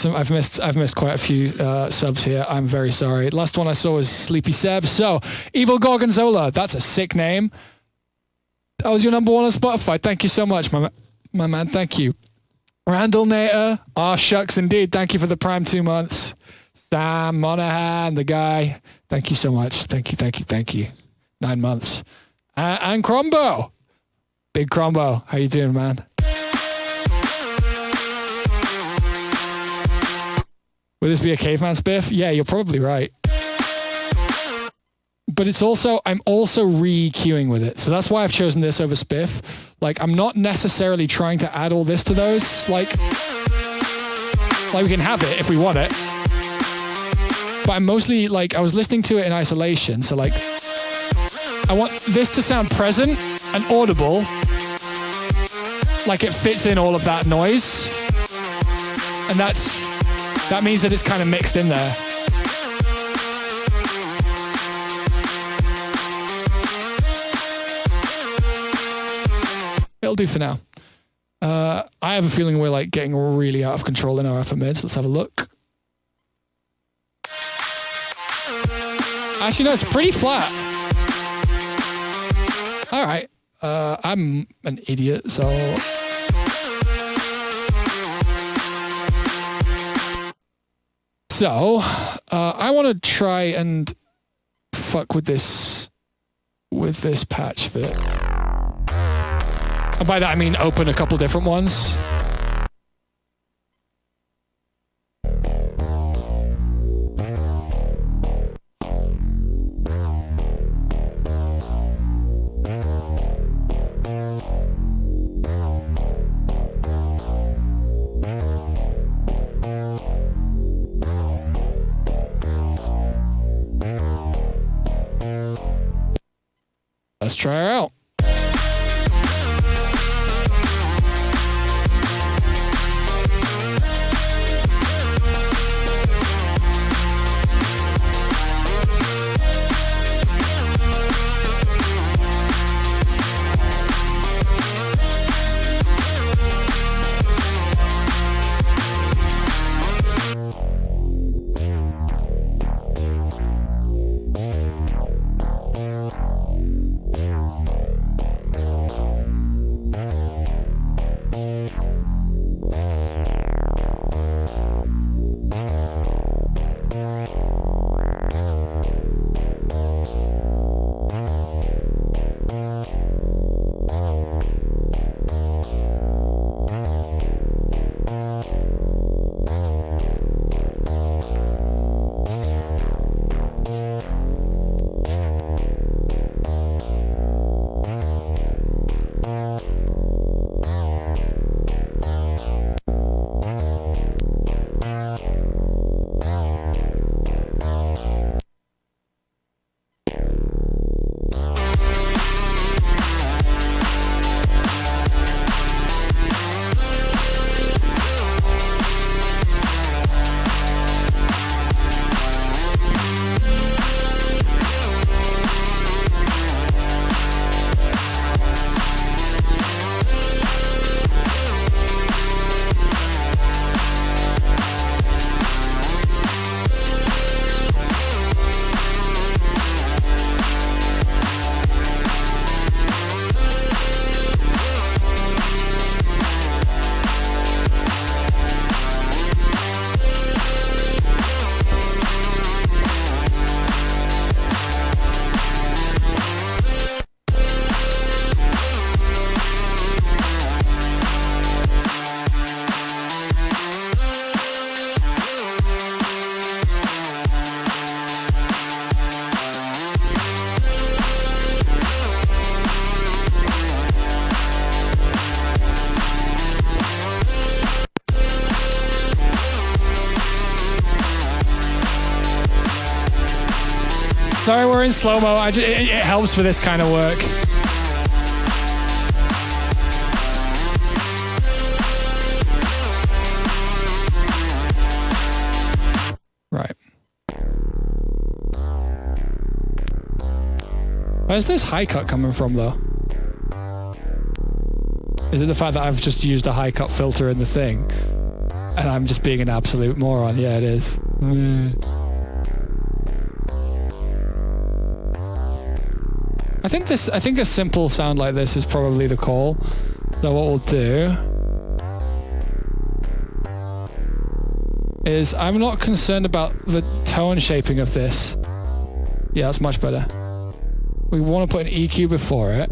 I've missed quite a few subs here. I'm very sorry. Last one I saw was Sleepy Seb. So, Evil Gorgonzola, that's a sick name. That was your number one on Spotify. Thank you so much, my man. Thank you. Randall Nater. Oh, shucks, indeed. Thank you for the prime 2 months. Sam Monahan, the guy. Thank you so much. Thank you. 9 months. And Crombo. Big Crombo. How you doing, man? Would this be a caveman spiff? Yeah, you're probably right. But it's also, I'm also re-queuing with it. So that's why I've chosen this over spiff. Like, I'm not necessarily trying to add all this to those. Like we can have it if we want it. But I'm mostly, like, I was listening to it in isolation. So, like, I want this to sound present and audible. Like it fits in all of that noise. And that means that it's kind of mixed in there. It'll do for now. I have a feeling we're like getting really out of control in our upper mids. Let's have a look. Actually, no, it's pretty flat. All right. I'm an idiot, so So, I want to try and fuck with this patch bit. And by that I mean open a couple different ones. Let's try her out. Sorry, we're in slow-mo. It helps for this kind of work. Right. Where's this high cut coming from, though? Is it the fact that I've just used a high cut filter in the thing? And I'm just being an absolute moron? Yeah, it is. I think a simple sound like this is probably the call. So what we'll do is I'm not concerned about the tone shaping of this. Yeah, that's much better. We want to put an EQ before it.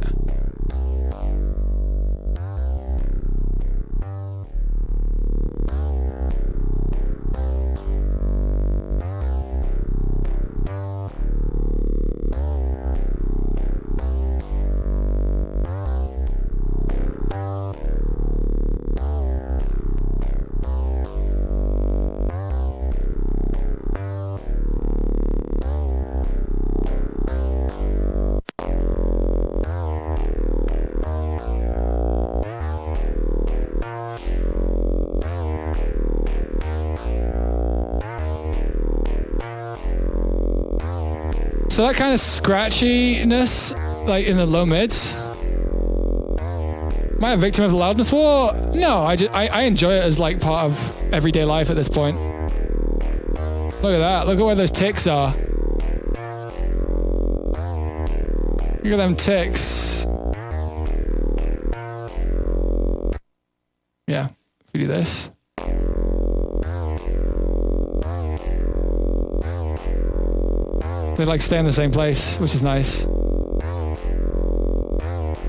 So that kind of scratchiness, like in the low mids, am I a victim of the loudness war? No, I enjoy it as like part of everyday life at this point. Look at that. Look at where those ticks are. Look at them ticks. Yeah, if we do this. They like stay in the same place, which is nice.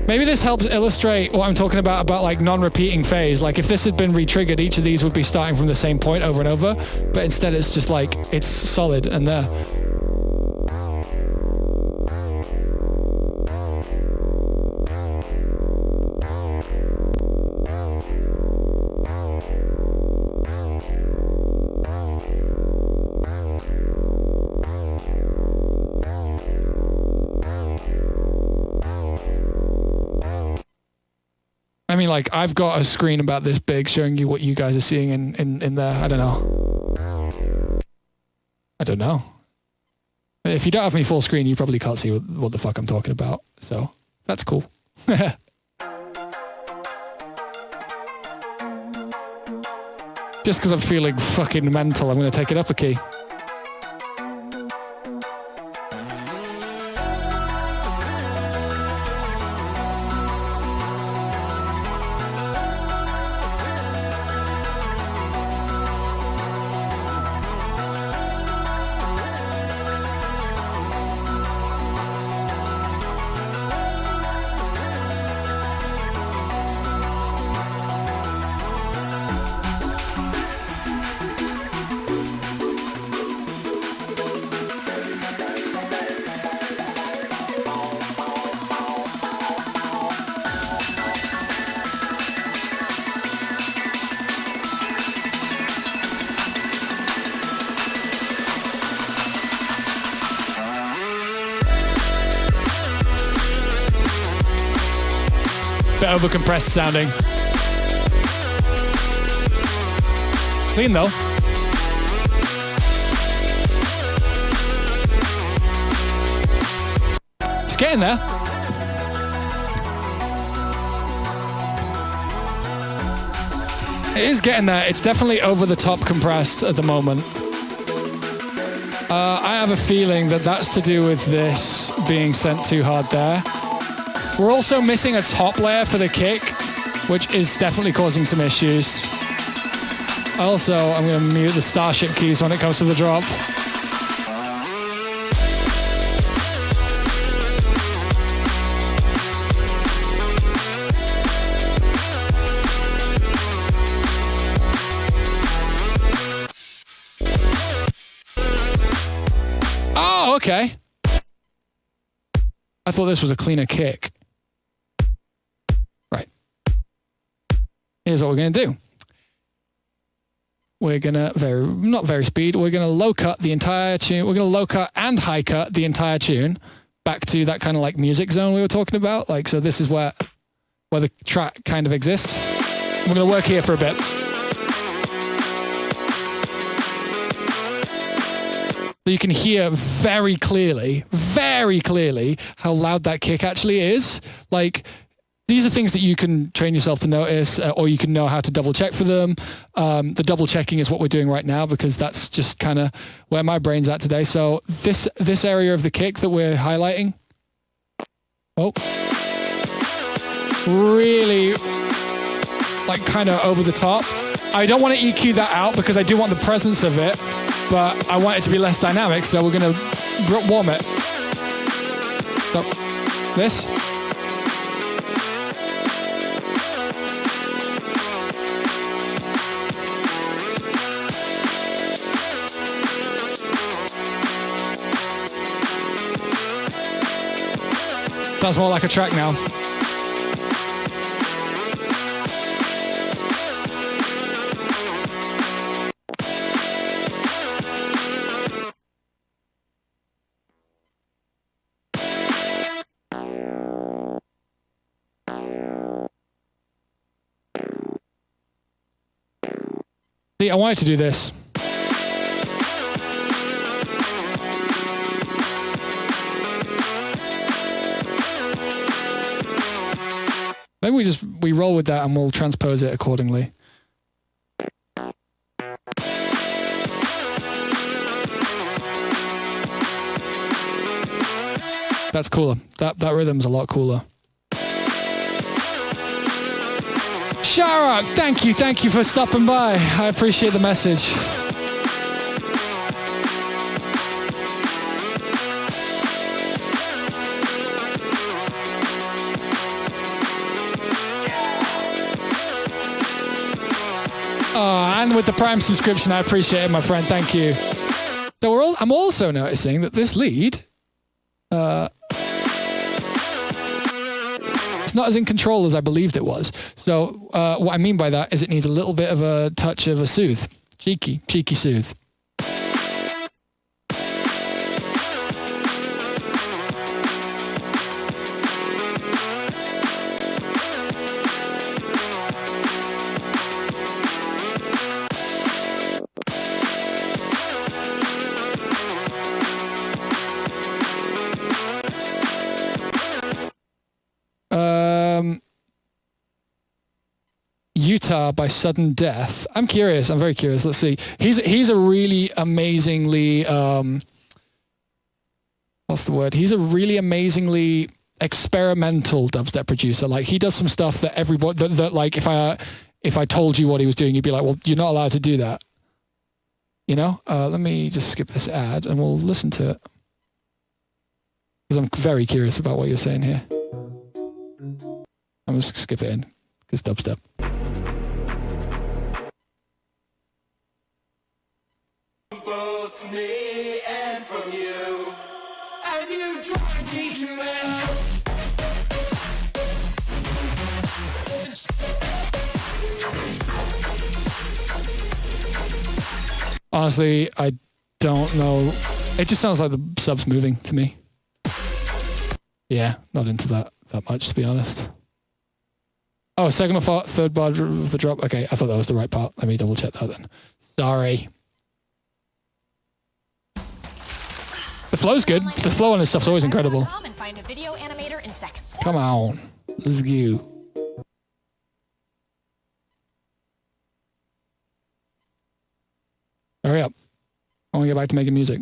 Maybe this helps illustrate what I'm talking about like non-repeating phase. Like if this had been re-triggered, each of these would be starting from the same point over and over, but instead it's just like, it's solid and there. I mean, like, I've got a screen about this big showing you what you guys are seeing in there. I don't know. If you don't have me full screen, you probably can't see what the fuck I'm talking about. So, that's cool. Just because I'm feeling fucking mental, I'm going to take it up a key. Bit over-compressed sounding. Clean though. It's getting there. It is getting there. It's definitely over the top compressed at the moment. I have a feeling that that's to do with this being sent too hard there. We're also missing a top layer for the kick, which is definitely causing some issues. Also, I'm going to mute the Starship keys when it comes to the drop. Oh, okay. I thought this was a cleaner kick. Right. Here's what we're going to do. We're going to, not very speed, we're going to low cut the entire tune. We're going to low cut and high cut the entire tune back to that kind of like music zone we were talking about. Like, so this is where the track kind of exists. We're going to work here for a bit. So you can hear very clearly how loud that kick actually is. Like, these are things that you can train yourself to notice, or you can know how to double check for them. The double checking is what we're doing right now because that's just kind of where my brain's at today. So this area of the kick that we're highlighting, really like kind of over the top. I don't want to EQ that out because I do want the presence of it, but I want it to be less dynamic, so we're going to warm it. So, this. Sounds more like a track now. See, I wanted to do this. Maybe we roll with that and we'll transpose it accordingly. That's cooler. That rhythm's a lot cooler. Sharak, thank you for stopping by. I appreciate the message. with the Prime subscription. I appreciate it, my friend. Thank you. So I'm also noticing that this lead, it's not as in control as I believed it was. So what I mean by that is it needs a little bit of a touch of a soothe. Cheeky soothe. Utah by sudden death. I'm curious. I'm very curious. Let's see. He's a really amazingly what's the word? He's a really amazingly experimental dubstep producer. Like he does some stuff that everybody that like if I told you what he was doing, you'd be like, well, you're not allowed to do that. You know? Let me just skip this ad and we'll listen to it. Because I'm very curious about what you're saying here. I'm just skip it in because dubstep. Both me and from you, and you drive me to hell. Honestly, I don't know. It just sounds like the sub's moving to me. Yeah, not into that much, to be honest. Oh, second or third bar of the drop. Okay, I thought that was the right part. Let me double check that then. Sorry. The flow's good. The flow on this stuff's always incredible. Come on. Let's go. Hurry up. I want to get back to making music.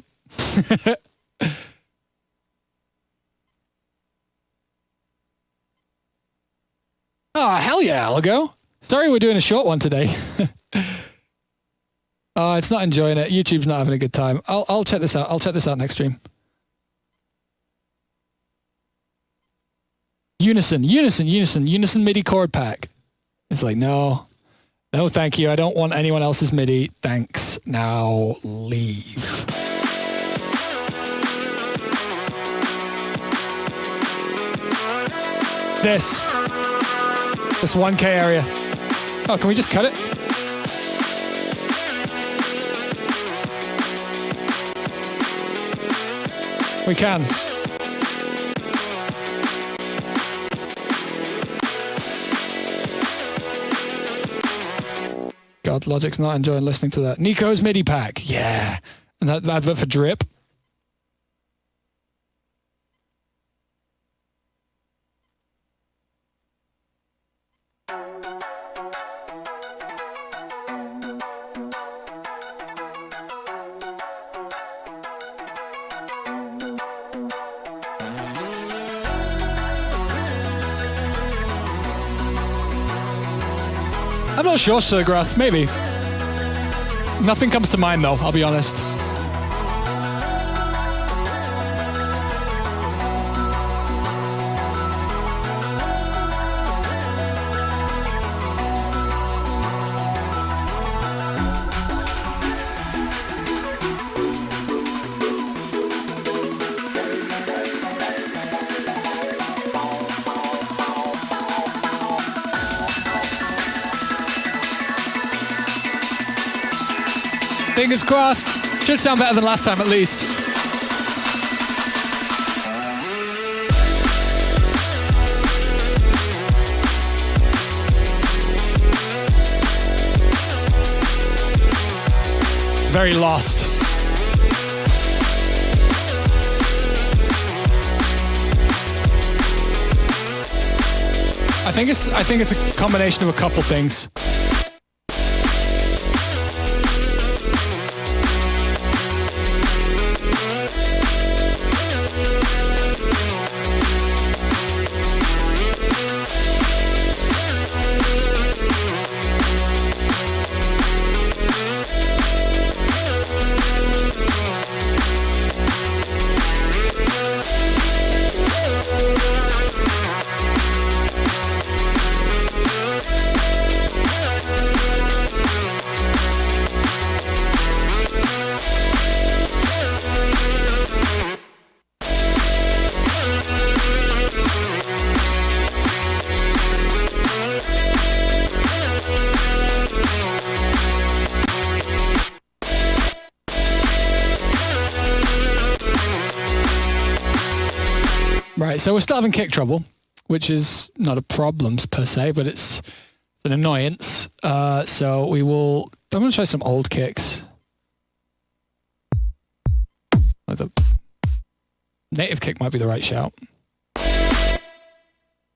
Oh, hell yeah, I'll go. Sorry we're doing a short one today. It's not enjoying it. YouTube's not having a good time. I'll check this out. I'll check this out next stream. Unison MIDI chord pack. It's like, no, thank you. I don't want anyone else's MIDI. Thanks. Now leave. This 1K area. Oh, can we just cut it? We can. God, Logic's not enjoying listening to that. Nico's MIDI pack. Yeah. And that advert for Drip. I'm not sure, Sir Grath. Maybe. Nothing comes to mind, though, I'll be honest. Fingers crossed. Should sound better than last time, at least. Very lost. I think it's a combination of a couple things. Right, so we're still having kick trouble, which is not a problem per se, but it's an annoyance. So I'm going to try some old kicks. Like the native kick might be the right shout. I'll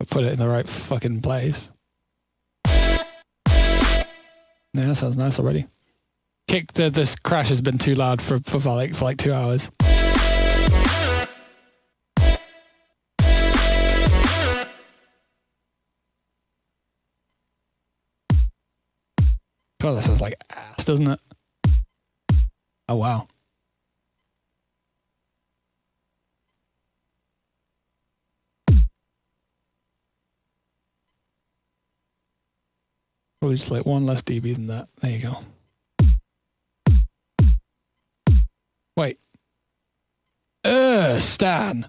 put it in the right fucking place. Yeah, that sounds nice already. Kick, this crash has been too loud for like 2 hours. God, that sounds like ass, doesn't it? Oh, wow. Probably just like one less dB than that. There you go. Wait. Stan.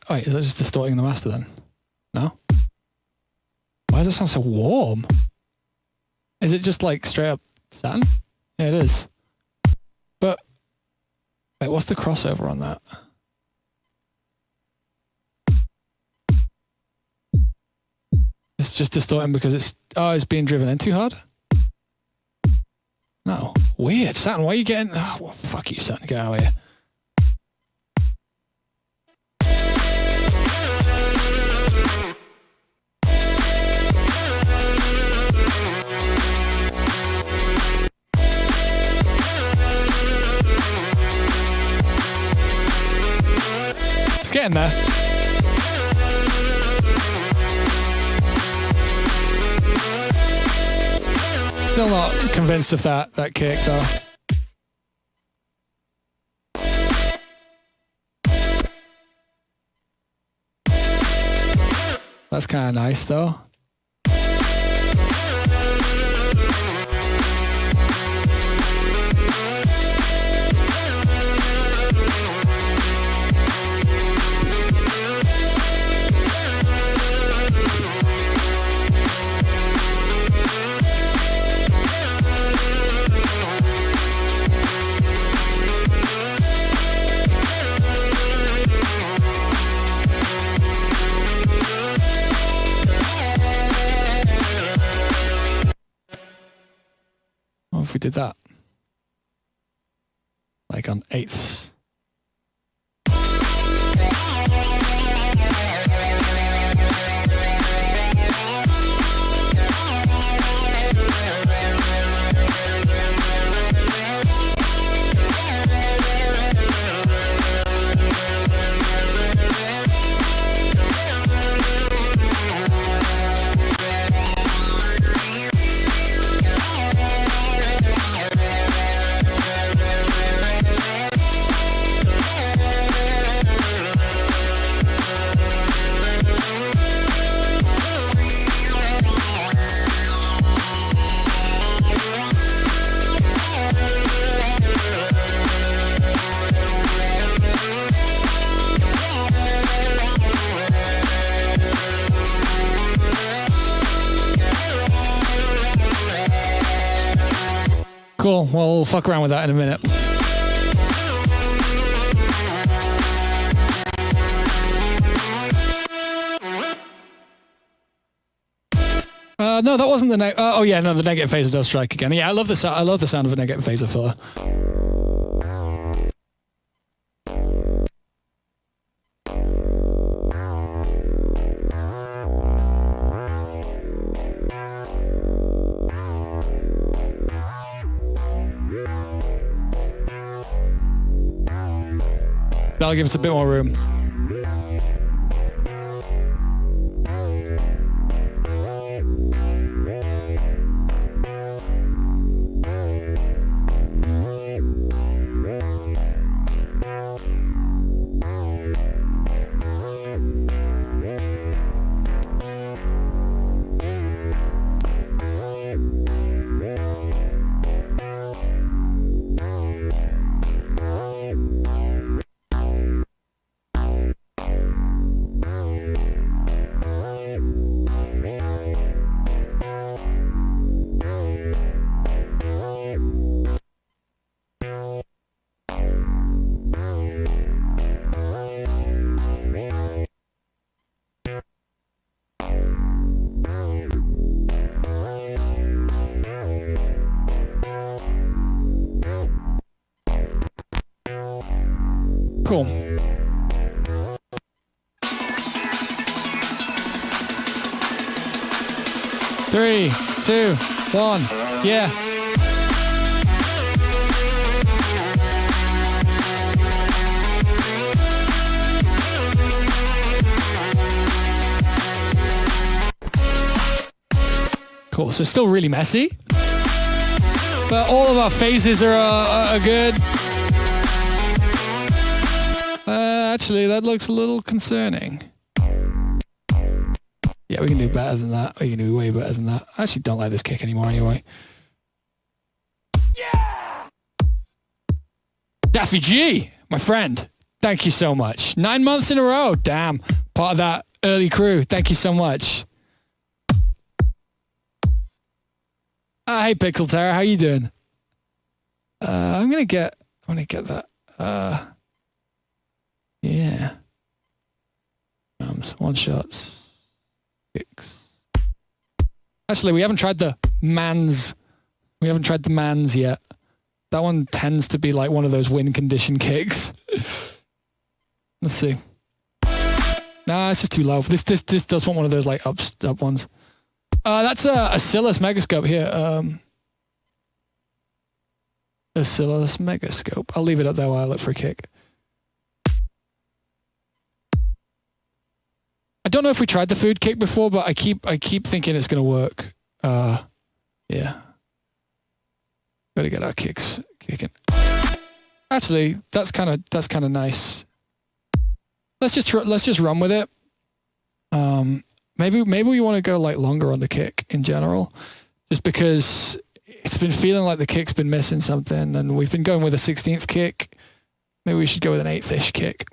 Wait, is that just distorting the master then? No? Why does it sound so warm? Is it just like straight up satin? Yeah, it is. But, wait, what's the crossover on that? It's just distorting because it's being driven in too hard? No. Weird. Saturn, why are you getting... Oh, well, fuck you, Saturn. Get out of here. It's getting there. Still not convinced of that kick though. That's kind of nice though. If we did that, like on eighths. Cool. Well, we'll fuck around with that in a minute. No, that wasn't the oh yeah, no, the negative phaser does strike again. Yeah, I love the sound of a negative phaser filler. That'll give us a bit more room. Cool. Three, two, one. Yeah. Cool. So still really messy, but all of our phases are good. Actually, that looks a little concerning. Yeah, we can do better than that. We can do way better than that. I actually don't like this kick anymore anyway. Yeah! Daffy G, my friend, thank you so much. 9 months in a row. Damn. Part of that early crew. Thank you so much. Hey, Pixel Terror, how you doing? I'm gonna get that. Yeah. One shots. Kicks. Actually, we haven't tried the mans. We haven't tried the mans yet. That one tends to be like one of those win condition kicks. Let's see. Nah, it's just too low. This does want one of those like up ones. That's a Acillus Megascope here. Acillus Megascope. I'll leave it up there while I look for a kick. I don't know if we tried the food kick before, but I keep thinking it's gonna work. Yeah. Gotta get our kicks kicking. Actually, that's kind of nice. Let's just run with it. Maybe we want to go like longer on the kick in general, just because it's been feeling like the kick's been missing something, and we've been going with a 16th kick. Maybe we should go with an 8th-ish kick.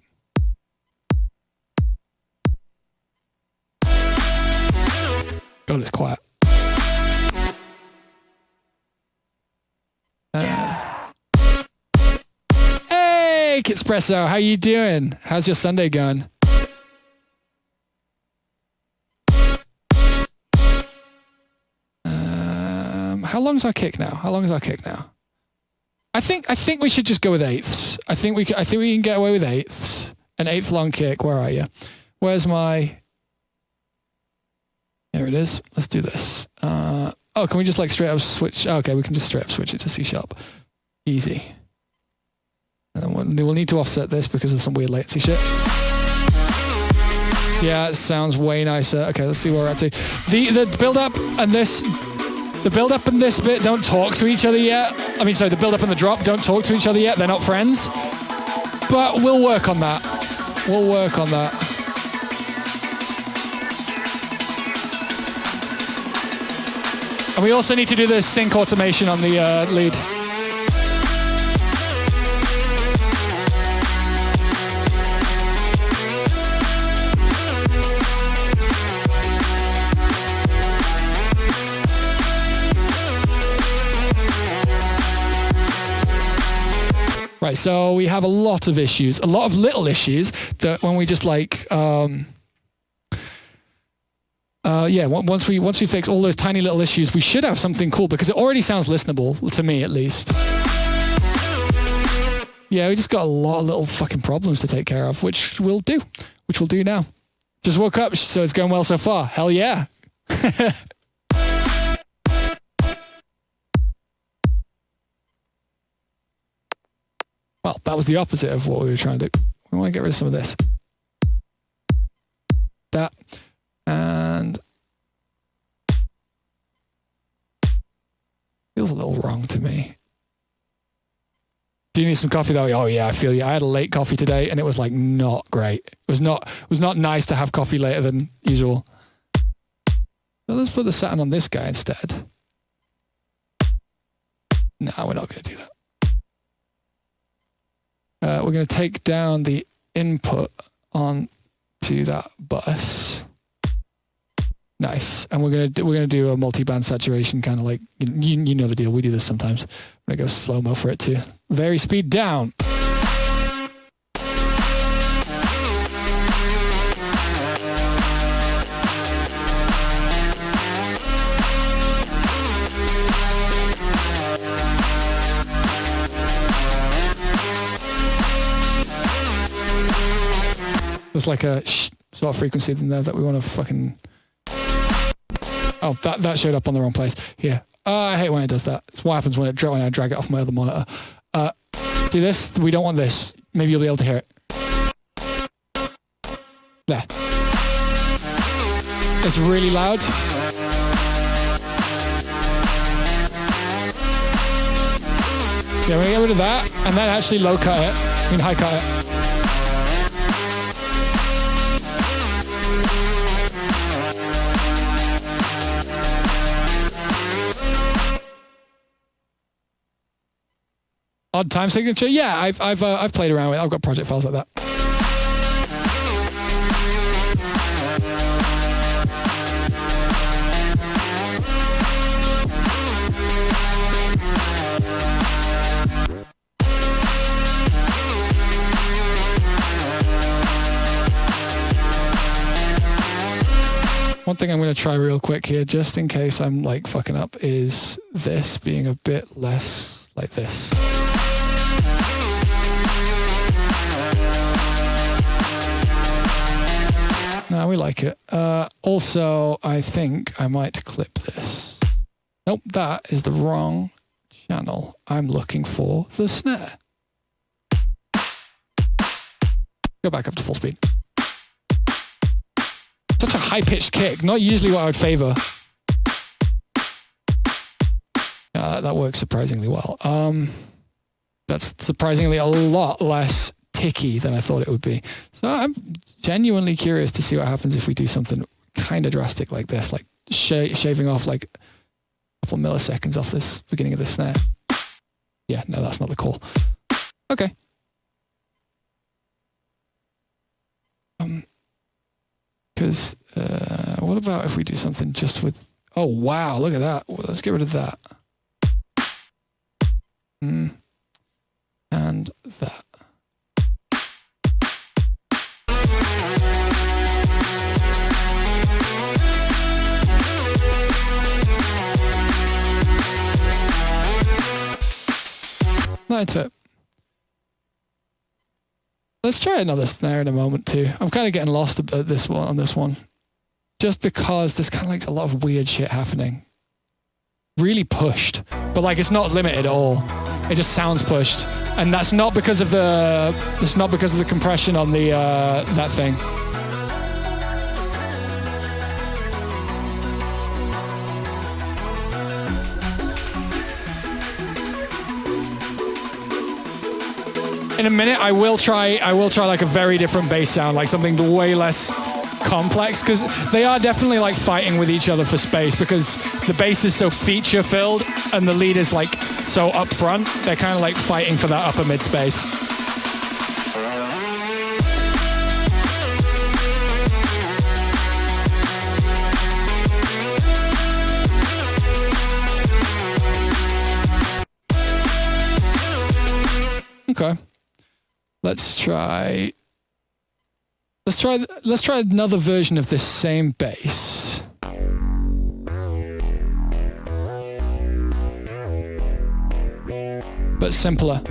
God, it's quiet. Hey, Kitspresso, how you doing? How's your Sunday going? How long's our kick now? I think we should just go with 8ths. I think we can get away with 8ths. An 8th long kick. Where are you? Where's my? There it is. Let's do this. Oh, can we just like straight up switch? Oh, okay, we can just straight up switch it to C sharp. Easy. And then we'll need to offset this because of some weird latency shit. Yeah, it sounds way nicer. Okay, let's see where we're at to. The build up and this. The build up and this bit don't talk to each other yet. I mean, sorry, the build up and the drop don't talk to each other yet. They're not friends. But we'll work on that. We'll work on that. And we also need to do the sync automation on the lead. Right, so we have a lot of issues, a lot of little issues that when we just like, once we fix all those tiny little issues, we should have something cool because it already sounds listenable to me at least. Yeah, we just got a lot of little fucking problems to take care of, which we'll do now. Just woke up, so it's going well so far. Hell yeah. Well, that was the opposite of what we were trying to do. We want to get rid of some of this. That. And feels a little wrong to me. Do you need some coffee though? Oh yeah, I feel you. I had a late coffee today and it was like not great. It was not nice to have coffee later than usual. So let's put the Saturn on this guy instead. No, we're not going to do that. We're going to take down the input onto that bus. Nice. And we're gonna do a multi-band saturation, kind of like you know the deal. We do this sometimes. I'm gonna go slow-mo for it too. Very speed down. There's like a sort of frequency in there that we want to fucking... Oh, that showed up on the wrong place. Here. I hate when it does that. It's what happens when I drag it off my other monitor. See this? We don't want this. Maybe you'll be able to hear it. There. It's really loud. Yeah, I'm going to get rid of that and then actually low cut it. I mean high cut it. Odd time signature? Yeah, I've played around with it. I've got project files like that. One thing I'm going to try real quick here, just in case I'm like fucking up, is this being a bit less like this. No, we like it. Also, I think I might clip this. Nope, that is the wrong channel. I'm looking for the snare. Go back up to full speed. Such a high-pitched kick, not usually what I would favor. That works surprisingly well. That's surprisingly a lot less ticky than I thought it would be. So I'm genuinely curious to see what happens if we do something kind of drastic like this, like shaving off like a couple milliseconds off this beginning of the snare. Yeah, no, that's not the call. Okay. Because what about if we do something just with... Oh, wow, look at that. Well, let's get rid of that. And that. That's it. Let's try another snare in a moment too. I'm kind of getting lost at this one on this one, just because there's kind of like a lot of weird shit happening. Really pushed, but like it's not limited at all. It just sounds pushed, and that's not because of the. It's not because of the compression on the that thing. In a minute, I will try like a very different bass sound, like something way less complex, because they are definitely like fighting with each other for space, because the bass is so feature filled and the lead is like so up front. They're kind of like fighting for that upper mid space. Okay. Let's try another version of this same bass. But simpler.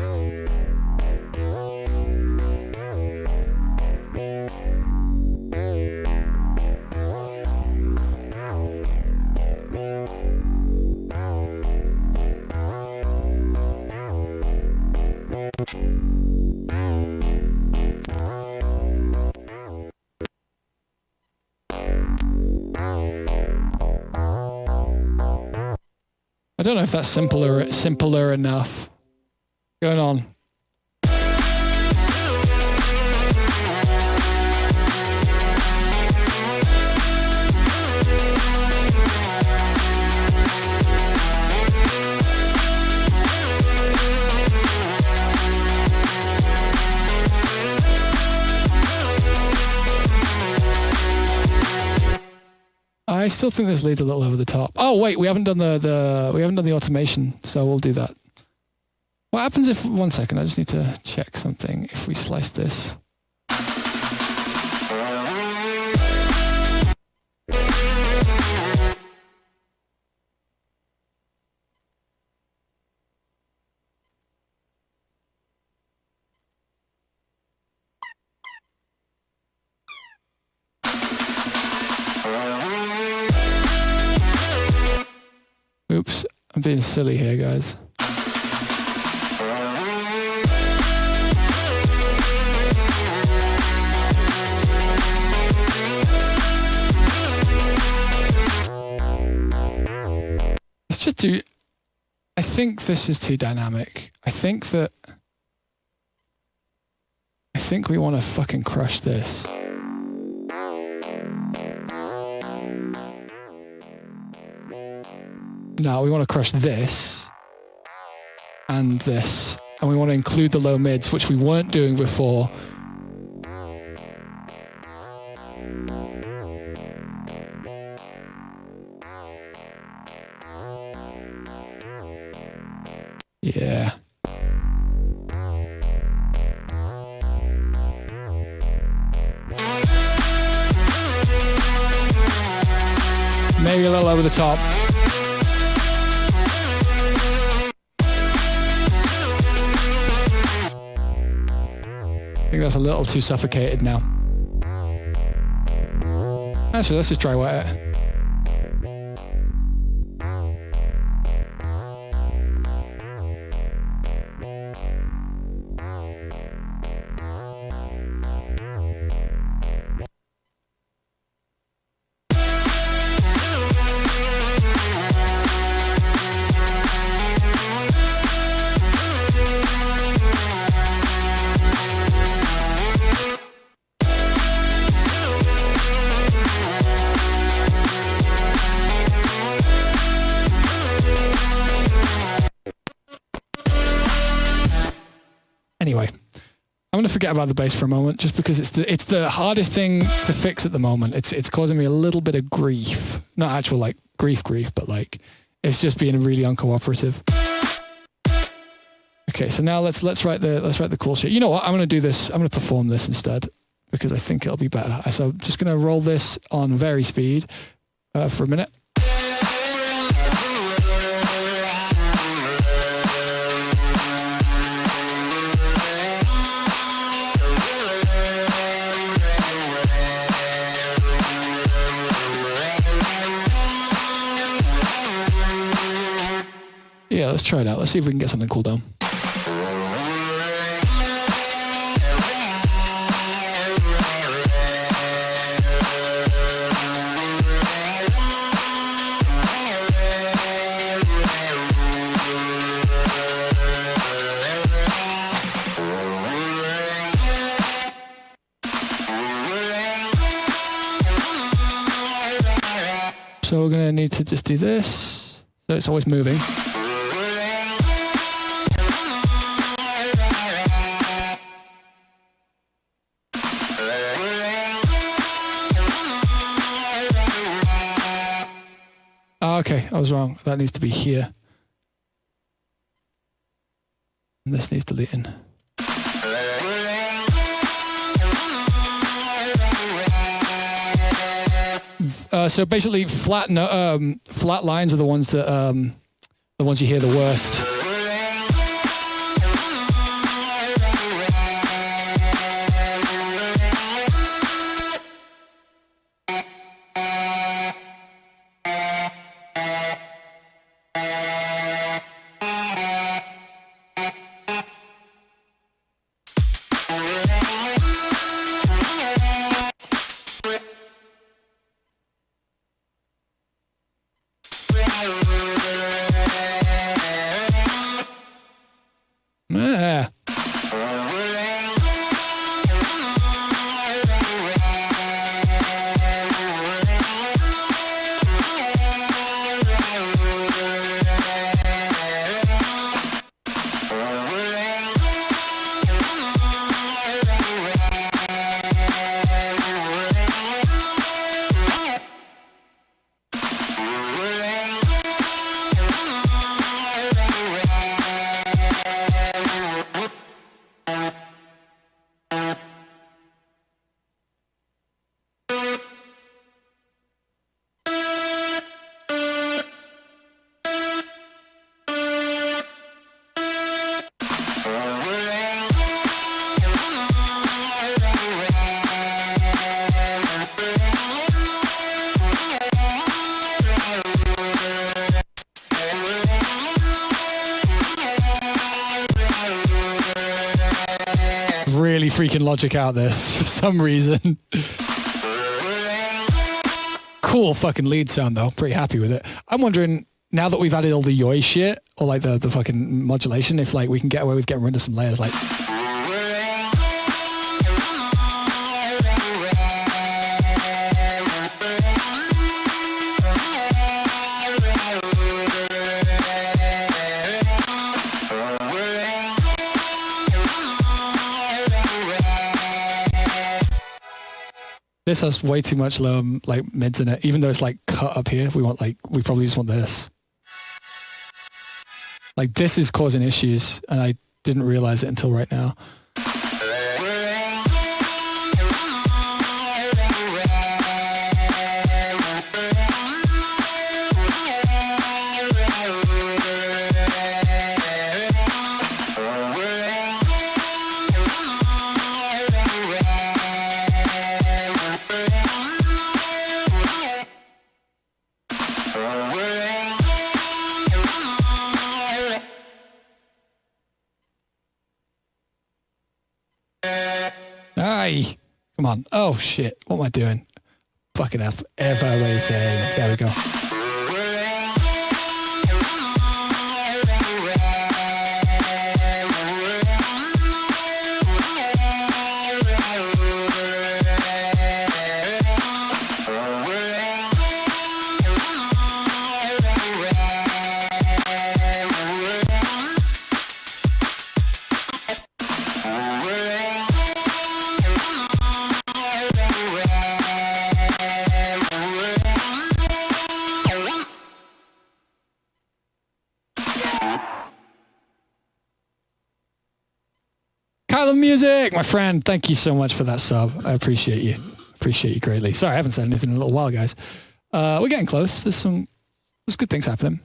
I don't know if that's simpler enough. Going on. I still think this leads a little over the top. Oh wait, we haven't done the automation, so we'll do that. What happens if, 1 second, I just need to check something. If we slice this. I'm being silly here, guys. Let's just do... I think this is too dynamic. I think we want to fucking crush this. No, we want to crush this and this, and we want to include the low mids, which we weren't doing before. Yeah. Maybe a little over the top. I think that's a little too suffocated now. Actually, let's just dry wet it. Anyway, I'm going to forget about the bass for a moment, just because it's the hardest thing to fix at the moment. It's causing me a little bit of grief, not actual like grief, but like it's just being really uncooperative. Okay, so now let's write the cool shit. You know what? I'm going to do this. I'm going to perform this instead because I think it'll be better. So I'm just going to roll this on very speed for a minute. Yeah, let's try it out. Let's see if we can get something cool down. So we're going to need to just do this. So it's always moving. Okay, I was wrong. That needs to be here. And this needs deleting. So basically, flat lines are the ones that you hear the worst. really freaking logic out this for some reason. Cool fucking lead sound though. Pretty happy with it. I'm wondering, now that we've added all the yoi shit, or like the fucking modulation, if like we can get away with getting rid of some layers, like... This has way too much low like mids in it, even though it's like cut up here. We probably just want this. Like this is causing issues, and I didn't realize it until right now. Come on. Oh shit. What am I doing? Fucking up everything. There we go. Music, my friend, thank you so much for that sub. I appreciate you greatly. Sorry, I haven't said anything in a little while, guys. We're getting close. There's good things happening.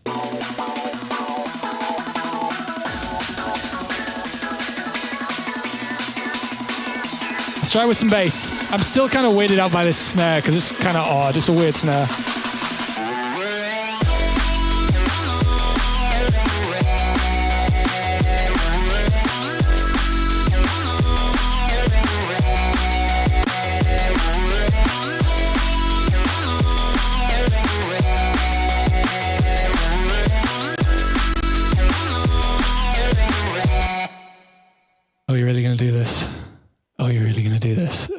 Let's try with some bass. I'm still kind of weirded out by this snare because it's kind of odd. It's a weird snare.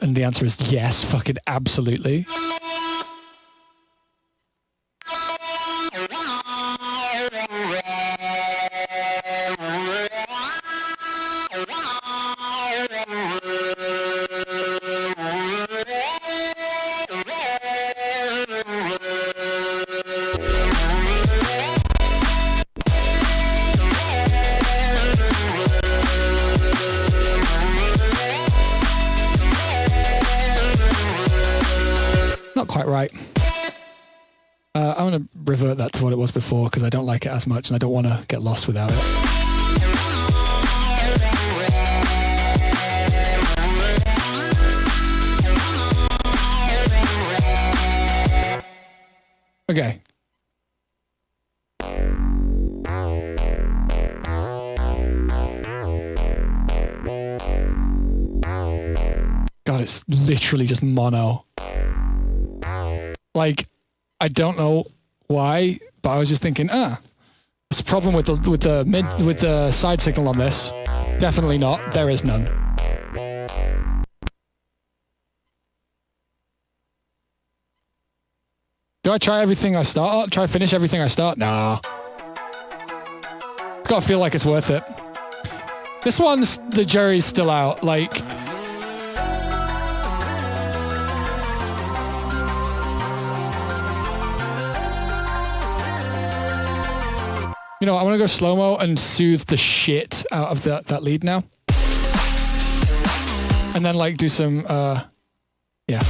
And the answer is yes, fucking absolutely. Right. I'm going to revert that to what it was before because I don't like it as much and I don't want to get lost without it. Okay. God, it's literally just mono. Like, I don't know why, but I was just thinking, what's the problem with the side signal on this? Definitely not. There is none. Do I try everything I start? Try finish everything I start? Nah. Gotta feel like it's worth it. This one's, the jury's still out. Like, you know, I want to go slow-mo and soothe the shit out of that lead now. And then like do some, yeah.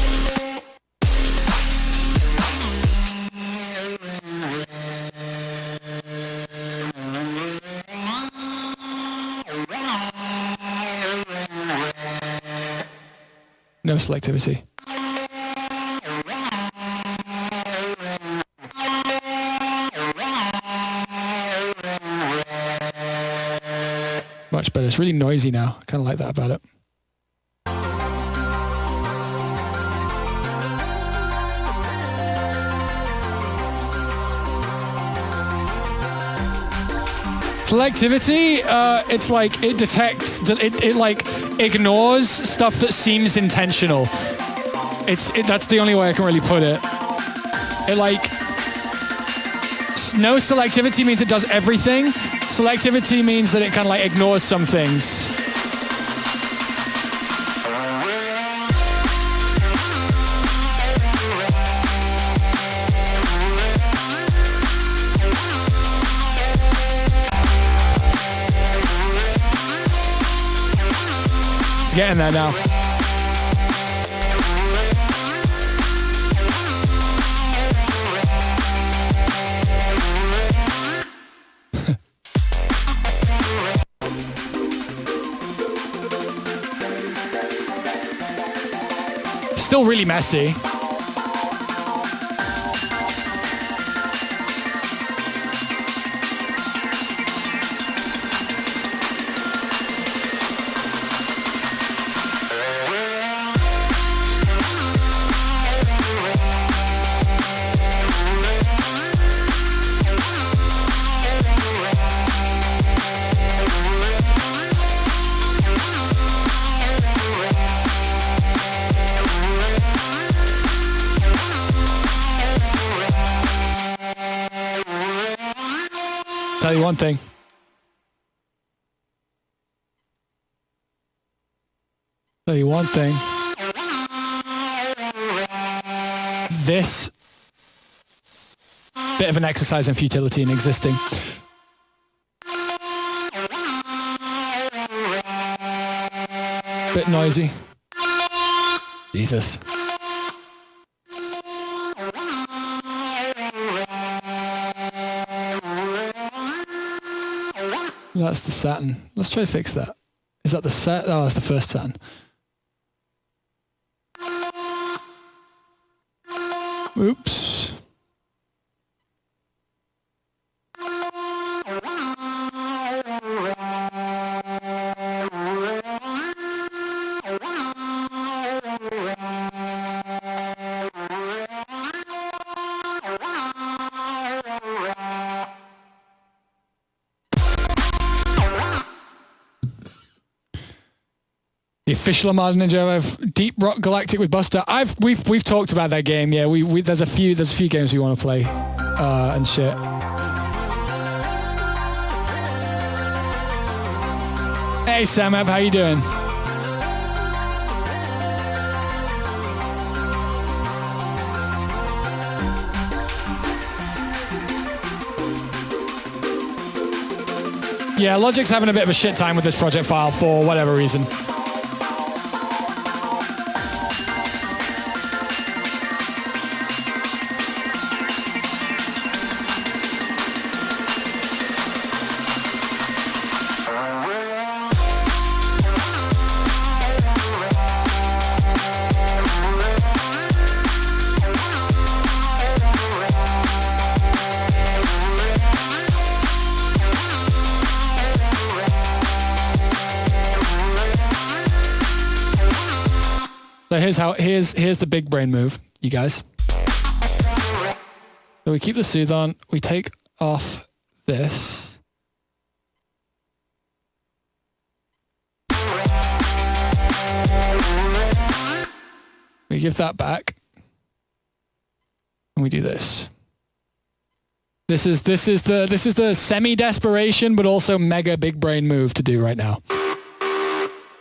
No selectivity. Much better. It's really noisy now. I kind of like that about it. Selectivity, it's like it detects, it like ignores stuff that seems intentional. That's the only way I can really put it. It like, no selectivity means it does everything. Selectivity means that it kind of like ignores some things. It's getting there now. Still really messy. Tell you one thing. Tell you one thing. This bit of an exercise in futility in existing. Bit noisy. Jesus. That's the Saturn. Let's try to fix that. Is that the set? Oh, that's the first Saturn. Oops. The official Armada Ninja, Deep Rock Galactic with Buster. We've talked about that game. Yeah, there's a few games we want to play and shit. Hey Sam, how you doing? Yeah, Logic's having a bit of a shit time with this project file for whatever reason. So here's the big brain move, you guys. So we keep the soothe on, we take off this. We give that back. And we do this. This is the semi-desperation but also mega big brain move to do right now.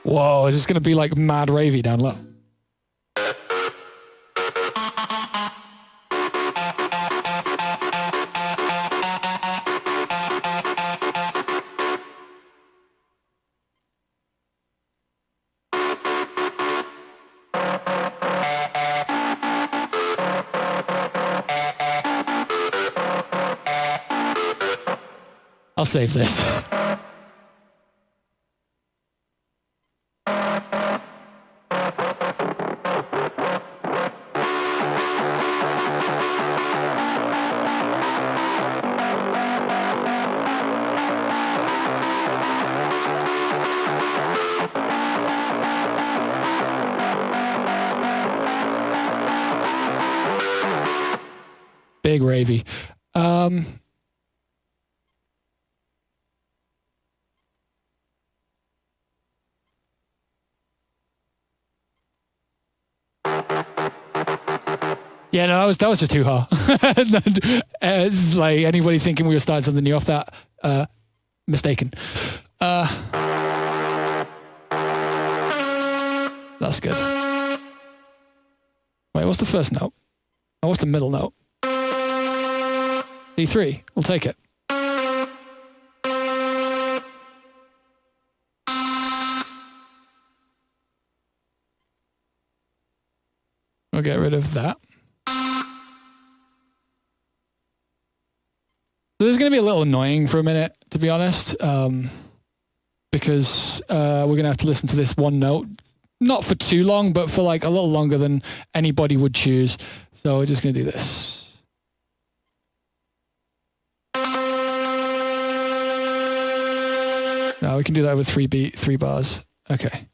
Whoa, is this gonna be like mad ravey down low? I'll save this. Big ravey. Yeah, no, that was just hoo-ha. Like anybody thinking we were starting something new off that, mistaken. That's good. Wait, what's the first note? Oh, what's the middle note? D3. We'll take it. We'll get rid of that. This is going to be a little annoying for a minute, to be honest, because we're going to have to listen to this one note, not for too long, but for like a little longer than anybody would choose. So we're just going to do this. No, we can do that with 3 bars. Okay.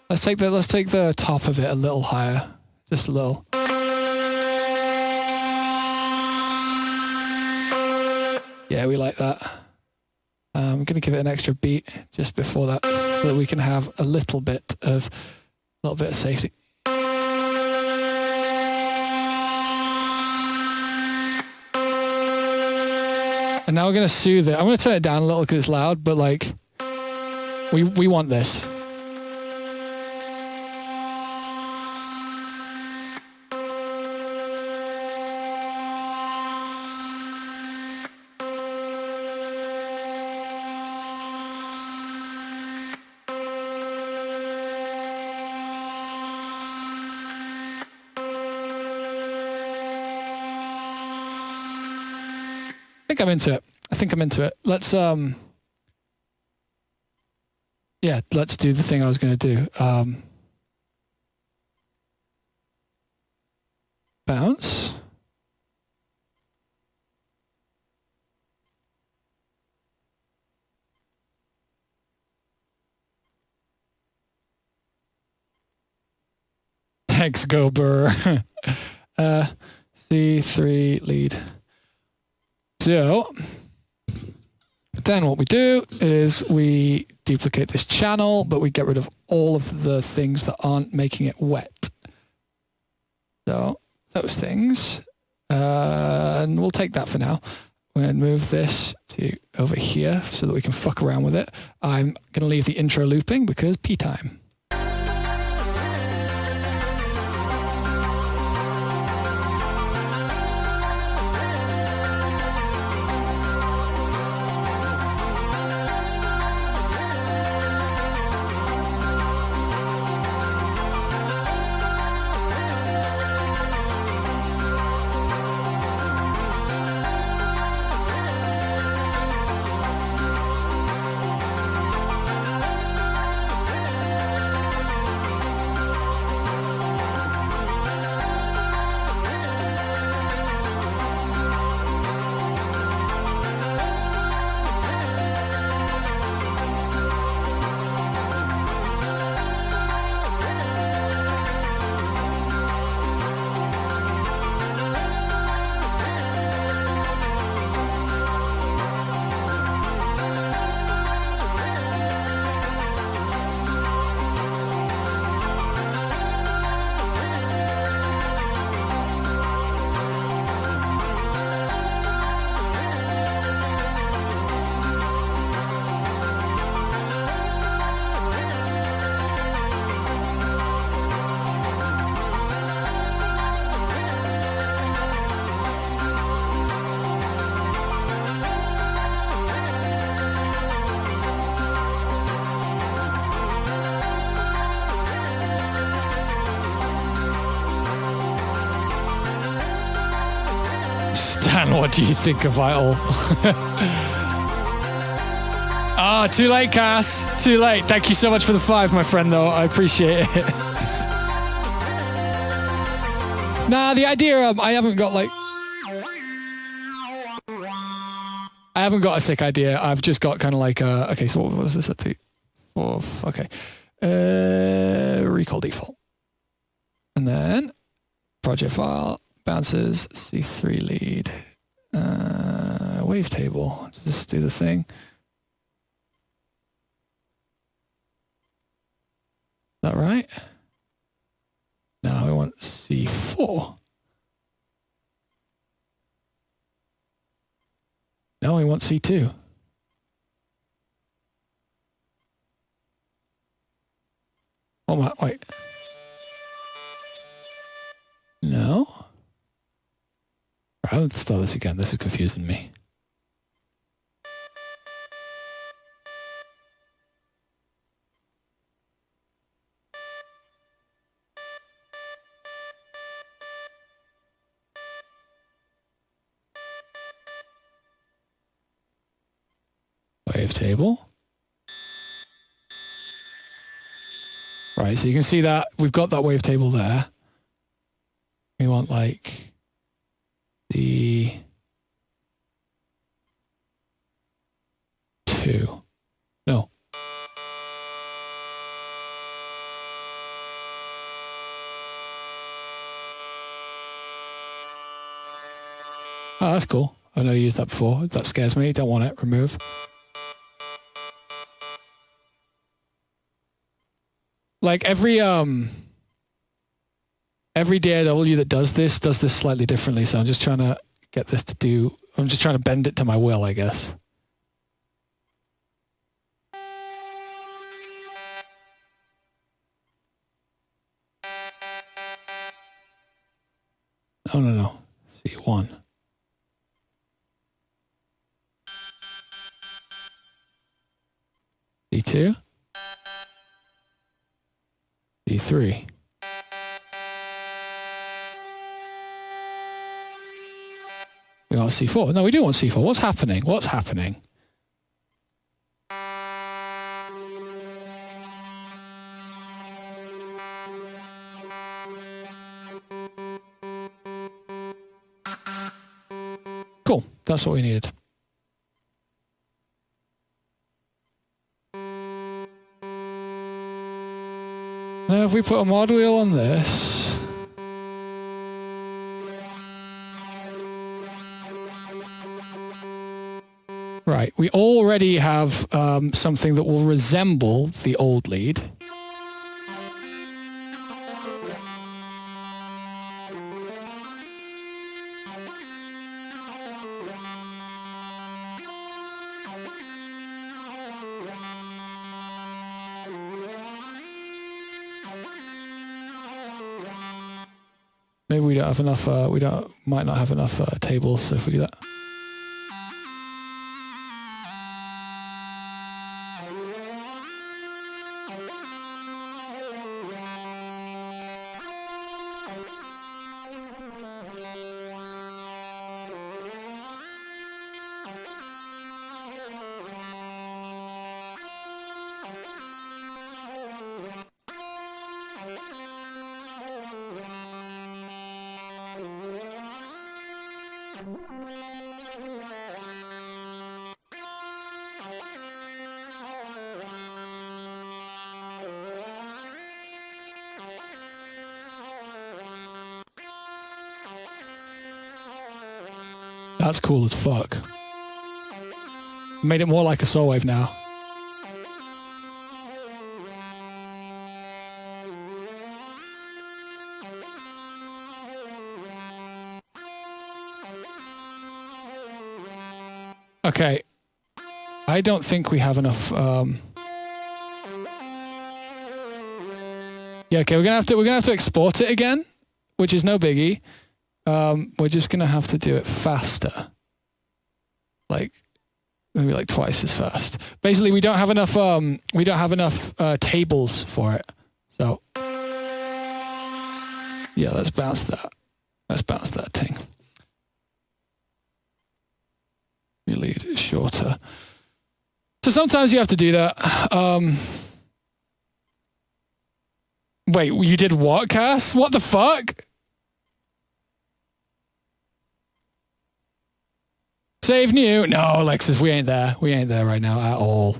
Let's take the top of it a little higher, just a little. Yeah, we like that. I'm going to give it an extra beat just before that, so that we can have a little bit of safety. And now we're going to soothe it. I'm going to turn it down a little because it's loud, but like, we want this. I'm into it. I think I'm into it. Let's let's do the thing I was going to do. Bounce. Thanks, go Burr. C3 lead. So then what we do is we duplicate this channel, but we get rid of all of the things that aren't making it wet. So those things, and we'll take that for now. We're going to move this to over here so that we can fuck around with it. I'm going to leave the intro looping because pee time. Stan, what do you think of Vital? Ah, too late, Cass. Too late. Thank you so much for the 5, my friend, though. I appreciate it. Nah, the idea, I haven't got a sick idea. I've just got kind of like, okay, so what was this at 2? 4, okay. Recall default. And then project file, bounces, C3 lead. Wavetable. Does this do the thing? Is that right? Now I want C4. No, we want C2. Oh my, wait. No. Right, let's start this again. This is confusing me. Wavetable. Right, so you can see that we've got that wavetable there. We want like the 2. No. Oh, that's cool. I've never used that before. That scares me. Don't want it. Remove. Like every DAW that does this slightly differently. So I'm just trying to get this to do. I'm just trying to bend it to my will, I guess. No. C1. C2. C3. We want C4. No, we do want C4. What's happening? What's happening? Cool. That's what we needed. Now, if we put a mod wheel on this, right, we already have something that will resemble the old lead. Maybe we don't have enough. Might not have enough tables. So if we do that. That's cool as fuck. Made it more like a saw wave now. Okay. I don't think we have enough. Yeah. Okay. We're gonna have to export it again, which is no biggie. We're just gonna have to do it faster, like maybe like twice as fast. Basically, we don't have enough. We don't have enough tables for it. So yeah, let's bounce that. Let's bounce that thing. Your lead is shorter. So sometimes you have to do that. Wait, you did what, Cass? What the fuck? Save new? No, Alexis, we ain't there. We ain't there right now at all.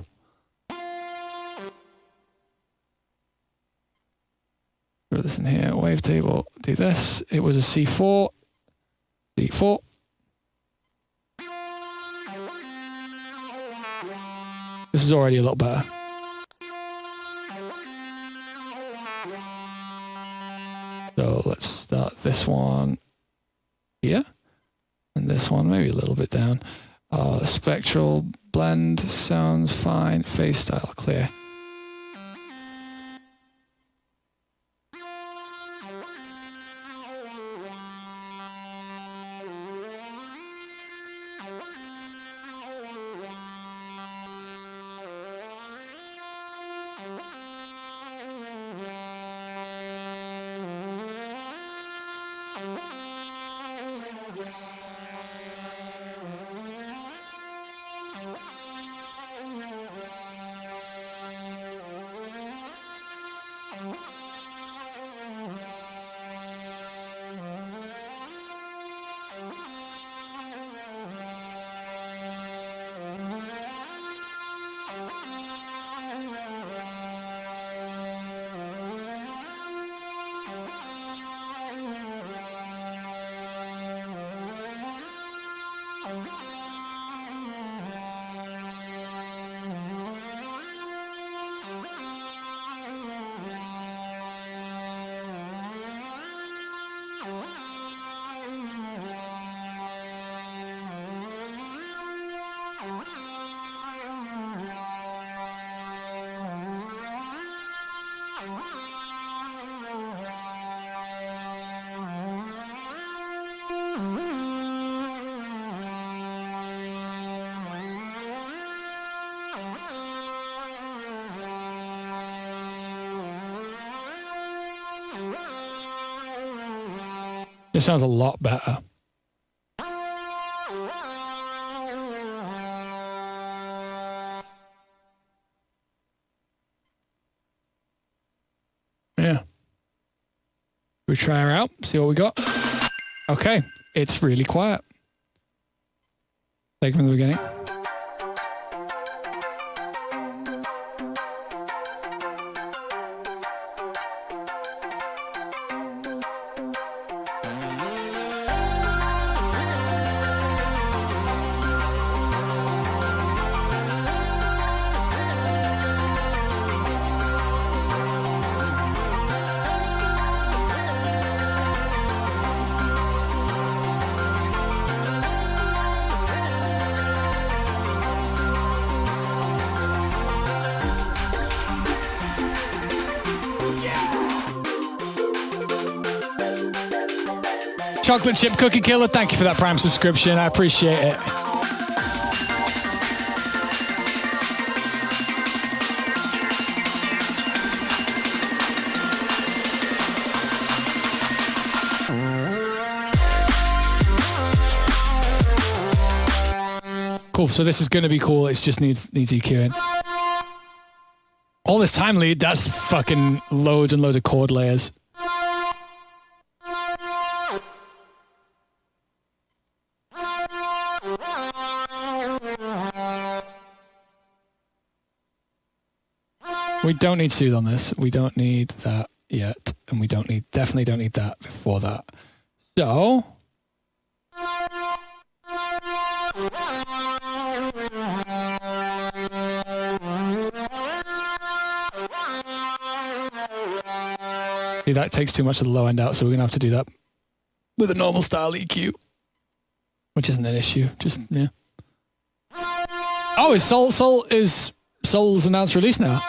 Throw this in here. Wavetable. Do this. It was a C4. C4. This is already a lot better. So let's start this one here. And this one maybe a little bit down. Spectral blend sounds fine. Phase style clear. This sounds a lot better. Yeah. We try her out, see what we got. Okay, it's really quiet. Take it from the beginning. Chocolate Chip Cookie Killer, thank you for that Prime subscription. I appreciate it. Cool, so this is going to be cool. It just needs EQing. All this time lead, that's fucking loads and loads of chord layers. We don't need soothe on this. We don't need that yet. And we definitely don't need that before that. So. See, that takes too much of the low end out, so we're going to have to do that with a normal style EQ. Which isn't an issue. Just, yeah. Oh, is Soul's announced release now?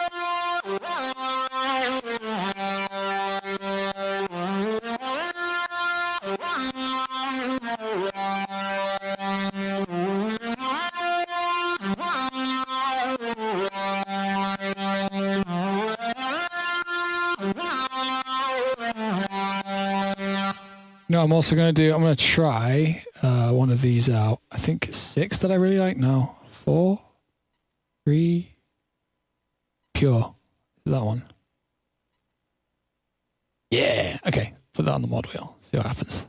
No, I'm also going to try one of these out. I think it's 6 that I really like. No, 4, 3, Pure. That one. Yeah. Okay. Put that on the mod wheel. See what happens.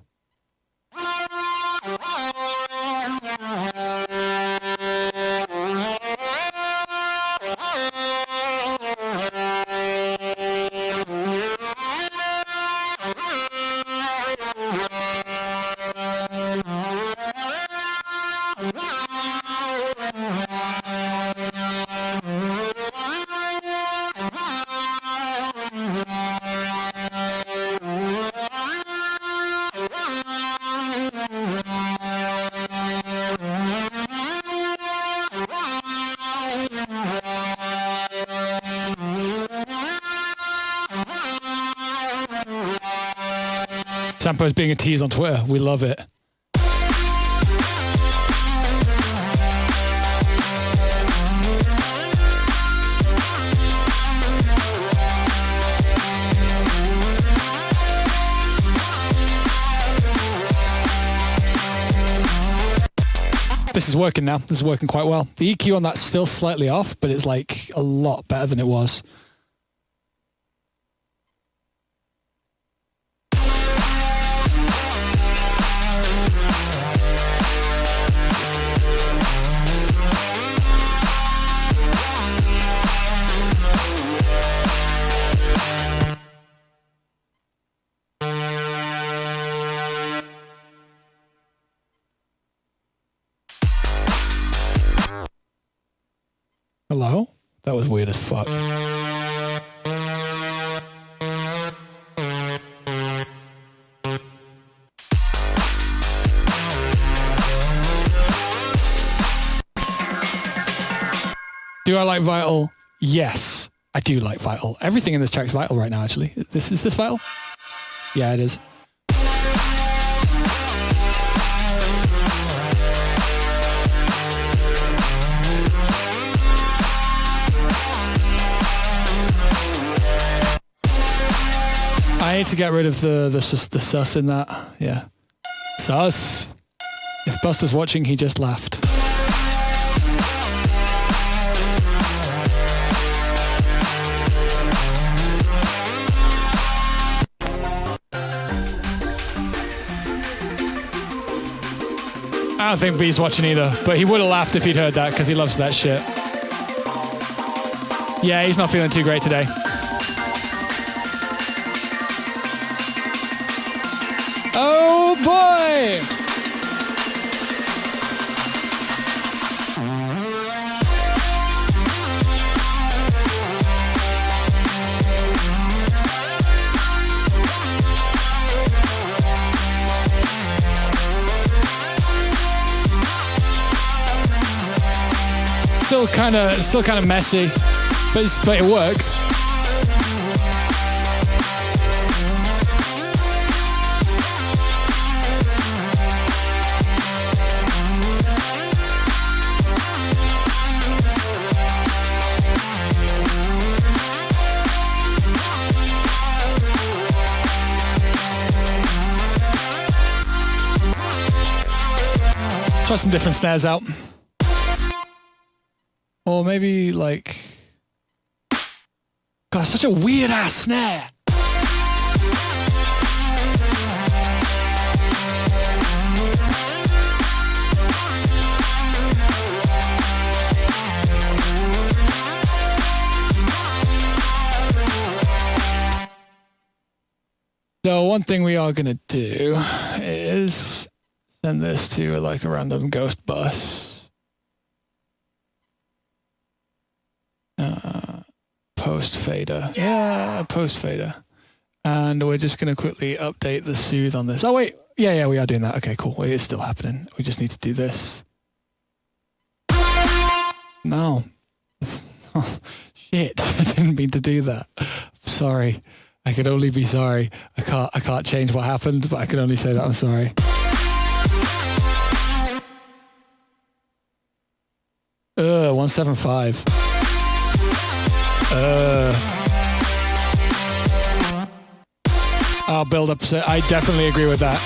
Sampo's being a tease on Twitter. We love it. This is working now. This is working quite well. The EQ on that's still slightly off, but it's like a lot better than it was. Hello? That was weird as fuck. Do I like Vital? Yes, I do like Vital. Everything in this track's Vital right now, actually. Is this Vital? Yeah, it is. I need to get rid of the sus in that. Yeah. Sus. If Buster's watching, he just laughed. I don't think B's watching either, but he would have laughed if he'd heard that because he loves that shit. Yeah, he's not feeling too great today. Oh boy! Still kind of messy, but it works. Try some different snares out. Or maybe like... God, such a weird ass snare. So one thing we are going to do is send this to like a random ghost bus. Post fader. Yeah, post fader. And we're just going to quickly update the soothe on this. Oh, wait. Yeah, we are doing that. Okay, cool. Wait, it's still happening. We just need to do this. No. Oh, shit. I didn't mean to do that. I'm sorry. I can only be sorry. I can't change what happened, but I can only say that I'm sorry. Ugh, 175. I'll build up. I definitely agree with that.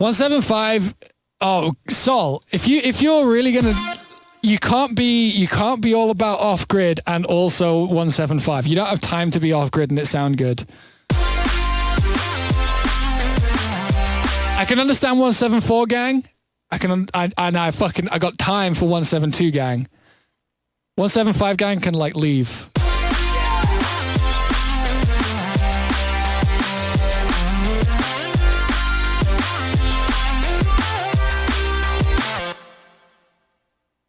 $175. Oh, Sol, if you're really gonna, you can't be all about off grid and also 175. You don't have time to be off grid and it sound good. I can understand 174 gang. I got time for 172 gang. 175 gang can like leave.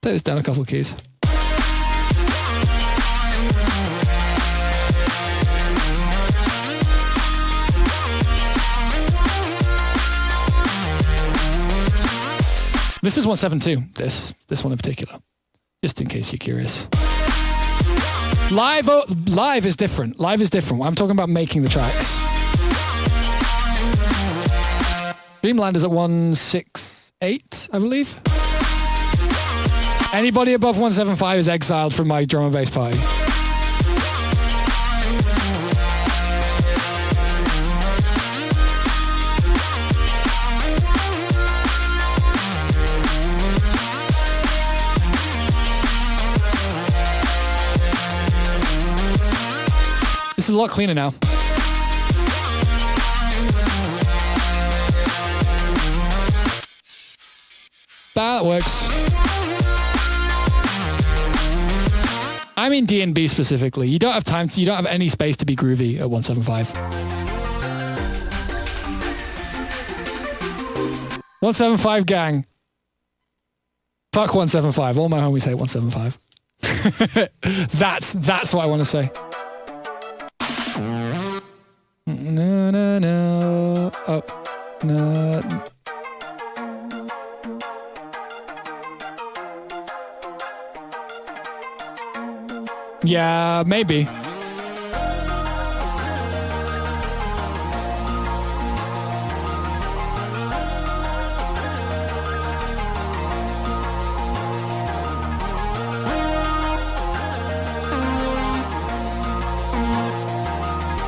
Take this down a couple of keys. This is 172, this one in particular, just in case you're curious. Live is different. Live is different. I'm talking about making the tracks. Dreamland is at 168, I believe. Anybody above 175 is exiled from my drum and bass party. This is a lot cleaner now. That works. I mean D&B specifically. You don't have time to, you don't have any space to be groovy at 175. 175 gang. Fuck 175. All my homies hate 175. That's what I want to say. No. Oh, no. Yeah, maybe.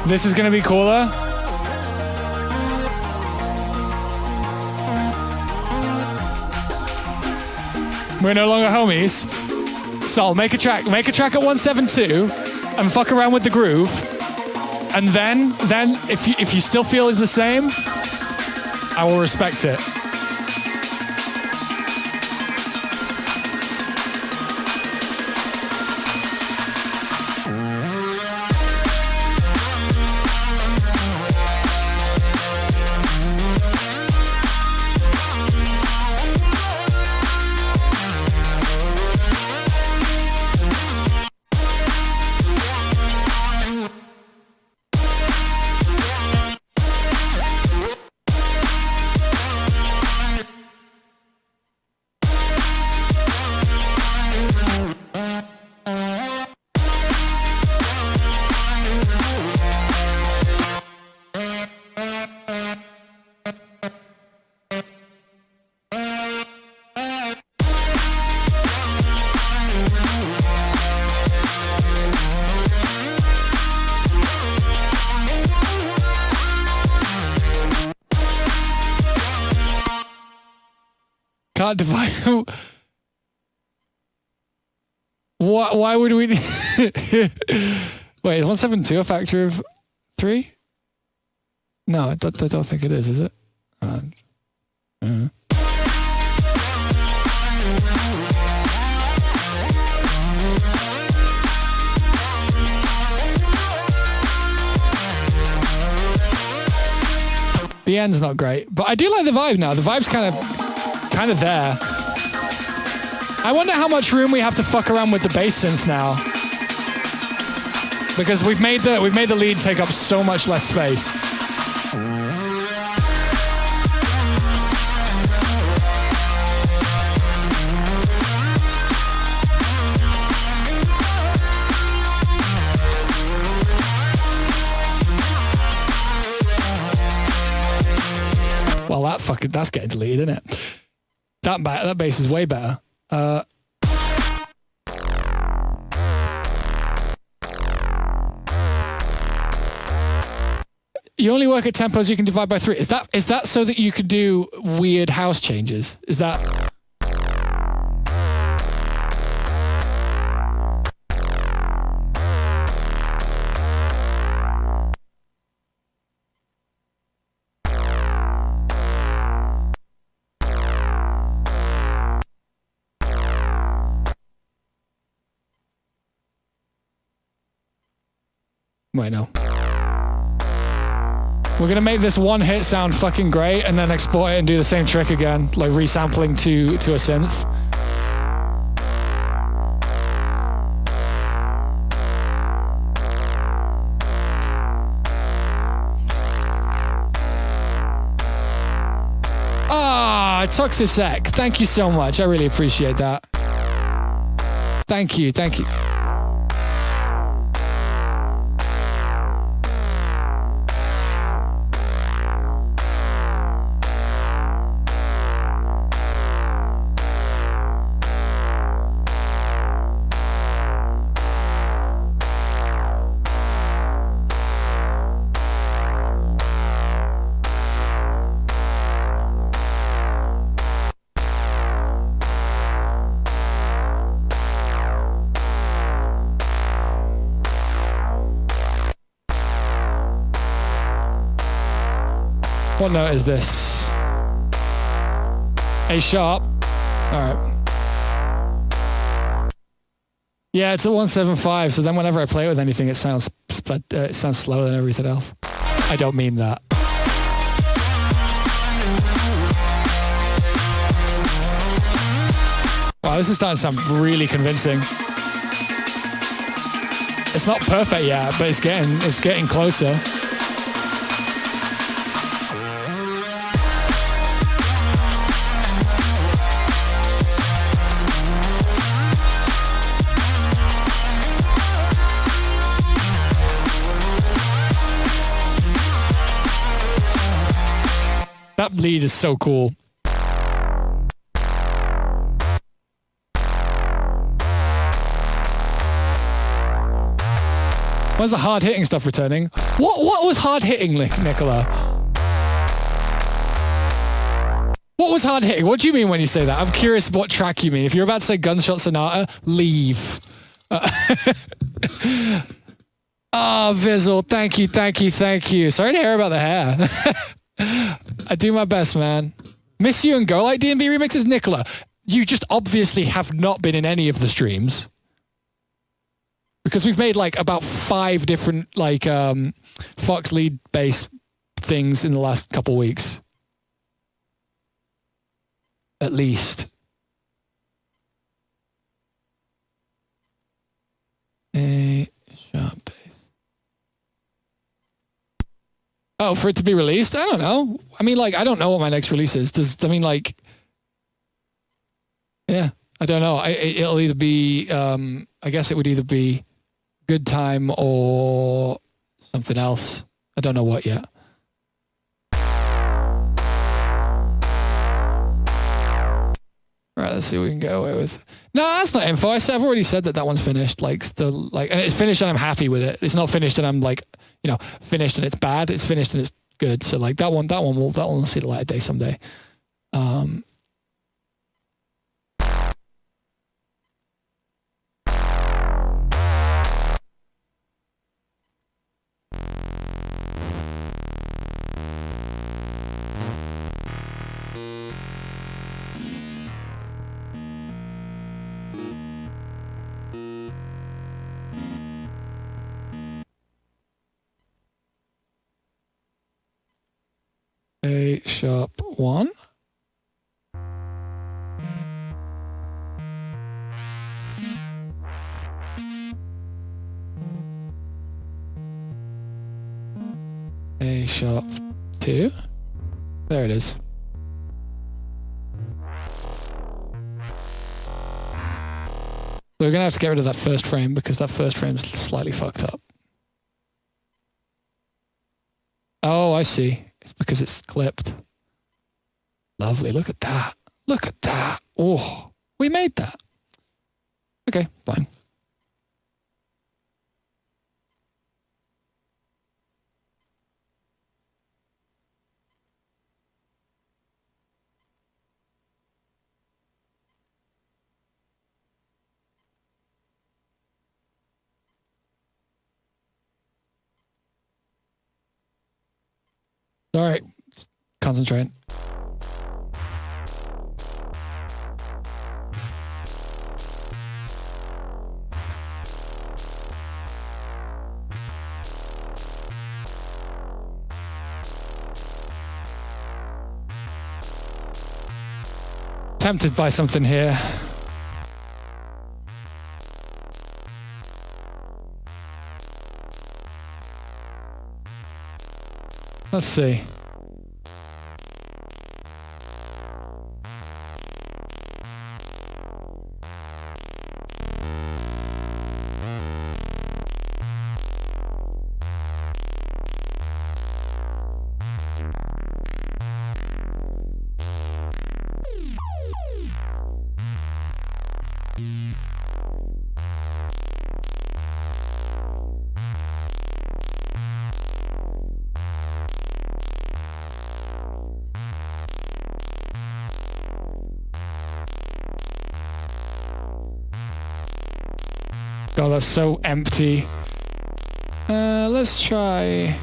This is gonna be cooler. We're no longer homies. Sol, make a track at 172 and fuck around with the groove. And then if you still feel it's the same, I will respect it. Can't divide. Why would we? Wait, is 172 a factor of 3? No, I don't think it is it? The end's not great, but I do like the vibe now. The vibe's kind of there. I wonder how much room we have to fuck around with the bass synth now, because we've made the lead take up so much less space. Well, that's getting deleted, isn't it? That bass is way better. You only work at tempos you can divide by 3. Is that so that you could do weird house changes? Is that? Wait, no. We're gonna make this one hit sound fucking great and then export it and do the same trick again, like resampling to a synth. Ah, Toxisec, thank you so much. I really appreciate that. Thank you, thank you. What note is this? A sharp. All right. Yeah, it's a 175. So then whenever I play it with anything, it sounds slower than everything else. I don't mean that. Wow, this is starting to sound really convincing. It's not perfect yet, but it's getting closer. That lead is so cool. Where's the hard hitting stuff returning? What was hard hitting, Nicola? What was hard hitting? What do you mean when you say that? I'm curious what track you mean. If you're about to say Gunshot Sonata, leave. Oh, Vizzle, thank you. Sorry to hear about the hair. I do my best, man. Miss you and go like D&B remixes. Nicola, you just obviously have not been in any of the streams. Because we've made like about 5 different like Fox lead bass things in the last couple weeks. At least. A sharp bass. Oh, for it to be released? I don't know. I mean, like, I don't know what my next release is. Yeah, I don't know. It'll either be, I guess it would either be Good Time or something else. I don't know what yet. Right, let's see what we can get away with. No, that's not info. I've already said that one's finished. Like, still, like, and it's finished and I'm happy with it. It's not finished and I'm like, you know, finished and it's bad. It's finished and it's good. So like that one will see the light of day someday. A sharp 1. A sharp 2. There it is. We're gonna have to get rid of that first frame because that first frame's slightly fucked up. Oh, I see. It's because it's clipped. Lovely. Look at that. Look at that. Oh, we made that. Okay, fine. All right, concentrate. tempted by something here. Let's see. God, that's so empty. Let's try...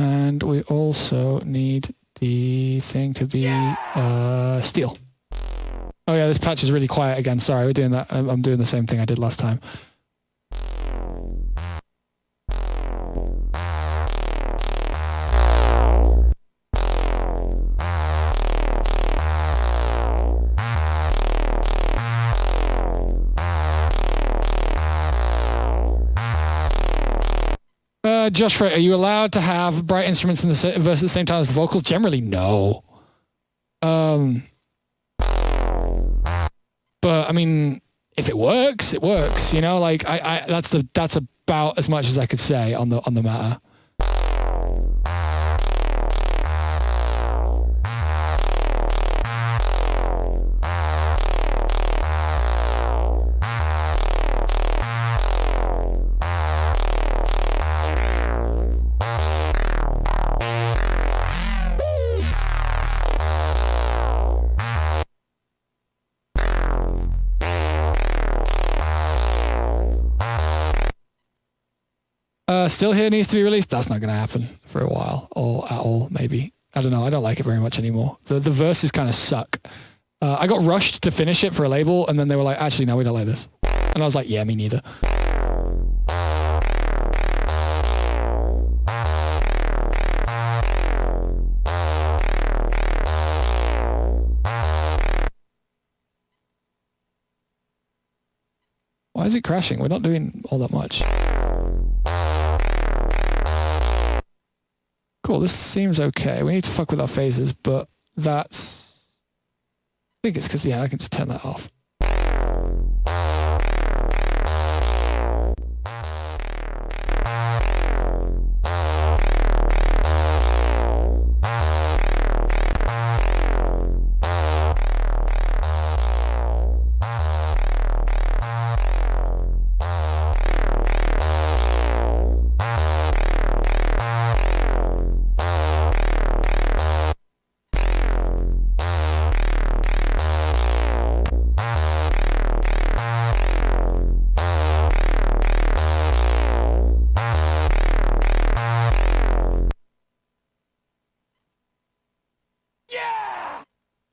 And we also need the thing to be steel. Oh yeah, this patch is really quiet again. Sorry, we're doing that. I'm doing the same thing I did last time. Josh Freight, are you allowed to have bright instruments in the verse at the same time as the vocals? Generally, no. But I mean, if it works, it works. You know, like that's about as much as I could say on the matter. Still Here needs to be released. That's not going to happen for a while, or at all, maybe. I don't know. I don't like it very much anymore. The verses kind of suck. I got rushed to finish it for a label, and then they were like, actually, no, we don't like this. And I was like, yeah, me neither. Why is it crashing? We're not doing all that much. Cool, this seems okay. We need to fuck with our phases, but that's... I think it's because, yeah, I can just turn that off.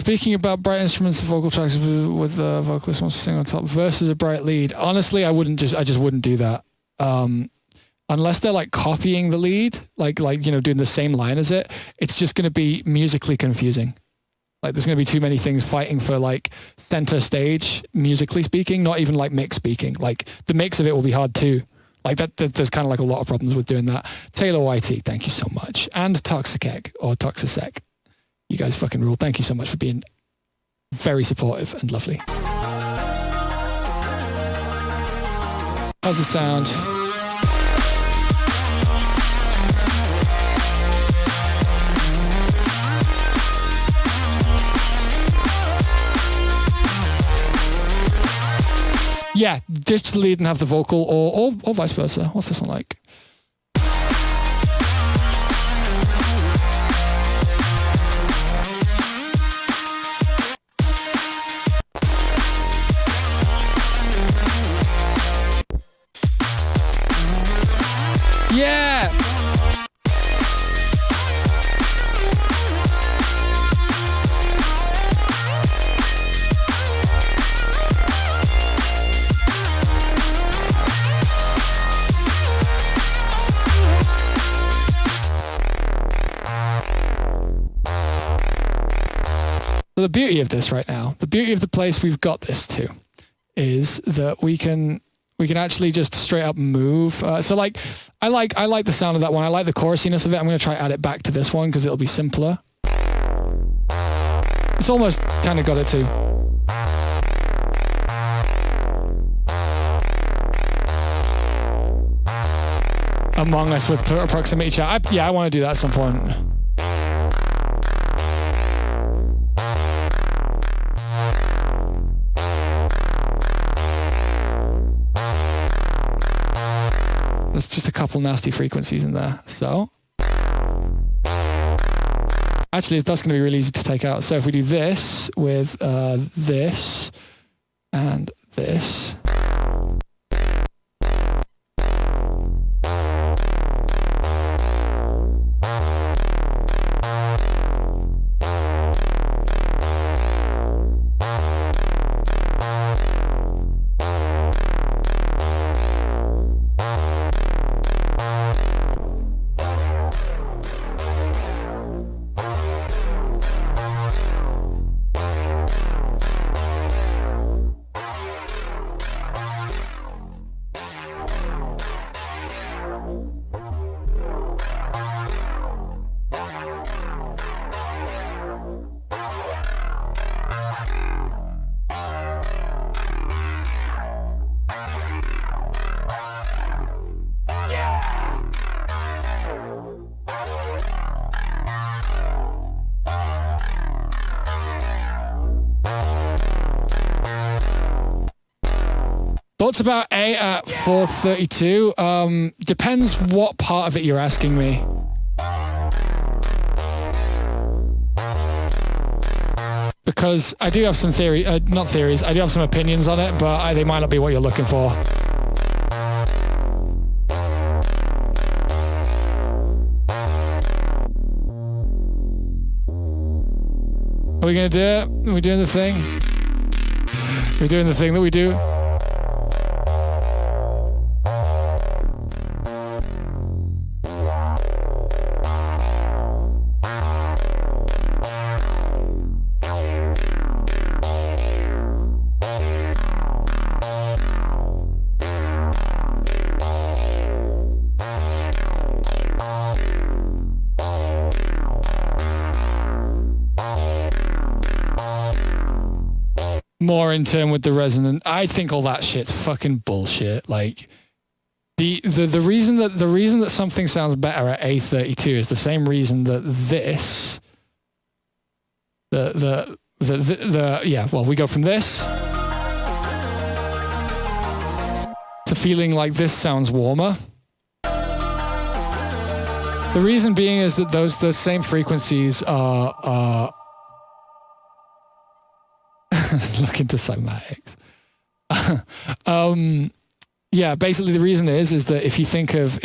Speaking about bright instruments and vocal tracks with the vocalist wants to sing on top versus a bright lead. Honestly, I just wouldn't do that. Unless they're like copying the lead, like you know, doing the same line as it, it's just going to be musically confusing. Like there's going to be too many things fighting for like center stage, musically speaking, not even like mix speaking. Like the mix of it will be hard too. Like that there's kind of like a lot of problems with doing that. Taylor YT, thank you so much. And Toxiceg or Toxisec. You guys fucking rule. Thank you so much for being very supportive and lovely. How's the sound? Yeah, ditch the lead and have the vocal, or vice versa. What's this one like? Yeah! So the beauty of this right now, the beauty of the place we've got this to, is that we can actually just straight up move. So like, I like the sound of that one. I like the chorusiness of it. I'm going to try add it back to this one because it'll be simpler. It's almost kind of got it too. Among Us with proximity chat. I want to do that at some point. There's just a couple nasty frequencies in there. So actually that's going to be really easy to take out. So if we do this with this and this. Thoughts about A at 432? Depends what part of it you're asking me. Because I do have some I do have some opinions on it, but they might not be what you're looking for. Are we gonna do it? Are we doing the thing? Are we doing the thing that we do? More in turn with the resonant. I think all that shit's fucking bullshit. Like the reason that something sounds better at A32 is the same reason that this we go from this to feeling like this sounds warmer. The reason being is that those same frequencies are look into somatics. Basically the reason is that if you think of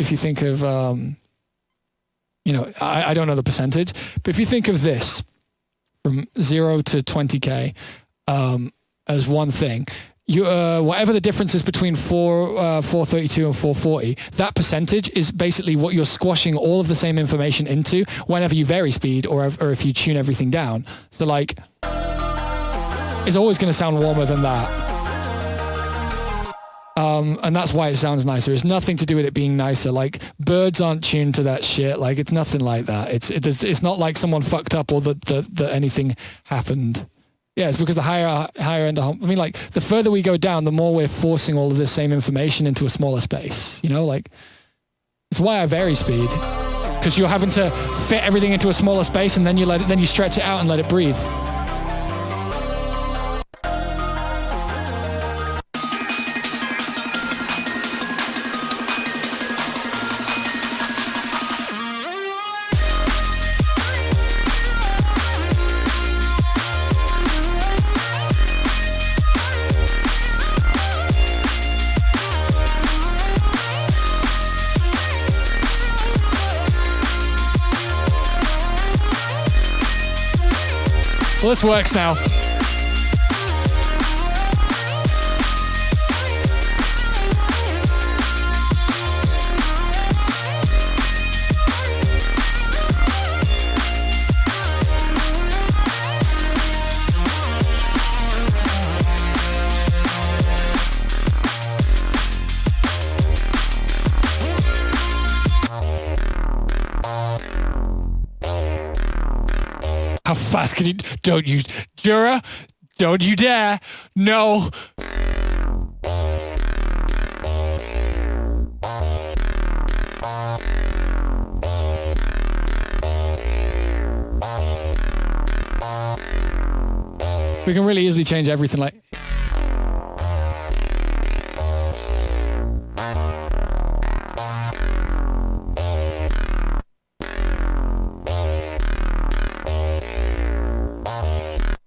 I don't know the percentage, but if you think of this from 0 to 20k as one thing, you whatever the difference is between 432 and 440, that percentage is basically what you're squashing all of the same information into whenever you vary speed or if you tune everything down. So like, it's always going to sound warmer than that. And that's why it sounds nicer. It's nothing to do with it being nicer. Like, birds aren't tuned to that shit. Like, it's nothing like that. It's not like someone fucked up or that anything happened. Yeah, it's because the higher end of, I mean, like, the further we go down, the more we're forcing all of this same information into a smaller space. You know, like, it's why I vary speed. Because you're having to fit everything into a smaller space and then you stretch it out and let it breathe. Well, this works now. How fast can you? Don't you, Jura? Don't you dare! No. We can really easily change everything. Like.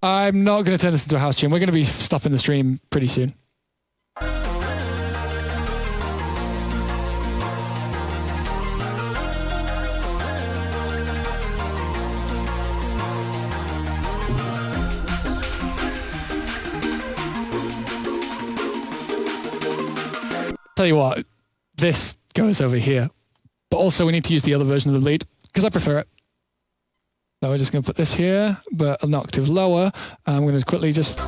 I'm not going to turn this into a house tune. We're going to be stopping the stream pretty soon. Tell you what, this goes over here. But also we need to use the other version of the lead because I prefer it. So we're just going to put this here, but an octave lower. I'm going to quickly just...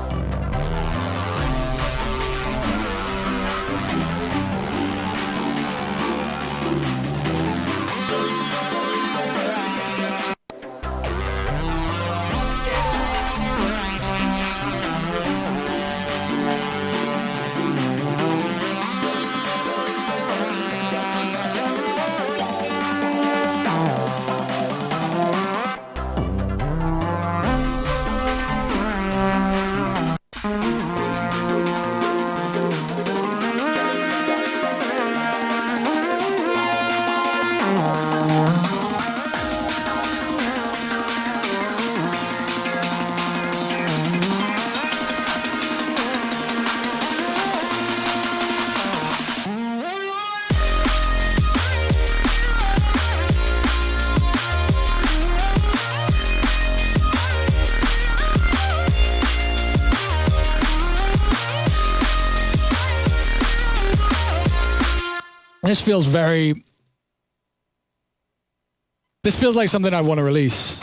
This feels like something I want to release.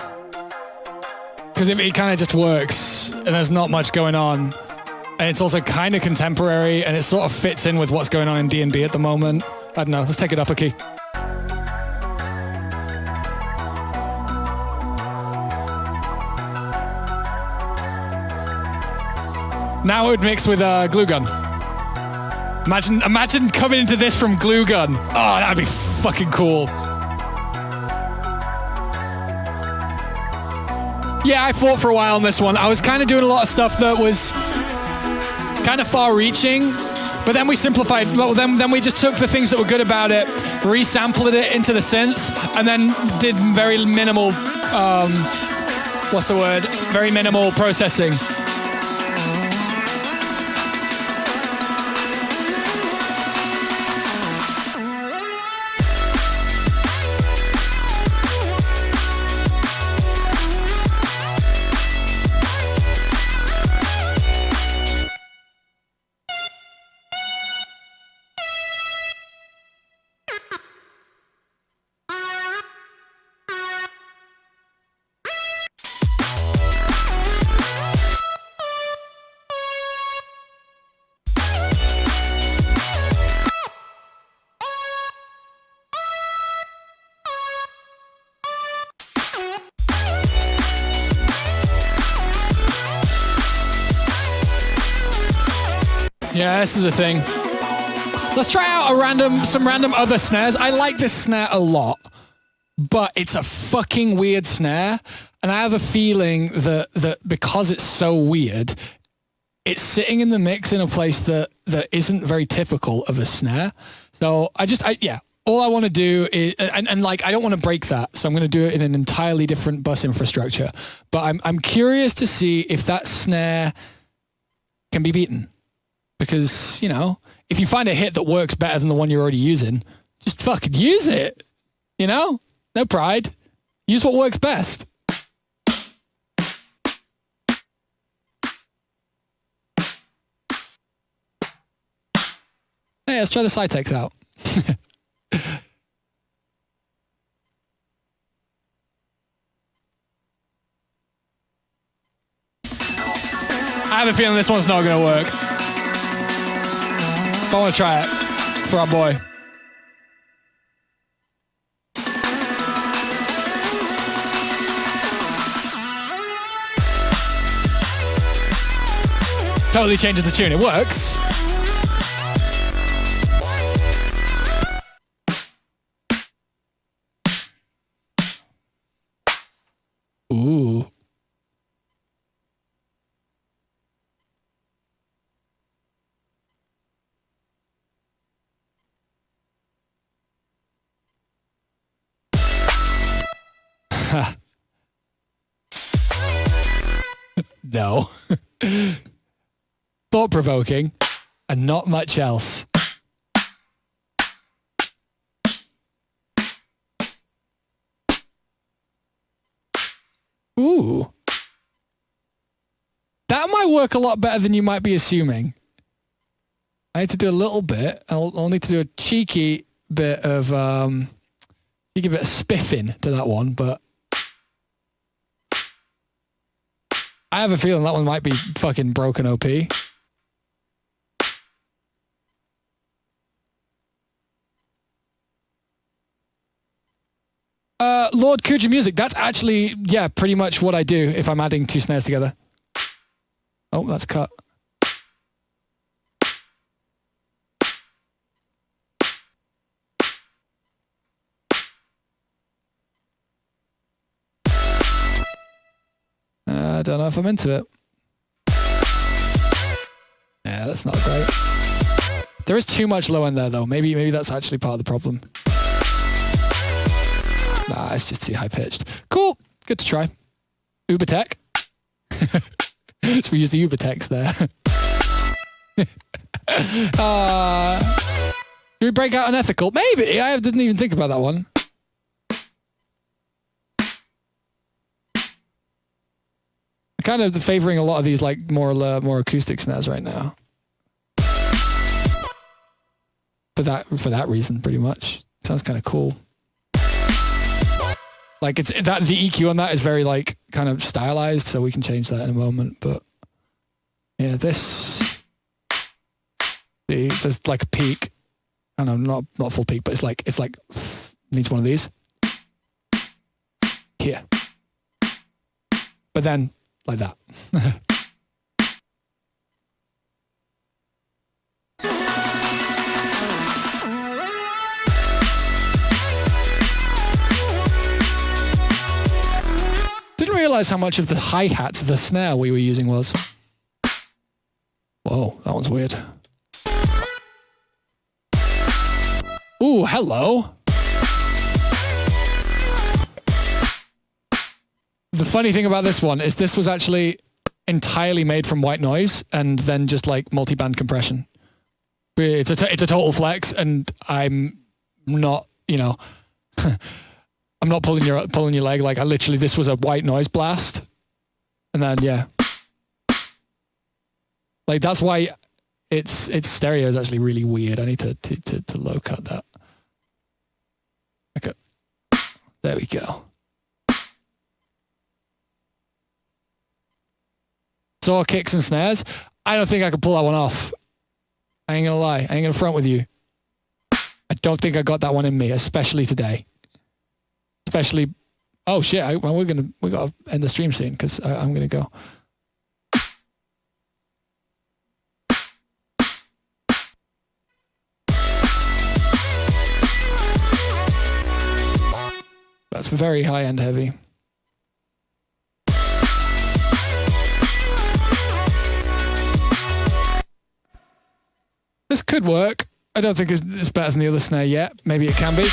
Because it kind of just works, and there's not much going on. And it's also kind of contemporary, and it sort of fits in with what's going on in D&B at the moment. I don't know, let's take it up a key. Now it would mix with Glue Gun. Imagine coming into this from Glue Gun. Oh, that'd be fucking cool. Yeah, I fought for a while on this one. I was kind of doing a lot of stuff that was kind of far-reaching, but then we simplified. Well, then we just took the things that were good about it, resampled it into the synth, and then did very minimal, very minimal processing. Yeah, this is a thing. Let's try out some random other snares. I like this snare a lot, but it's a fucking weird snare. And I have a feeling that because it's so weird, it's sitting in the mix in a place that isn't very typical of a snare. So all I want to do is, and like, I don't want to break that. So I'm going to do it in an entirely different bus infrastructure. But I'm curious to see if that snare can be beaten. Because, you know, if you find a hit that works better than the one you're already using, just fucking use it. You know? No pride. Use what works best. Hey, let's try the Cytex out. I have a feeling this one's not going to work. But I want to try it for our boy. Totally changes the tune. It works. Ooh. No. Thought-provoking and not much else. Ooh. That might work a lot better than you might be assuming. I need to do a little bit. I'll need to do a cheeky bit of spiffing to that one, but I have a feeling that one might be fucking broken OP. Lord Kuja Music, that's actually, yeah, pretty much what I do if I'm adding two snares together. Oh, that's cut. I don't know if I'm into it. Yeah, that's not great. There is too much low end there, though. Maybe that's actually part of the problem. Nah, it's just too high pitched. Cool. Good to try. Uber Tech. So we use the Uber Techs there. Do we break out unethical? Maybe. I didn't even think about that one. Kind of favoring a lot of these like more acoustic snares right now. For that reason, pretty much. Sounds kind of cool. Like it's that the EQ on that is very like kind of stylized, so we can change that in a moment. But yeah, this there's like a peak. I don't know, not full peak, but it's like needs one of these here. But then like that. Didn't realize how much of the hi-hats the snare we were using was. Whoa, that one's weird. Ooh, hello. The funny thing about this one is this was actually entirely made from white noise and then just like multi-band compression. It's a total flex, and I'm not, you know, I'm not pulling your leg. Like I literally, this was a white noise blast, and then yeah, like that's why its stereo is actually really weird. I need to low cut that. Okay, there we go. Saw kicks and snares. I don't think I could pull that one off. I ain't gonna lie. I ain't gonna front with you. I don't think I got that one in me, especially today. Especially, oh shit! We gotta end the stream soon because I'm gonna go. That's very high end heavy. This could work. I don't think it's better than the other snare yet. Maybe it can be.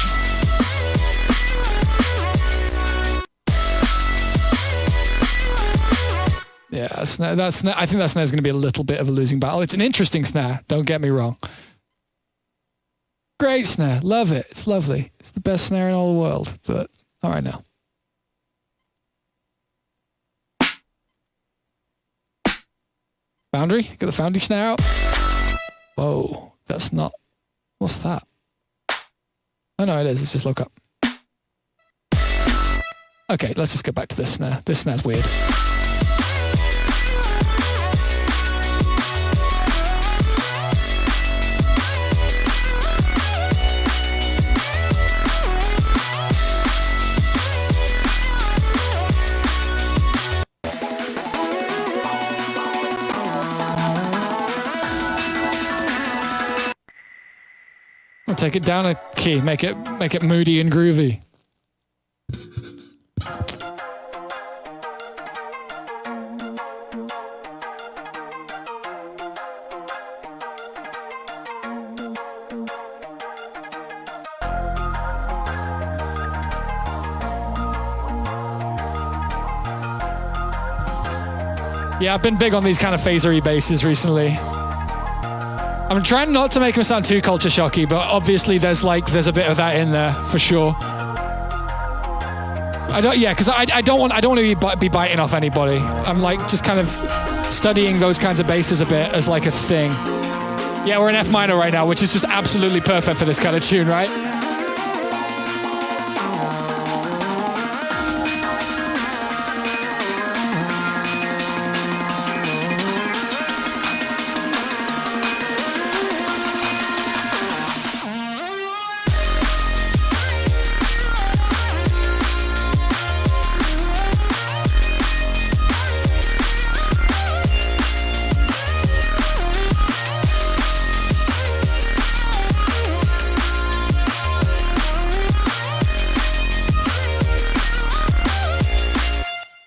Yeah, that snare. I think that snare is going to be a little bit of a losing battle. It's an interesting snare. Don't get me wrong. Great snare. Love it. It's lovely. It's the best snare in all the world. But all right now. Foundry. Get the Foundry snare out. Whoa, that's not What's that? Oh no, it is. It's just look up. Okay, let's just go back to this snare. This snare's weird. I'll take it down a key, make it moody and groovy. Yeah, I've been big on these kind of phasery basses recently. I'm trying not to make them sound too culture shocky, but obviously there's a bit of that in there for sure. Because I don't want to be biting off anybody. I'm like just kind of studying those kinds of basses a bit as like a thing. Yeah, we're in F minor right now, which is just absolutely perfect for this kind of tune, right?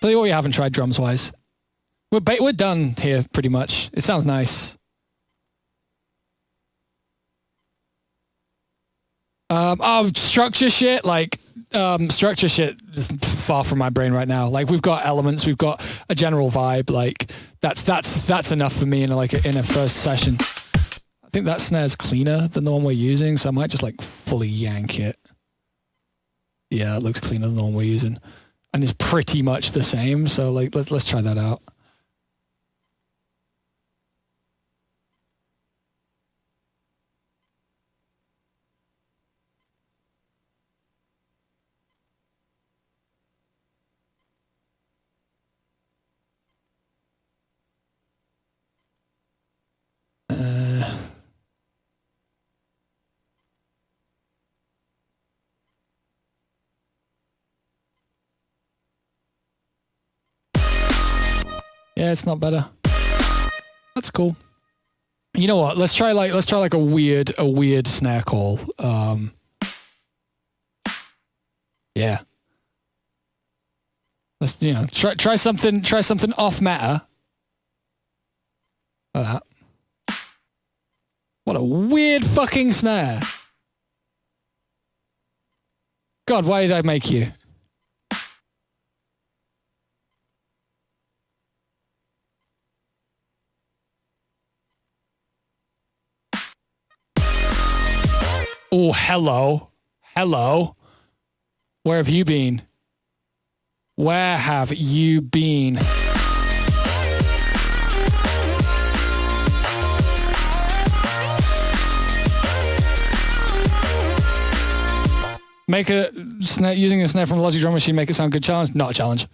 Tell you what, we haven't tried drums wise. We're done here pretty much. It sounds nice. Structure shit, structure shit is far from my brain right now. Like we've got elements, we've got a general vibe. Like that's enough for me in a first session. I think that snare's cleaner than the one we're using, so I might just like fully yank it. Yeah, it looks cleaner than the one we're using. And it's pretty much the same, so like let's try that out. Yeah, it's not better. That's cool. You know what? Let's try like a weird snare call. Yeah. Let's try something off meta. Like that. What a weird fucking snare. God, why did I make you? Oh, hello. Hello. Where have you been? Where have you been? Make a snare, using a snare from a Logic drum machine, make it sound good challenge? Not a challenge.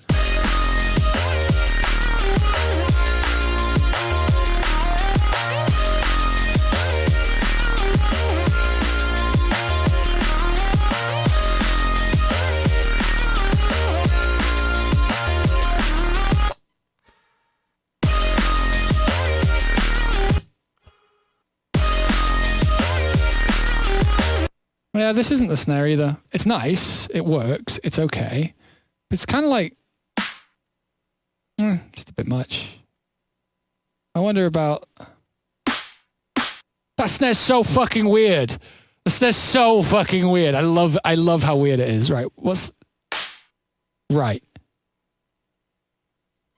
Yeah, this isn't the snare either. It's nice. It works. It's okay. It's kind of like... just a bit much. I wonder about... That snare's so fucking weird. The snare's so fucking weird. I love how weird it is. Right. Right.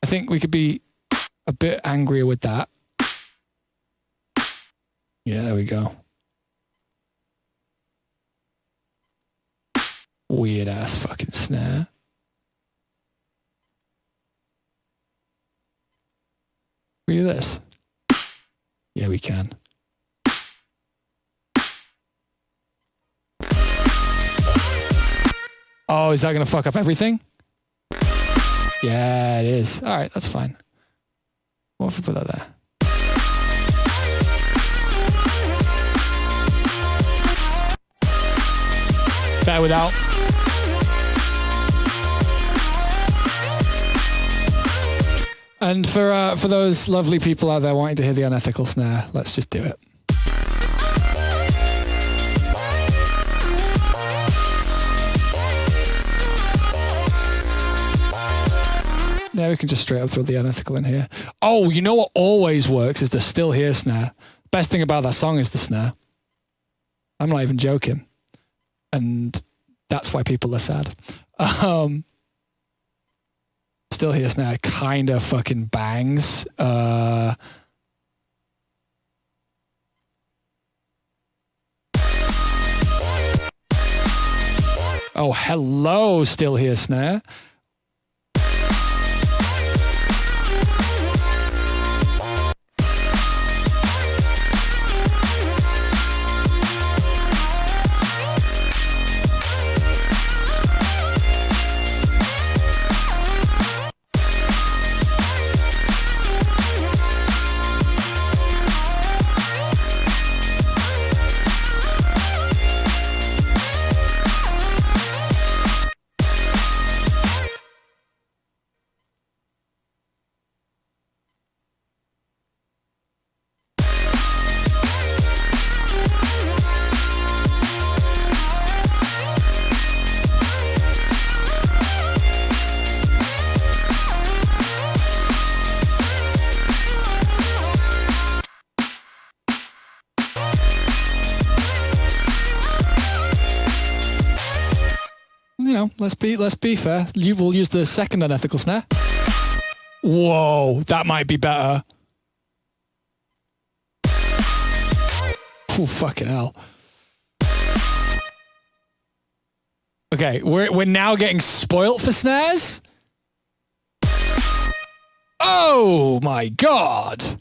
I think we could be a bit angrier with that. Yeah, there we go. Weird ass fucking snare. We do this. Yeah, we can. Oh, is that going to fuck up everything? Yeah, it is. All right, that's fine. What if we put that there? Better without. And for those lovely people out there wanting to hear the unethical snare, let's just do it. Yeah, we can just straight up throw the unethical in here. Oh, you know what always works is the still here snare. Best thing about that song is the snare. I'm not even joking. And that's why people are sad. Still here snare kind of fucking bangs. Oh, hello, still here snare. Let's be fair. You will use the second unethical snare. Whoa, that might be better. Oh, fucking hell. Okay, we're now getting spoilt for snares. Oh my God.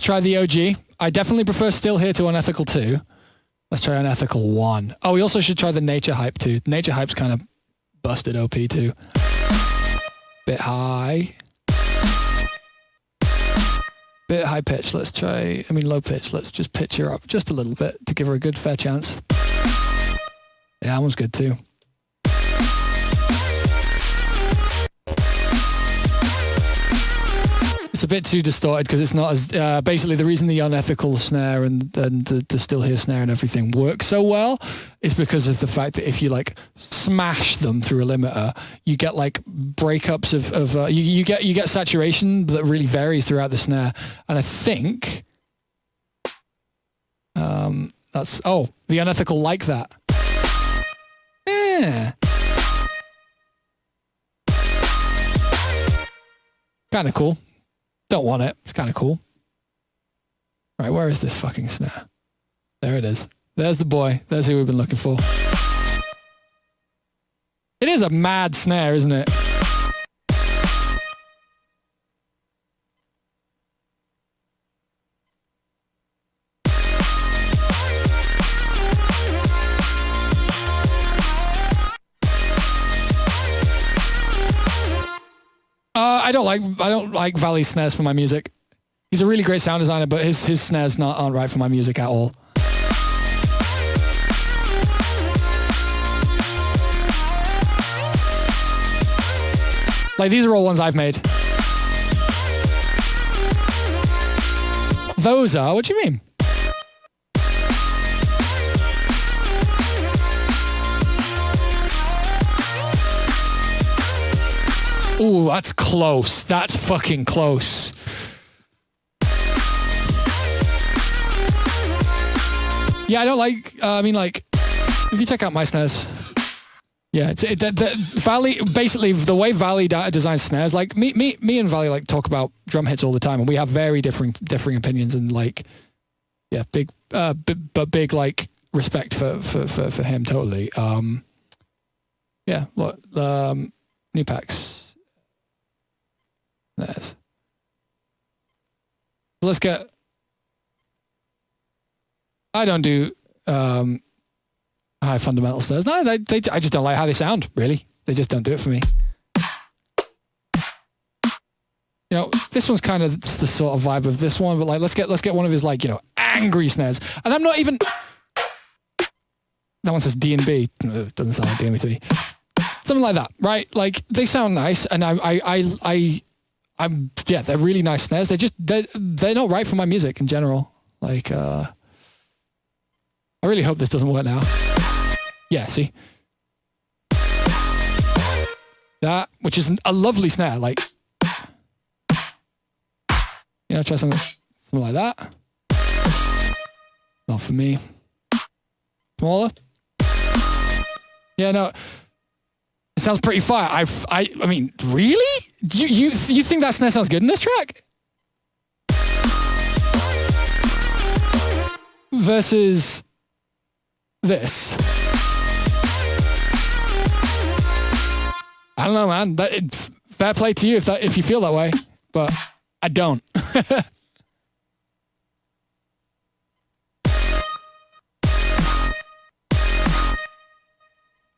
Try the OG. I definitely prefer Still Here to Unethical 2. Let's try Unethical 1. Oh, we also should try the Nature Hype too. Nature Hype's kind of busted OP too. Bit high. Bit high pitch. Let's try, low pitch. Let's just pitch her up just a little bit to give her a good fair chance. Yeah, that one's good too. It's a bit too distorted because it's not as basically the reason the unethical snare and the still here snare and everything work so well is because of the fact that if you like smash them through a limiter, you get like breakups of you get saturation that really varies throughout the snare. And I think that's the unethical like that. Yeah. Kind of cool. Don't want it. It's kind of cool. Right, where is this fucking snare? There it is. There's the boy. There's who we've been looking for. It is a mad snare, isn't it? I don't like Valley's snares for my music. He's a really great sound designer, but his snares aren't right for my music at all. Like, these are all ones I've made. Those are? What do you mean? Ooh, that's close. That's fucking close. Yeah, I don't like, if you check out my snares, yeah, the Valley, basically the way Valley designs snares, like me and Valley like talk about drum hits all the time, and we have very differing opinions, and like, yeah, big like respect for him totally. Yeah, look, new packs. There's. Let's get. I don't do high fundamental snares. No, I just don't like how they sound. Really, they just don't do it for me. You know, this one's kind of the sort of vibe of this one, but like, let's get one of his like, you know, angry snares. And I'm not even. That one says D&B. Doesn't sound like D&B to me. Something like that, right? Like they sound nice, and I'm yeah, they're really nice snares. They're not right for my music in general. Like I really hope this doesn't work now. Yeah, see? That, which is a lovely snare, like, you know, try something like that. Not for me. Smaller. Yeah, no. It sounds pretty fire. I mean, really? You think that snare sounds good in this track? Versus this. I don't know, man. Fair play to you if you feel that way, but I don't.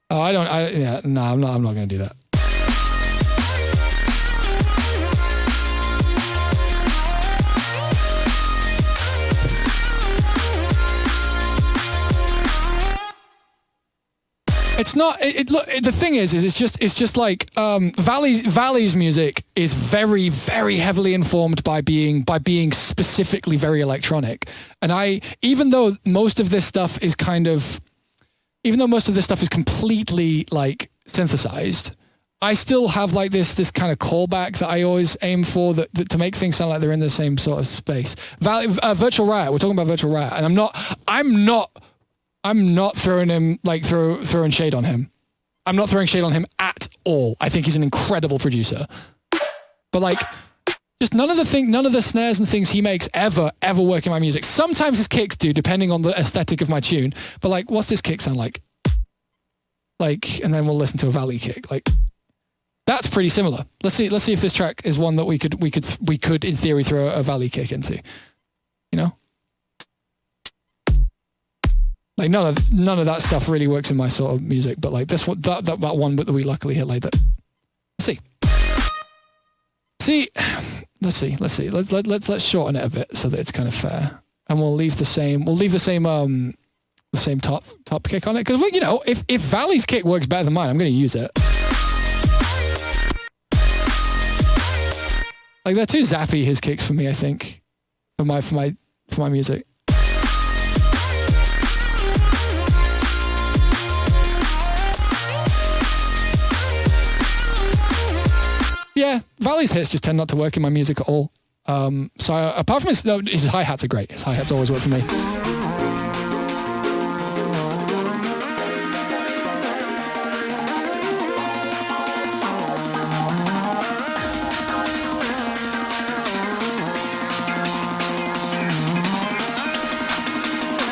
Oh, I'm not going to do that. It's not. Look, the thing is it's just like Valley's music is very, very heavily informed by being specifically very electronic, and even though most of this stuff is completely like synthesized, I still have like this kind of callback that I always aim for that to make things sound like they're in the same sort of space. Virtual Riot. We're talking about Virtual Riot, and I'm not throwing him like throwing shade on him. I'm not throwing shade on him at all. I think he's an incredible producer. But like, just none of the snares and things he makes ever work in my music. Sometimes his kicks do, depending on the aesthetic of my tune. But like, what's this kick sound like? Like, and then we'll listen to a Valley kick. Like, that's pretty similar. Let's see if this track is one that we could in theory throw a Valley kick into. You know? Like none of that stuff really works in my sort of music, but like this one, that one that we luckily hit like that. Let's see. Let's shorten it a bit so that it's kind of fair, and we'll leave the same top kick on it, because you know, if Valley's kick works better than mine, I'm going to use it. Like they're too zappy, his kicks, for me. I think for my music. Yeah, Valley's hits just tend not to work in my music at all. So apart from his hi-hats are great. His hi-hats always work for me.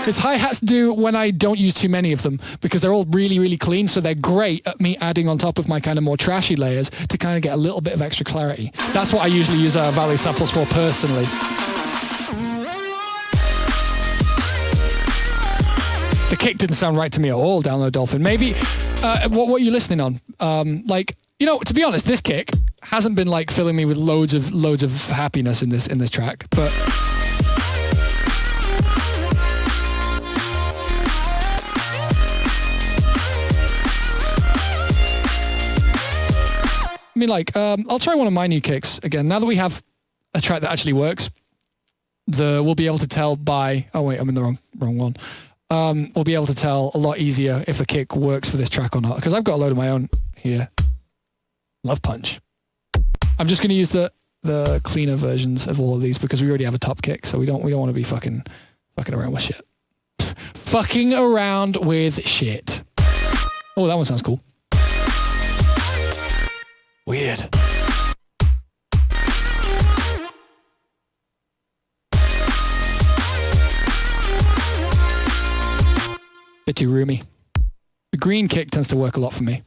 His hi-hats do when I don't use too many of them, because they're all really, really clean, so they're great at me adding on top of my kind of more trashy layers to kind of get a little bit of extra clarity. That's what I usually use Valley samples for personally. The kick didn't sound right to me at all, Download Dolphin. Maybe, what are you listening on? Like, you know, to be honest, this kick hasn't been like filling me with loads of happiness in this track, but... I mean, like, I'll try one of my new kicks again. Now that we have a track that actually works, we'll be able to tell by... Oh, wait, I'm in the wrong one. We'll be able to tell a lot easier if a kick works for this track or not, because I've got a load of my own here. Love Punch. I'm just going to use the cleaner versions of all of these because we already have a top kick, so we don't want to be fucking around with shit. Fucking around with shit. Oh, that one sounds cool. Weird. Bit too roomy. The green kick tends to work a lot for me.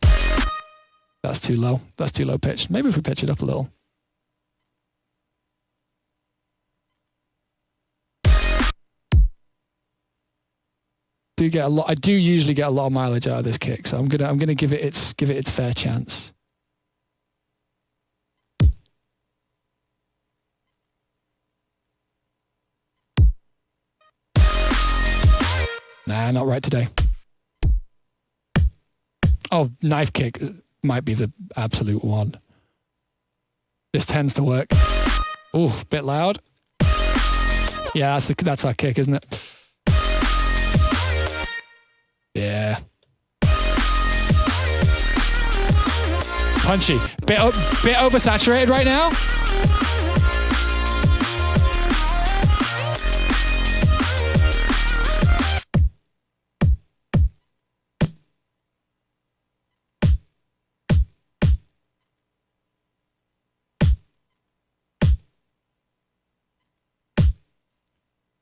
That's too low. That's too low pitched. Maybe if we pitch it up a little. I do usually get a lot of mileage out of this kick, so I'm gonna give it its fair chance. Nah, not right today. Oh, knife kick might be the absolute one. This tends to work. Oh, bit loud. Yeah, that's our kick, isn't it? Yeah. Punchy. Bit oversaturated right now.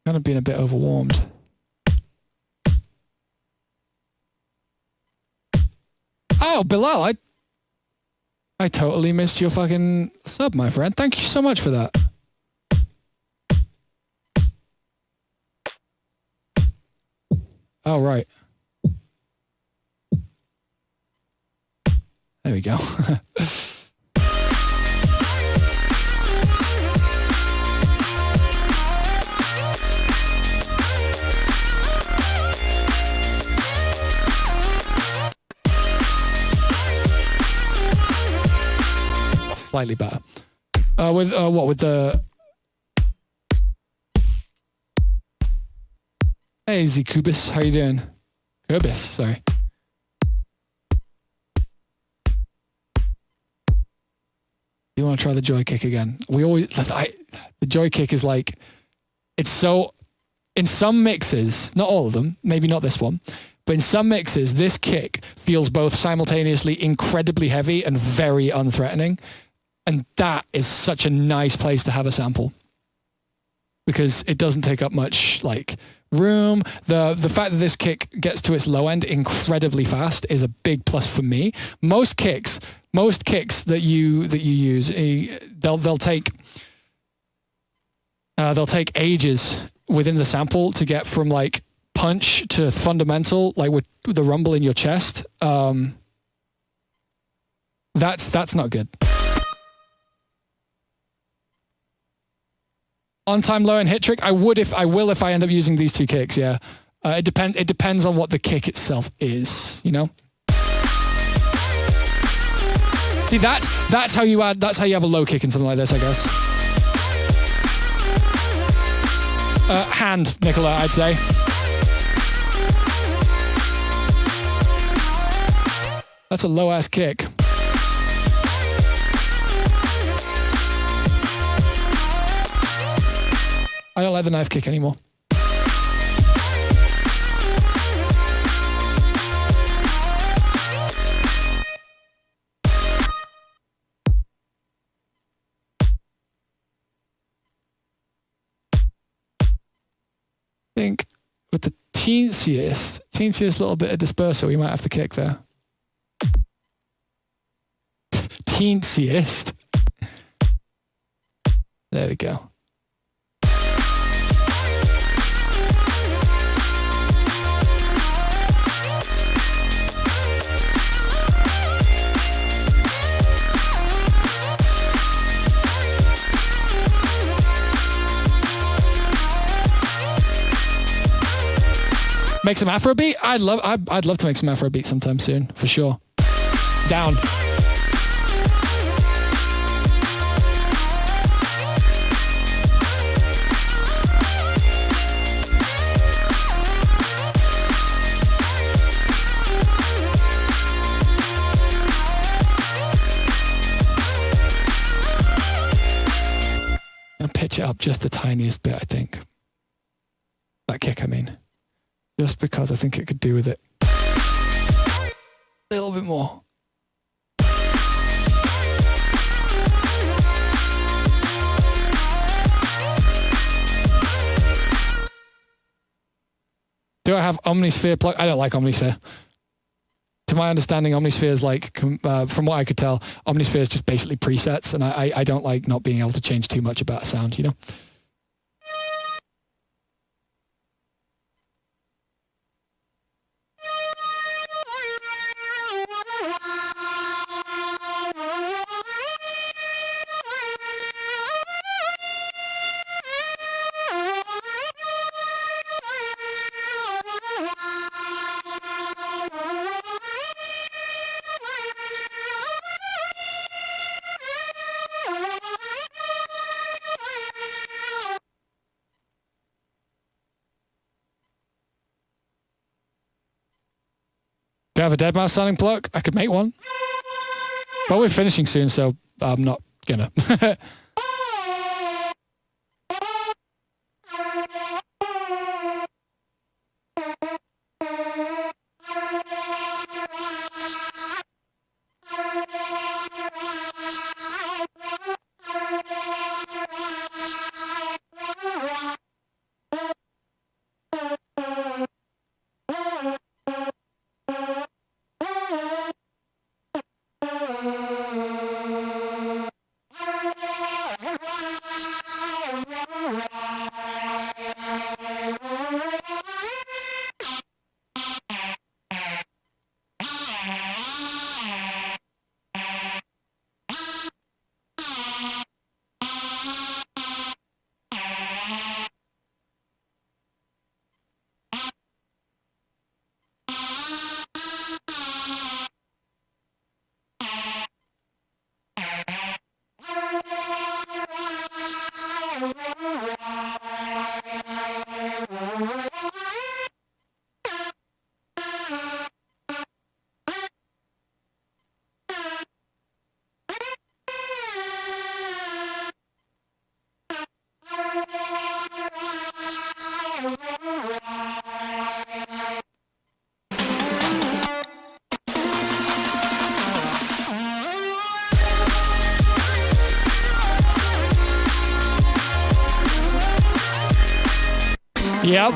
Kind of being a bit overwarmed. Oh, Bilal, I totally missed your fucking sub, my friend. Thank you so much for that. Oh, right. There we go. Slightly better. With the... Hey, Zcubus, how you doing? Kubis, sorry. You want to try the joy kick again? The joy kick is like, it's so, in some mixes, not all of them, maybe not this one, but in some mixes, this kick feels both simultaneously incredibly heavy and very unthreatening. And that is such a nice place to have a sample because it doesn't take up much like room. The fact that this kick gets to its low end incredibly fast is a big plus for me. Most kicks that you use, they'll take ages within the sample to get from like punch to fundamental, like with the rumble in your chest. That's not good. On time low end hit trick, I will if I end up using these two kicks. Yeah, it depends on what the kick itself is. You know. See, that's how you have a low kick in something like this, I guess. Hand, Nicola, I'd say. That's a low ass kick. I don't like the knife kick anymore. I think with the teensiest little bit of disperser, we might have to kick there. Teensiest. There we go. Make some Afrobeat? I'd love to make some Afrobeat sometime soon, for sure. Down. pitch it up just the tiniest bit, I think. That kick, I mean. Just because I think it could do with it a little bit more. Do I have Omnisphere plug? I don't like Omnisphere. To my understanding, Omnisphere is like, from what I could tell, Omnisphere is just basically presets, and I don't like not being able to change too much about a sound, you know? Do I have a dead mouse sounding plug? I could make one. But we're finishing soon, so I'm not gonna. Yep.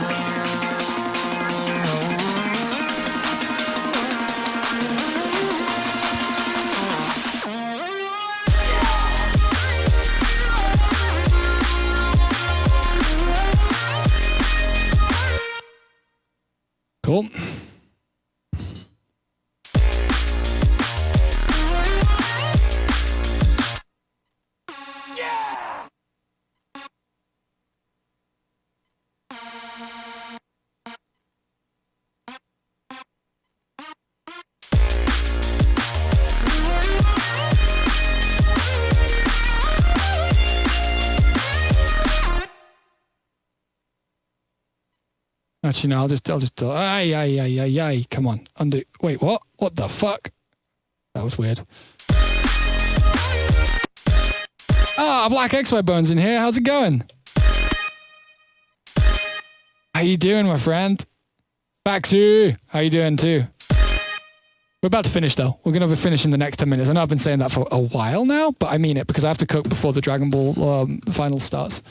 Cool. Actually, no, I'll just, aye, come on, undo. Wait, what? What the fuck? That was weird. Ah, Black XY Bones in here. How's it going? How you doing, my friend? Baxu, how you doing too? We're about to finish though. We're gonna be finishing the next 10 minutes. I know I've been saying that for a while now, but I mean it because I have to cook before the Dragon Ball final starts,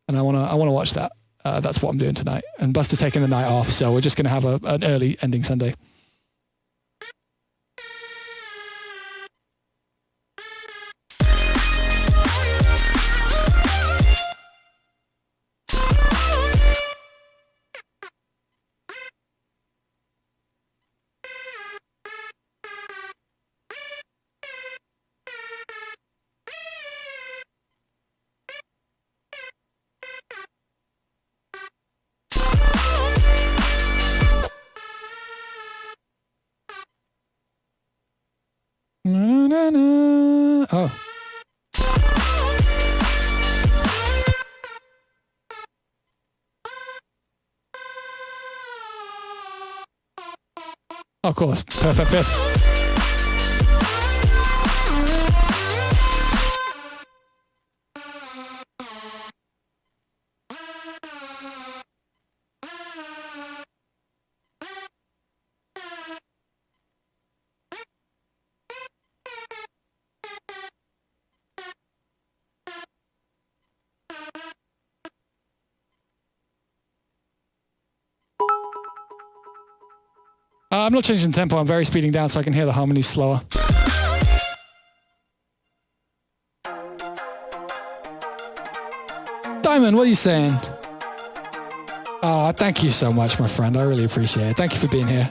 and I wanna watch that. That's what I'm doing tonight. And Buster's taking the night off, so we're just going to have an early ending Sunday. Oh. Of course. Perfect fifth. I'm not changing the tempo. I'm very speeding down so I can hear the harmonies slower. Diamond, what are you saying? Oh, thank you so much, my friend. I really appreciate it. Thank you for being here.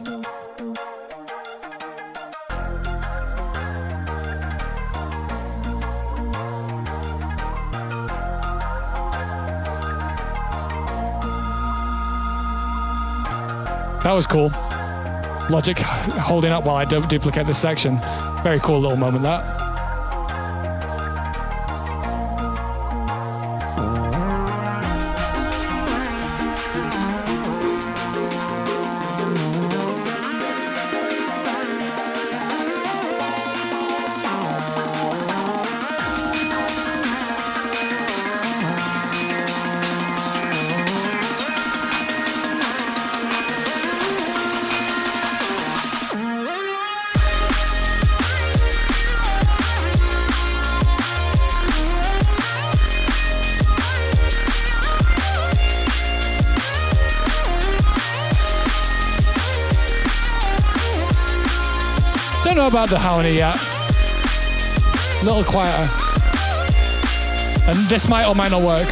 That was cool. Logic holding up while I duplicate this section. Very cool little moment, that. Don't know about the harmony yet. A little quieter. And this might or might not work.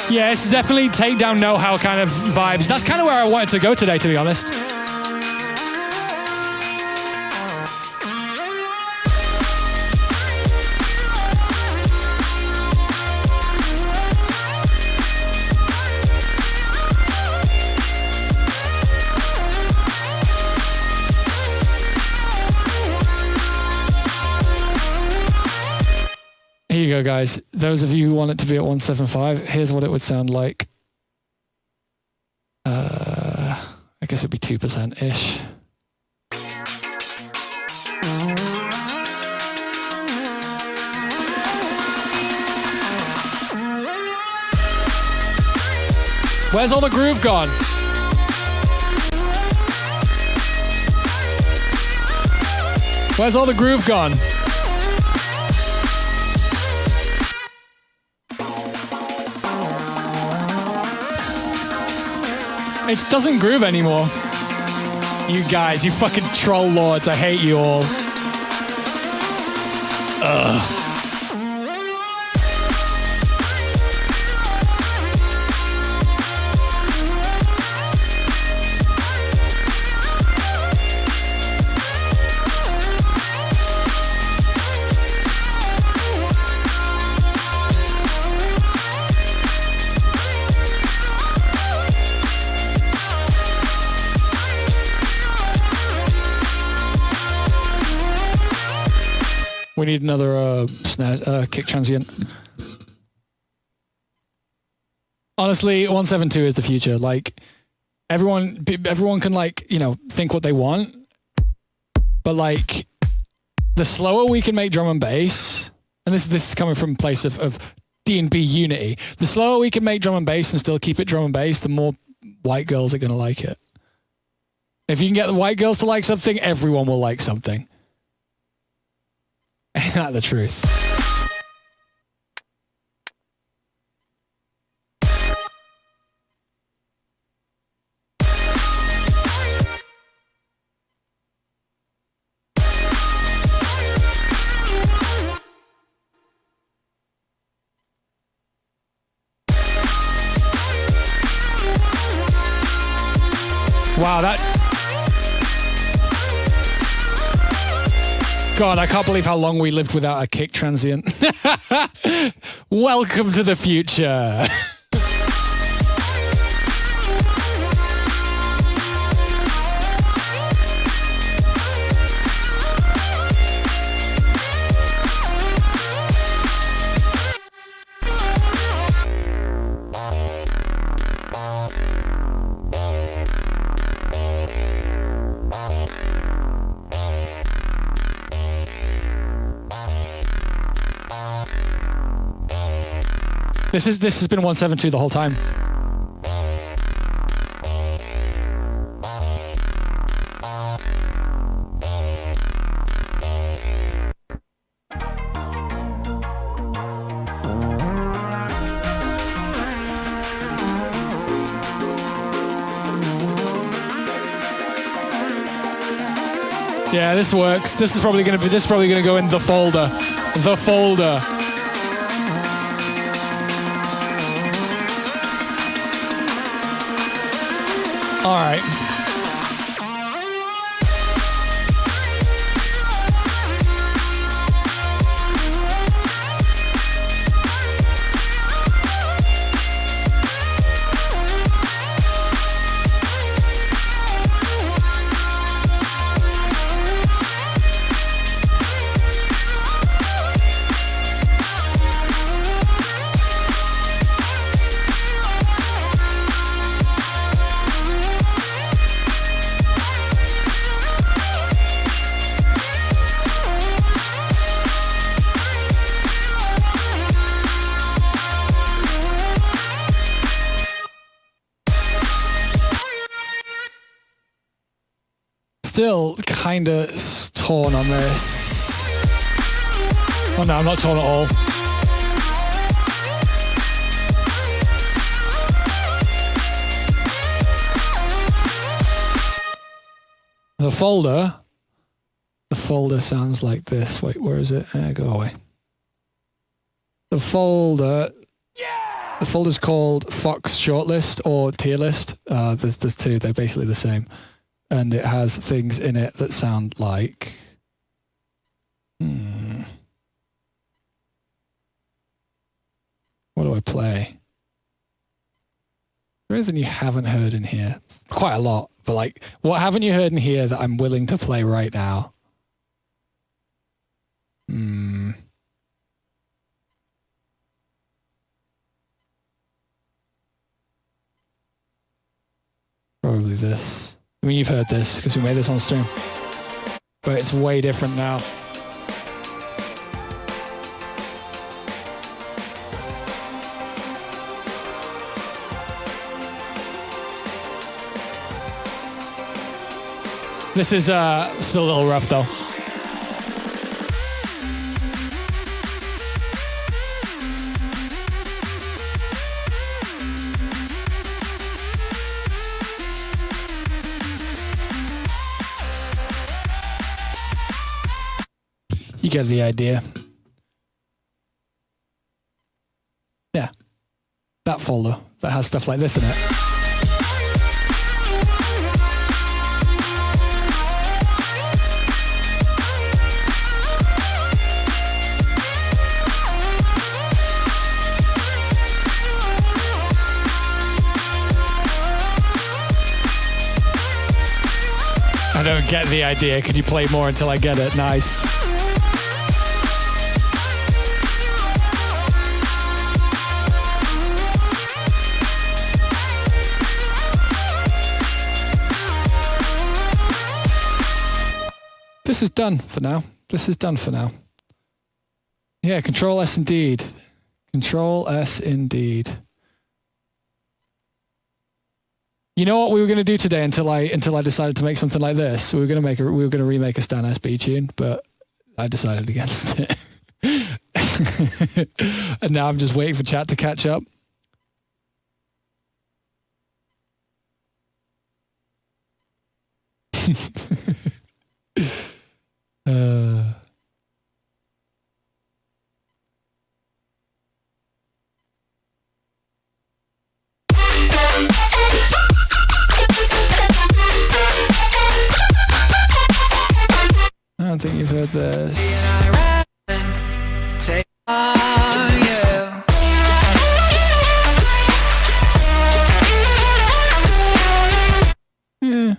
Yeah, it's definitely takedown know-how kind of vibes. That's kind of where I wanted to go today, to be honest. Here you go, guys. Those of you who want it to be at 175, here's what it would sound like. I guess it'd be 2%-ish. Where's all the groove gone? Where's all the groove gone? It doesn't groove anymore. You guys, you fucking troll lords, I hate you all. Ugh. We need another snare, kick transient. Honestly, 172 is the future. Like, everyone can, like, you know, think what they want. But, like, the slower we can make drum and bass, and this is coming from a place of D&B unity, the slower we can make drum and bass and still keep it drum and bass, the more white girls are going to like it. If you can get the white girls to like something, everyone will like something. Ain't that the truth? Wow, God, I can't believe how long we lived without a kick transient. Welcome to the future. This has been 172 the whole time. Yeah, this works. This is probably gonna go in the folder. The folder. All right. Still kind of torn on this. Oh no, I'm not torn at all. The folder sounds like this. Wait, where is it? Go away. The folder's called Fox Shortlist or Tier List. There's two. They're basically the same. And it has things in it that sound like... What do I play? Is there anything you haven't heard in here? Quite a lot, but like, what haven't you heard in here that I'm willing to play right now? Probably this. I mean, you've heard this because we made this on stream, but it's way different now. This is still a little rough though. You get the idea. Yeah. That folder that has stuff like this in it. I don't get the idea. Could you play more until I get it? Nice. This is done for now. This is done for now. Yeah, Control S indeed. Control S indeed. You know what we were going to do today until I decided to make something like this? We were going to remake a Stan SB tune, but I decided against it. And now I'm just waiting for chat to catch up. I don't think you've heard this. Take on you. Yeah.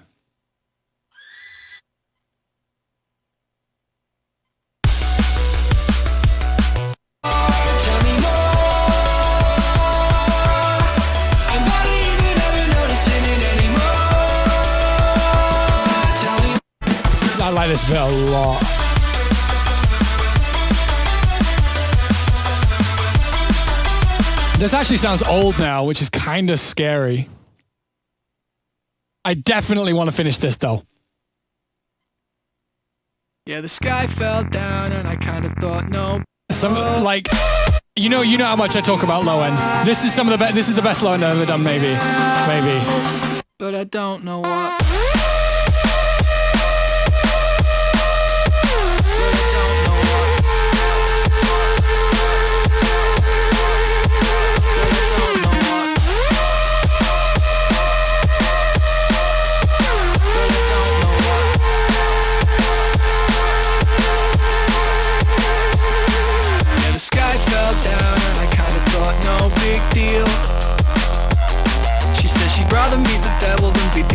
I like this bit a lot. This actually sounds old now, which is kind of scary. I definitely want to finish this though. Yeah, the sky fell down and I kind of thought, no. Some like, you know how much I talk about low end. This is this is the best low end I've ever done, maybe. But I don't know what.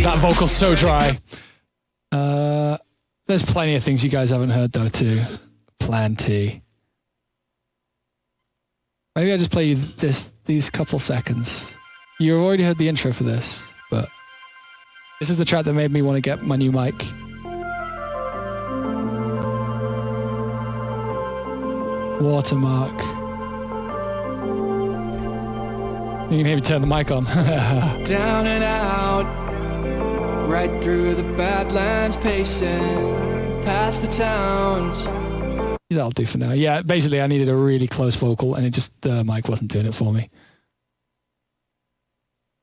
That vocal's so dry. There's plenty of things you guys haven't heard though too. Plenty. Maybe I just play you these couple seconds. You already heard the intro for this, but this is the track that made me want to get my new mic. Watermark. You can hear me turn the mic on. Down and out, right through the Badlands, pacing past the towns. That'll do for now. Yeah, basically I needed a really close vocal and the mic wasn't doing it for me.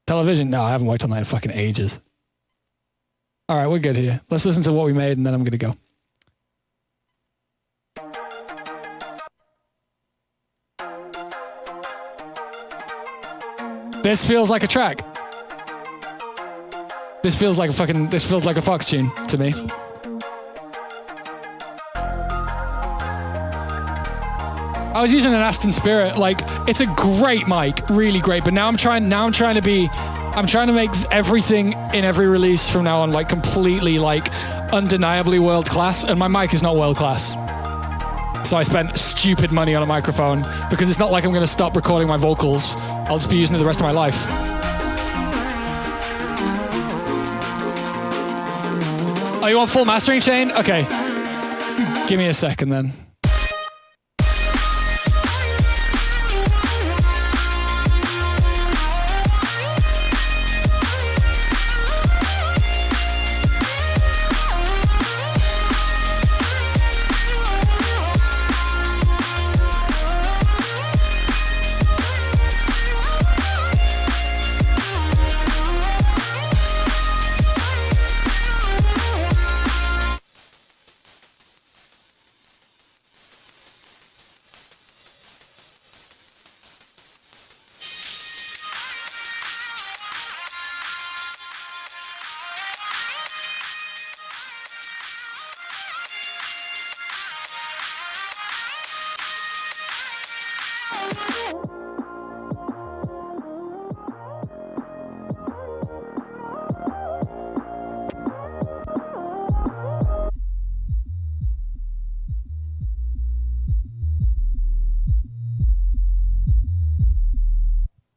Television? No, I haven't worked on that in fucking ages. All right, we're good here. Let's listen to what we made and then I'm going to go. This feels like a track. This feels like a Fox tune to me. I was using an Aston Spirit, like it's a great mic, really great, but now I'm trying to make everything in every release from now on like completely like undeniably world class, and my mic is not world class. So I spent stupid money on a microphone because it's not like I'm going to stop recording my vocals. I'll just be using it the rest of my life. Oh, you want full mastering chain? Okay. Give me a second then.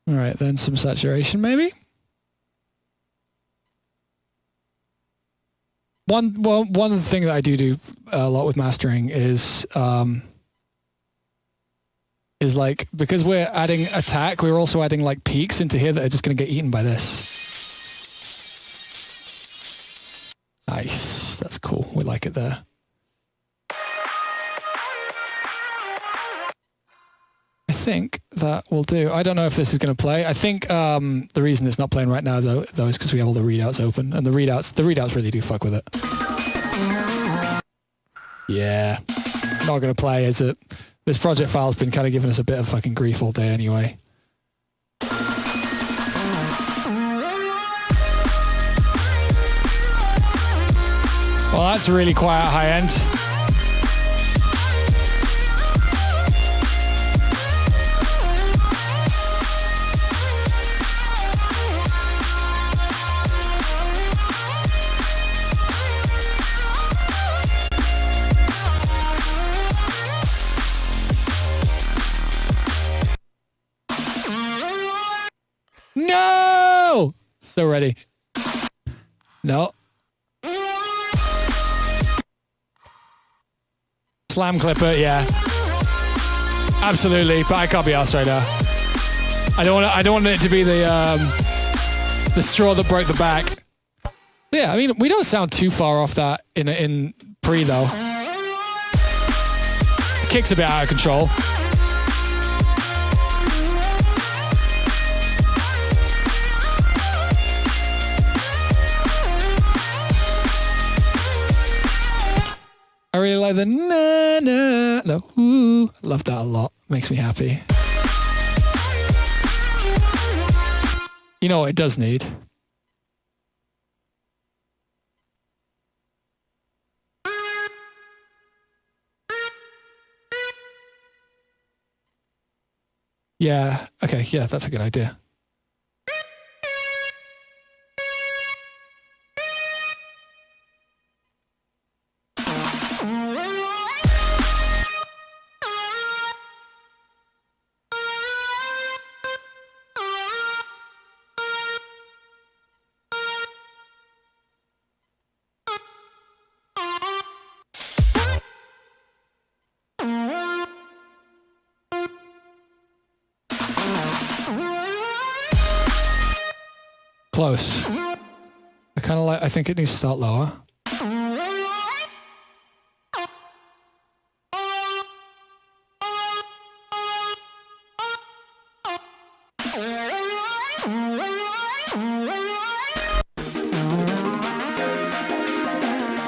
All right, then some saturation maybe. One thing that I do a lot with mastering is like, because we're adding attack, we're also adding like peaks into here that are just going to get eaten by this. Nice, that's cool. We like it there. I think that will do. I don't know if this is going to play. I think the reason it's not playing right now though is because we have all the readouts open, and the readouts really do fuck with it. Yeah, not going to play, is it? This project file's been kind of giving us a bit of fucking grief all day anyway. Well, that's really quiet high end. No! So ready. No. Slam clipper, yeah. Absolutely, but I can't be arsed right now. I don't want it to be the straw that broke the back. Yeah, I mean, we don't sound too far off that in pre though. The kick's a bit out of control. I really like the na-na, the ooh. Love that a lot. Makes me happy. You know what it does need? Yeah, okay, yeah, that's a good idea. Close. I think it needs to start lower.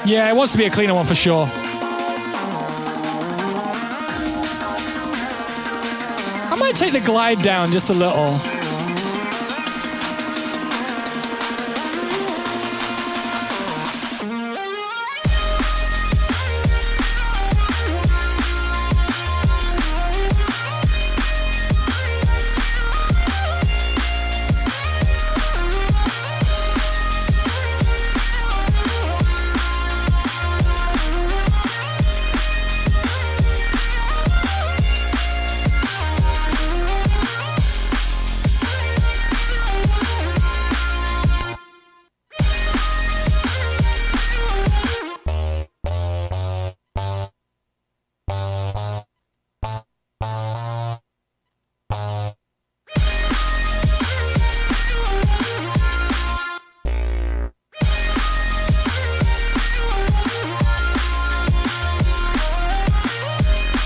Yeah, it wants to be a cleaner one for sure. I might take the glide down just a little.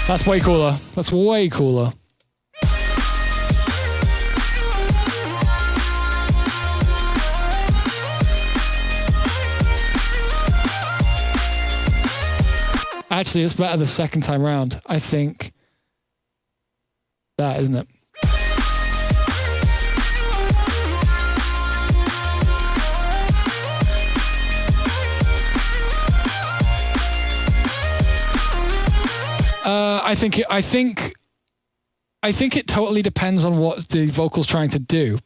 That's way cooler. That's way cooler. Actually, it's better the second time round. I think that, isn't it? I think it totally depends on what the vocal's trying to do.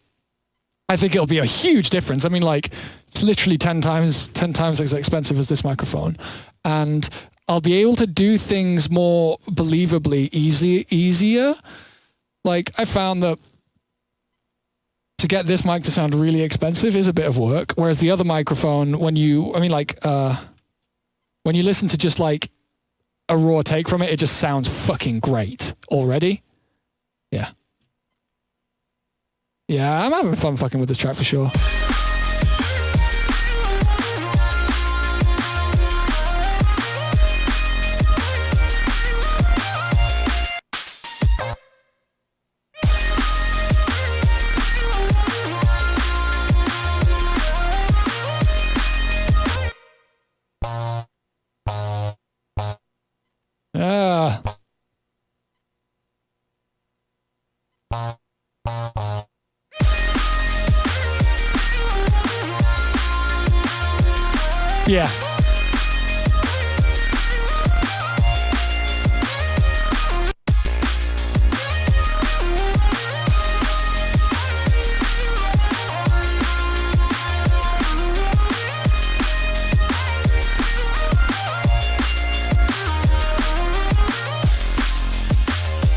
I think it'll be a huge difference. I mean, like, it's literally 10 times as expensive as this microphone. And I'll be able to do things more believably easier. Like, I found that to get this mic to sound really expensive is a bit of work. Whereas the other microphone, when you listen to just like a raw take from it, it just sounds fucking great already. Yeah. Yeah, I'm having fun fucking with this track for sure. Yeah.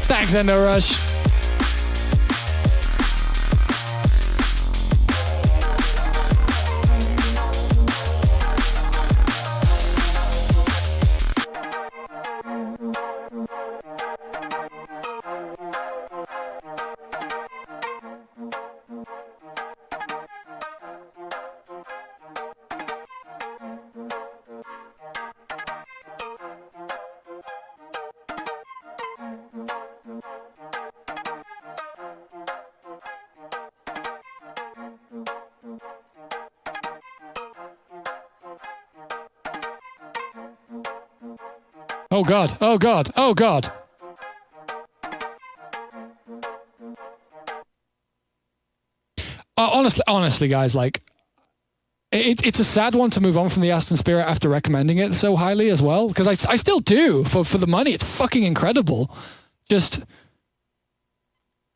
Thanks, Endo Rush. Oh God, oh God, oh God. Honestly, guys, like, it's a sad one to move on from the Aston Spirit after recommending it so highly as well, because I still do for the money. It's fucking incredible. Just,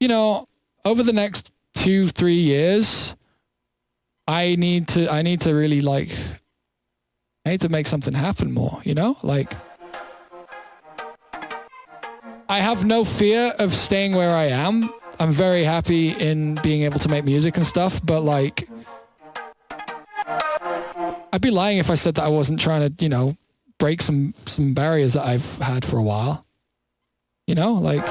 over the next 2-3 years, I need to really, like, I need to make something happen more, like, I have no fear of staying where I am. I'm very happy in being able to make music and stuff, but, like, I'd be lying if I said that I wasn't trying to, break some barriers that I've had for a while. Like...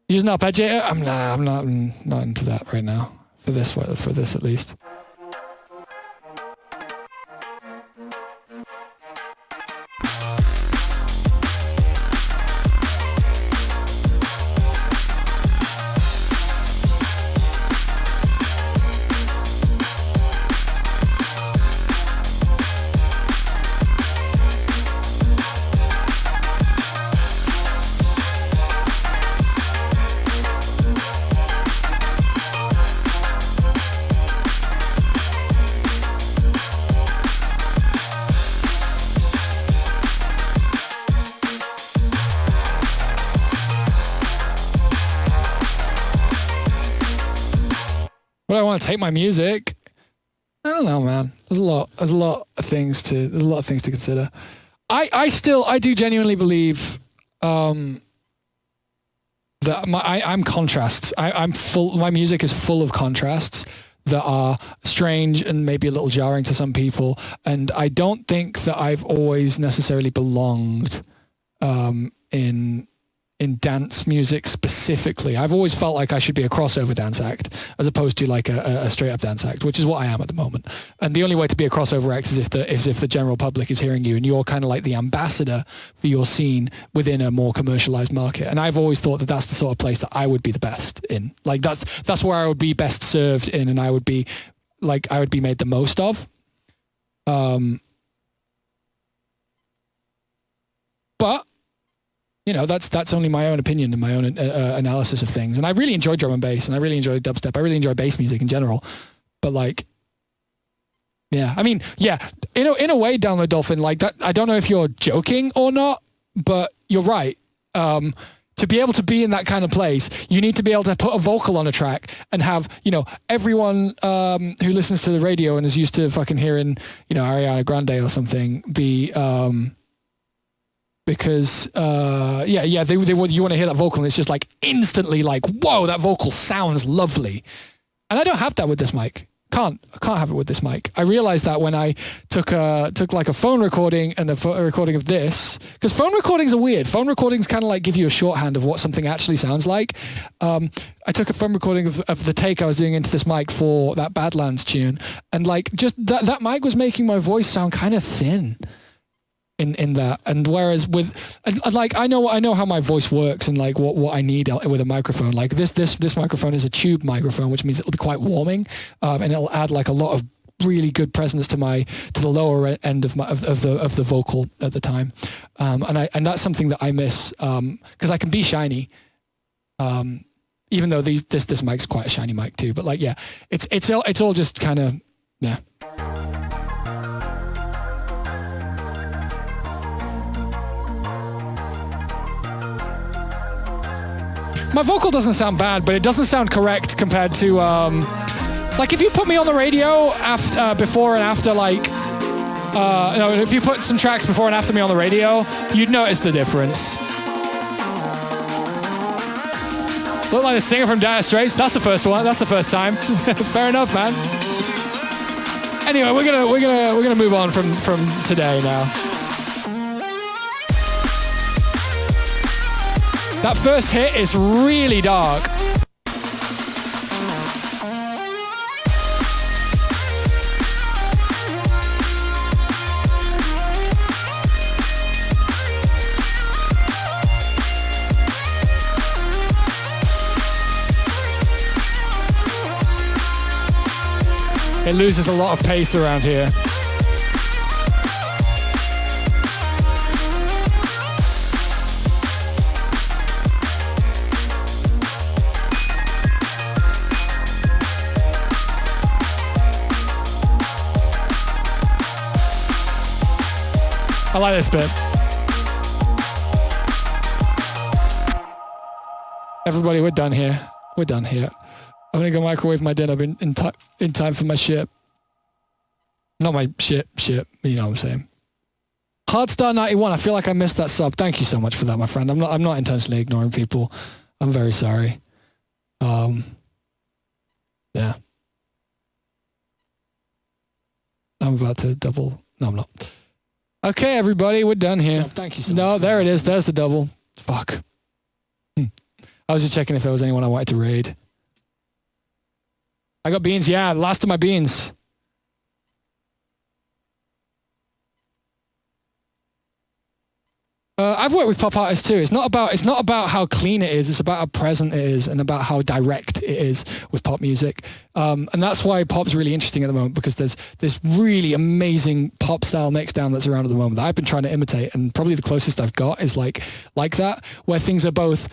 Using arpeggiator? I'm not into that right now. For this at least. Would I want to take my music? I don't know, man. There's a lot of things to consider. I do genuinely believe that I'm contrasts. I'm full. My music is full of contrasts that are strange and maybe a little jarring to some people. And I don't think that I've always necessarily belonged in dance music specifically. I've always felt like I should be a crossover dance act as opposed to like a straight up dance act, which is what I am at the moment. And the only way to be a crossover act is if the general public is hearing you and you're kind of like the ambassador for your scene within a more commercialized market. And I've always thought that that's the sort of place that I would be the best in. Like that's where I would be best served in, and I would be made the most of. But that's only my own opinion and my own analysis of things. And I really enjoy drum and bass, and I really enjoy dubstep. I really enjoy bass music in general. But like, yeah, I mean, yeah, in a way, Download Dolphin, like that. I don't know if you're joking or not, but you're right. To be able to be in that kind of place, you need to be able to put a vocal on a track and have, everyone who listens to the radio and is used to fucking hearing, Ariana Grande or something be. Because they you want to hear that vocal and it's just like instantly like, whoa, that vocal sounds lovely. And I don't have that with this mic. I can't have it with this mic. I realized that when I took like a phone recording and a recording of this, because phone recordings are weird. Phone recordings kind of like give you a shorthand of what something actually sounds like. I took a phone recording of the take I was doing into this mic for that Badlands tune, and like just that mic was making my voice sound kind of thin. In that, and whereas with like I know how my voice works and like what I need with a microphone. Like this microphone is a tube microphone, which means it'll be quite warming, and it'll add like a lot of really good presence to the lower end of the vocal at the time, and that's something that I miss because I can be shiny, even though this mic's quite a shiny mic too. But like yeah, it's all just kind of yeah. My vocal doesn't sound bad, but it doesn't sound correct compared to, like if you put me on the radio before and after, like, if you put some tracks before and after me on the radio, you'd notice the difference. Look like the singer from Dire Straits. That's the first one. That's the first time. Fair enough, man. Anyway, we're gonna move on from today now. That first hit is really dark. It loses a lot of pace around here. I like this bit. Everybody, we're done here. We're done here. I'm gonna go microwave my dinner in time for my shit. Not my shit, you know what I'm saying. Hardstar 91, I feel like I missed that sub. Thank you so much for that, my friend. I'm not intentionally ignoring people. I'm very sorry. Yeah. I'm about to double. No, I'm not. Okay, everybody, we're done here. Thank you so much. No, there it is. There's the double. Fuck. I was just checking if there was anyone I wanted to raid. I got beans. Yeah, last of my beans. I've worked with pop artists too. It's not about how clean it is. It's about how present it is and about how direct it is with pop music. And that's why pop's really interesting at the moment, because there's this really amazing pop style mixdown that's around at the moment that I've been trying to imitate, and probably the closest I've got is like that, where things are both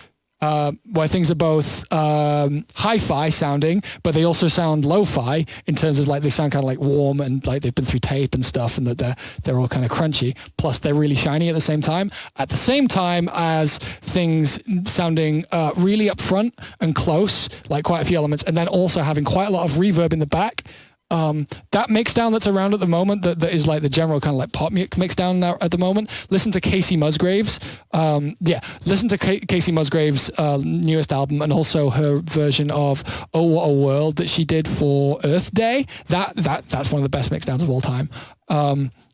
hi-fi sounding, but they also sound lo-fi in terms of like they sound kind of like warm and like they've been through tape and stuff, and that they're all kind of crunchy. Plus they're really shiny at the same time. At the same time as things sounding really upfront and close, like quite a few elements, and then also having quite a lot of reverb in the back. That mixdown that's around at the moment, that is like the general kind of like pop mixdown now at the moment. Listen to Casey Musgraves. Listen to Casey Musgraves' newest album, and also her version of "Oh What a World" that she did for Earth Day. That's one of the best mixdowns of all time.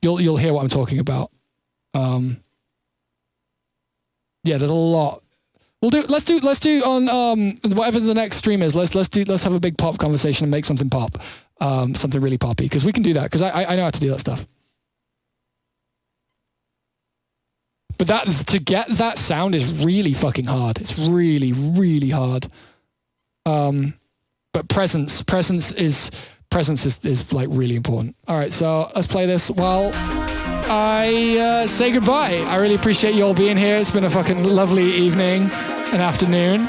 You'll hear what I'm talking about. There's a lot. Let's do on whatever the next stream is. Let's have a big pop conversation and make something pop. Something really poppy, because we can do that, because I know how to do that stuff. But to get that sound is really fucking hard. It's really, really hard. But presence is like really important. All right, so let's play this while I say goodbye. I really appreciate you all being here. It's been a fucking lovely evening and afternoon.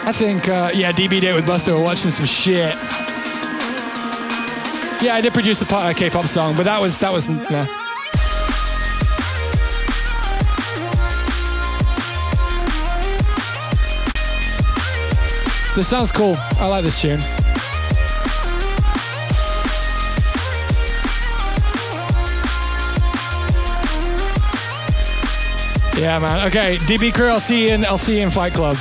I think, DB did with Buster. We're watching some shit. Yeah, I did produce a K-pop song, but that was. This sounds cool. I like this tune. Yeah, man. Okay, DB crew, I'll see you in Fight Club.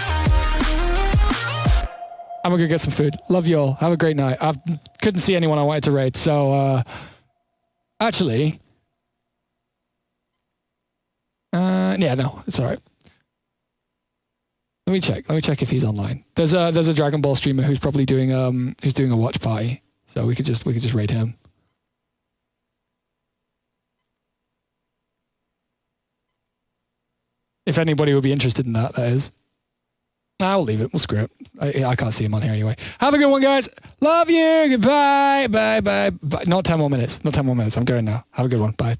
I'm gonna go get some food. Love you all. Have a great night. I couldn't see anyone I wanted to raid, so actually, no, it's all right. Let me check if he's online. There's a Dragon Ball streamer who's probably doing a watch party, so we could just raid him. If anybody would be interested in that is. I'll leave it. We'll screw it. I can't see him on here anyway. Have a good one, guys. Love you. Goodbye. Bye. Not 10 more minutes. I'm going now. Have a good one. Bye.